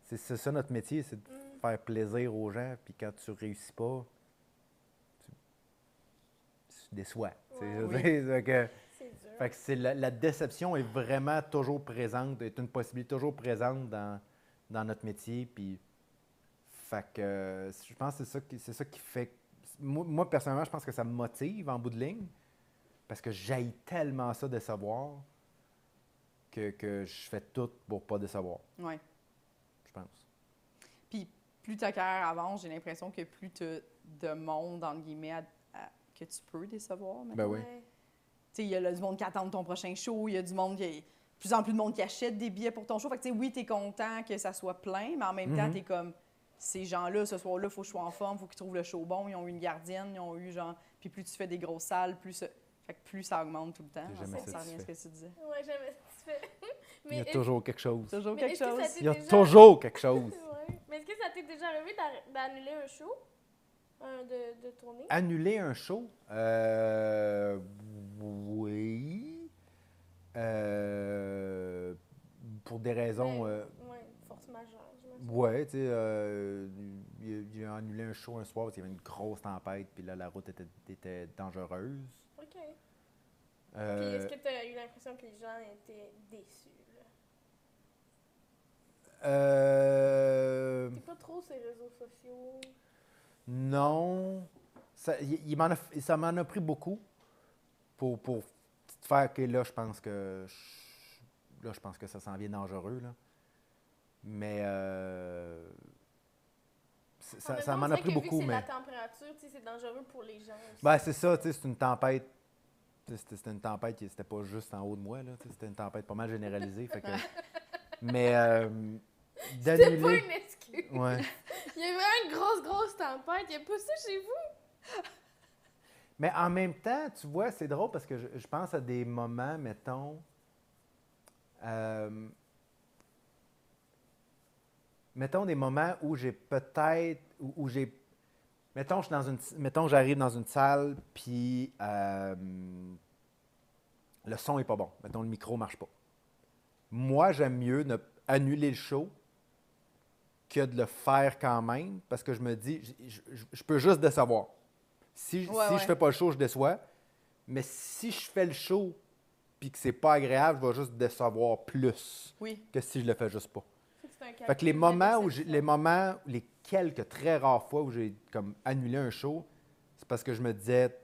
c'est ça notre métier, c'est de faire plaisir aux gens. Puis quand tu réussis pas, tu déçois. Ouais. C'est dur. Fait que la déception est vraiment toujours présente, est une possibilité toujours présente dans notre métier. Puis, fait que je pense que c'est ça qui fait. Moi, personnellement, je pense que ça me motive en bout de ligne, parce que j'haïs tellement ça décevoir que je fais tout pour pas décevoir, Oui. je pense. Puis plus ta carrière avance, j'ai l'impression que plus tu as de monde, entre guillemets, que tu peux décevoir. Mettons. Ben oui. Ouais. Tu sais, il y a du monde qui attend ton prochain show, il y a du monde de plus en plus de monde qui achète des billets pour ton show. Fait que, tu sais, oui, tu es content que ça soit plein, mais en même temps, tu es comme, ces gens-là, ce soir-là, il faut que je sois en forme, il faut qu'ils trouvent le show bon. Ils ont eu une gardienne, ils ont eu genre. Puis plus tu fais des grosses salles, plus ça augmente tout le temps. T'es jamais Ça revient à ce que tu disais. Ouais, jamais satisfait. Il y a toujours quelque chose. Toujours mais quelque est-ce que chose. ça t'est Il y a déjà- toujours quelque chose. Ouais. Mais est-ce que ça t'est déjà arrivé d'annuler un show? De tournée? Annuler un show? Oui. Pour des raisons... Oui, force majeure, j'imagine. Ouais, tu sais, il a annulé un show un soir parce qu'il y avait une grosse tempête, puis là, la route était dangereuse. OK. Puis est-ce que tu as eu l'impression que les gens étaient déçus? T'es pas trop sur les réseaux sociaux? Non. Ça m'en a pris beaucoup pour faire que là, je pense que ça s'en vient dangereux, là. Mais ça m'en a pris beaucoup, mais... mais... la température, tu sais, c'est dangereux pour les gens aussi. Ben, c'est ça, tu sais, c'est une tempête. C'était une tempête qui n'était pas juste en haut de moi, là. Tu sais, c'était une tempête pas mal généralisée. Fait que... Mais C'était pas d'annuler... une excuse. Ouais. Il y avait vraiment une grosse tempête. Il n'y a pas ça chez vous? Mais en même temps, tu vois, c'est drôle parce que je pense à des moments, mettons... mettons des moments où j'ai peut-être... Où j'ai... Mettons, j'arrive dans une salle, puis le son est pas bon. Mettons, le micro marche pas. Moi, j'aime mieux annuler le show que de le faire quand même, parce que je me dis, je peux juste décevoir. Si je fais pas le show, je déçois. Mais si je fais le show puis que c'est pas agréable, je vais juste décevoir plus que si je le fais juste pas. Fait que les quelques très rares fois où j'ai comme annulé un show, c'est parce que je me disais,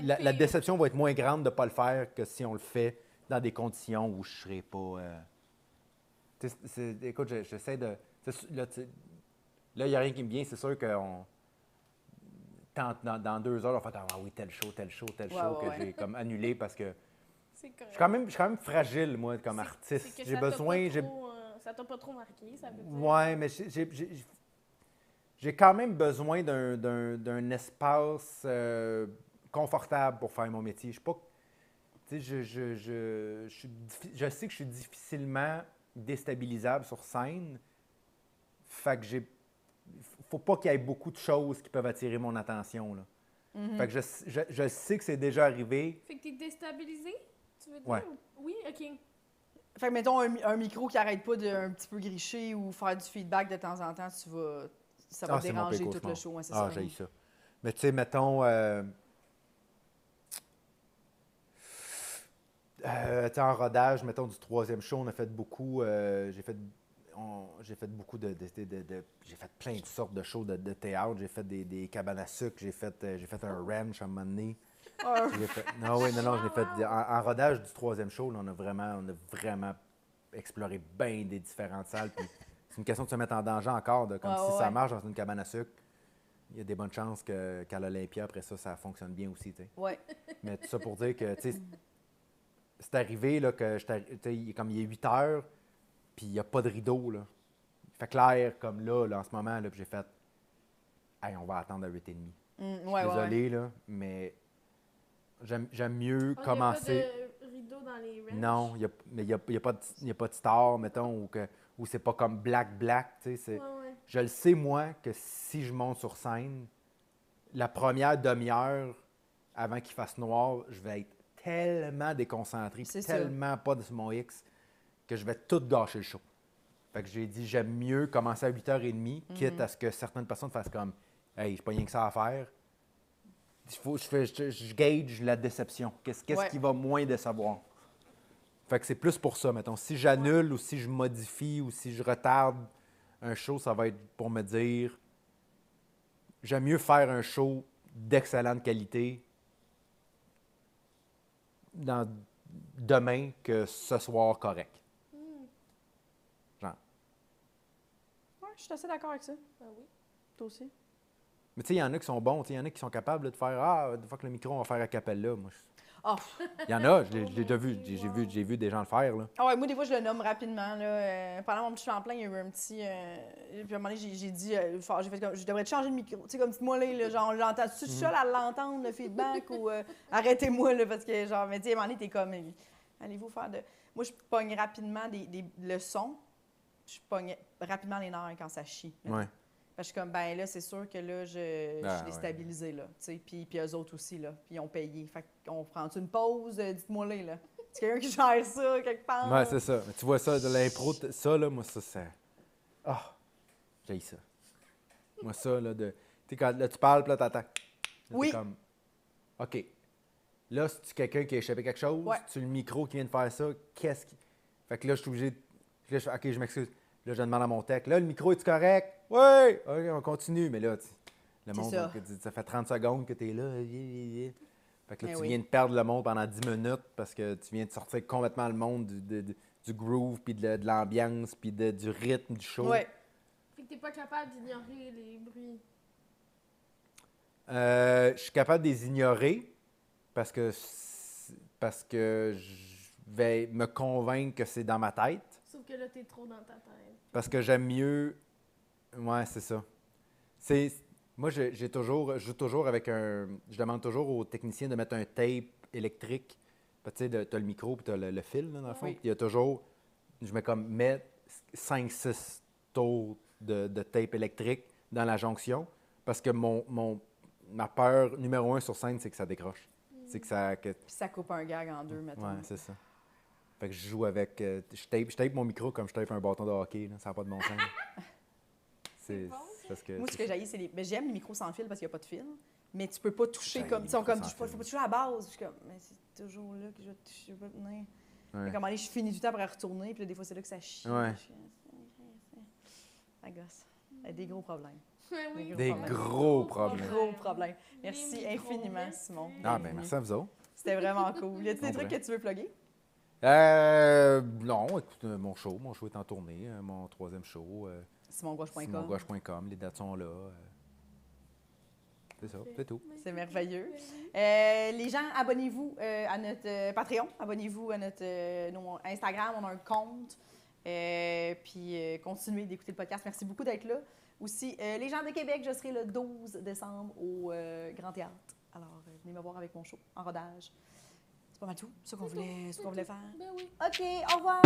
la déception va être moins grande de ne pas le faire que si on le fait dans des conditions où je ne serais pas... écoute, j'essaie de... Là, il n'y a rien qui me vient. C'est sûr qu'on... Dans 2 heures, on va faire « Ah oui, tel show que j'ai comme annulé parce que... » Je suis quand même fragile, moi, comme artiste. J'ai besoin... Ça t'a pas trop marqué, ça veut dire? Ouais, mais j'ai quand même besoin d'un espace confortable pour faire mon métier. Je suis pas... Tu sais, je sais que je suis difficilement déstabilisable sur scène. Fait que faut pas qu'il y ait beaucoup de choses qui peuvent attirer mon attention, là. Mm-hmm. Fait que je sais que c'est déjà arrivé. Fait que t'es déstabilisé, tu veux dire? Ouais. Oui, OK. Fait que, mettons, un micro qui arrête pas de un petit peu gricher ou faire du feedback de temps en temps, ça va c'est mon déranger pire tout cauchemar. le show. Ouais, c'est Ah, ça. j'ai ça. Mais tu sais, mettons... tu sais, en rodage, mettons, du 3e show, on a fait beaucoup... j'ai fait beaucoup j'ai fait plein de sortes de shows de théâtre. J'ai fait des cabanes à sucre. J'ai fait un ranch à un moment donné. J'ai fait, non, je l'ai fait. En rodage du 3e show, là, on a vraiment exploré bien des différentes salles. Puis c'est une question de se mettre en danger encore. Comme si ça marche dans une cabane à sucre, il y a des bonnes chances qu'à l'Olympia, après ça fonctionne bien aussi. T'sais. Ouais. Mais tout ça pour dire que c'est arrivé là, que comme il est 8 heures, puis il n'y a pas de rideau. Là. Il fait clair comme là en ce moment, là, puis j'ai fait hey, on va attendre à 8h30. Désolé, là, mais j'aime mieux commencer. Il n'y a pas de rideau dans les ranchs? Non, mais il n'y a pas de star, mettons, ou c'est pas comme black, tu sais. Ouais. Je le sais, moi, que si je monte sur scène, la première demi-heure avant qu'il fasse noir, je vais être tellement déconcentré, tellement pas de mon X, que je vais tout gâcher le show. Fait que j'ai dit, j'aime mieux commencer à 8h30, quitte à ce que certaines personnes fassent comme « Hey, j'ai pas rien que ça à faire ». Je gauge la déception. Qu'est-ce qui va moins décevoir? Fait que c'est plus pour ça, mettons. Si j'annule ou si je modifie ou si je retarde un show, ça va être pour me dire j'aime mieux faire un show d'excellente qualité demain que ce soir correct. Genre. Ouais, je suis assez d'accord avec ça. Ah oui. Toi aussi. Mais tu sais, il y en a qui sont bons, il y en a qui sont capables de faire des fois que le micro, on va faire a cappella. Moi, il y en a, j'ai déjà vu, j'ai vu des gens le faire. Là. Ah ouais, moi, des fois, je le nomme rapidement. Là. Pendant mon petit tremplin, il y a eu un petit. Puis à un moment donné, j'ai dit, j'ai fait comme, je devrais te changer de micro. Tu sais, comme moi, là, genre, l'entends. Tu es seul à l'entendre, le feedback, ou arrêtez-moi, là, parce que, genre, mais tu sais, à un moment donné, t'es comme, allez-vous faire de. Moi, je pogne rapidement le son. Je pogne rapidement les nerfs quand ça chie. Ouais. Parce que je suis comme, ben là, c'est sûr que là, je suis déstabilisée, là, tu sais, puis eux autres aussi, là, puis ils ont payé. Fait qu'on prend une pause, dites-moi là. C'est quelqu'un qui gère ça, quelque part? Ouais, c'est ça. Mais tu vois ça, de l'impro, ça, là, moi, ça, c'est... j'ai ça. Moi, ça, là, tu sais, quand là, tu parles, puis là, t'attends. Là, oui. T'es comme, OK. Là, c'est quelqu'un qui a échappé quelque chose, c'est le micro qui vient de faire ça, qu'est-ce qui... Fait que là, je suis obligé de... Là, OK, je m'excuse. Là, je demande à mon tech, là, le micro, est-tu correct? Oui! OK, on continue. Mais là, le monde, ça fait 30 secondes que tu es là. Fait que là, tu viens de perdre le monde pendant 10 minutes parce que tu viens de sortir complètement le monde du groove, puis de l'ambiance, puis du rythme du show. Ouais. Fait que t'es pas capable d'ignorer les bruits. Je suis capable de les ignorer parce que je vais me convaincre que c'est dans ma tête. Sauf que là, t'es trop dans ta tête. Parce que j'aime mieux... Ouais, c'est ça. Moi, je joue toujours avec un... Je demande toujours aux techniciens de mettre un tape électrique. Tu sais, tu as le micro et tu as le fil, là, dans le fond. Puis il y a toujours... Je mets 5-6 tours de tape électrique dans la jonction parce que ma peur numéro 1 sur scène, c'est que ça décroche. C'est que ça... Puis ça coupe un gag en deux, mettons. Ouais, c'est ça. Fait que je joue avec... je tape mon micro comme je tape un bâton de hockey. Là. Ça n'a pas de bon sens. C'est bon, parce que... Moi, ce que j'haïs, c'est les... j'aime les micros sans fil parce qu'il n'y a pas de fil. Mais tu peux pas toucher J'haïs comme... les Ils sont comme... micros sans Faut fil. pas toucher à la base. Je suis comme... Mais c'est toujours là que je vais toucher. Je vais pas tenir. Ouais. Comme aller, je finis du temps pour retourner. Puis là, des fois, c'est là que ça chie. Ouais. Ça gosse. Il y a des gros problèmes. Ouais, oui. Des gros problèmes. Gros problèmes. Les Merci micros, infiniment, merci. Simon. Ah, ben merci à vous autres. C'était vraiment cool. Y a-t-il des Bon, trucs vrai. que tu veux plugger? Non, écoute, mon show est en tournée, mon 3e show, SimonGouache.com. SimonGouache.com, les dates sont là. C'est ça, c'est tout. C'est merveilleux. Les gens, abonnez-vous à notre Patreon, abonnez-vous à notre Instagram, on a un compte. Puis continuez d'écouter le podcast. Merci beaucoup d'être là. Aussi, les gens de Québec, je serai le 12 décembre au Grand Théâtre. Alors, venez me voir avec mon show en rodage. C'est pas mal tout, ce qu'on voulait faire. Ben oui. OK, au revoir!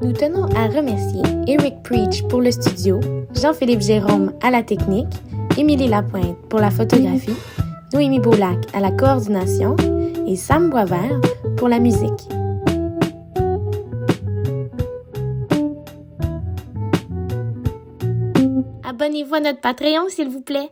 Nous tenons à remercier Eric Preach pour le studio, Jean-Philippe Jérôme à la technique, Émilie Lapointe pour la photographie, Noémie Boulac à la coordination et Sam Boisvert pour la musique. Abonnez-vous à notre Patreon, s'il vous plaît.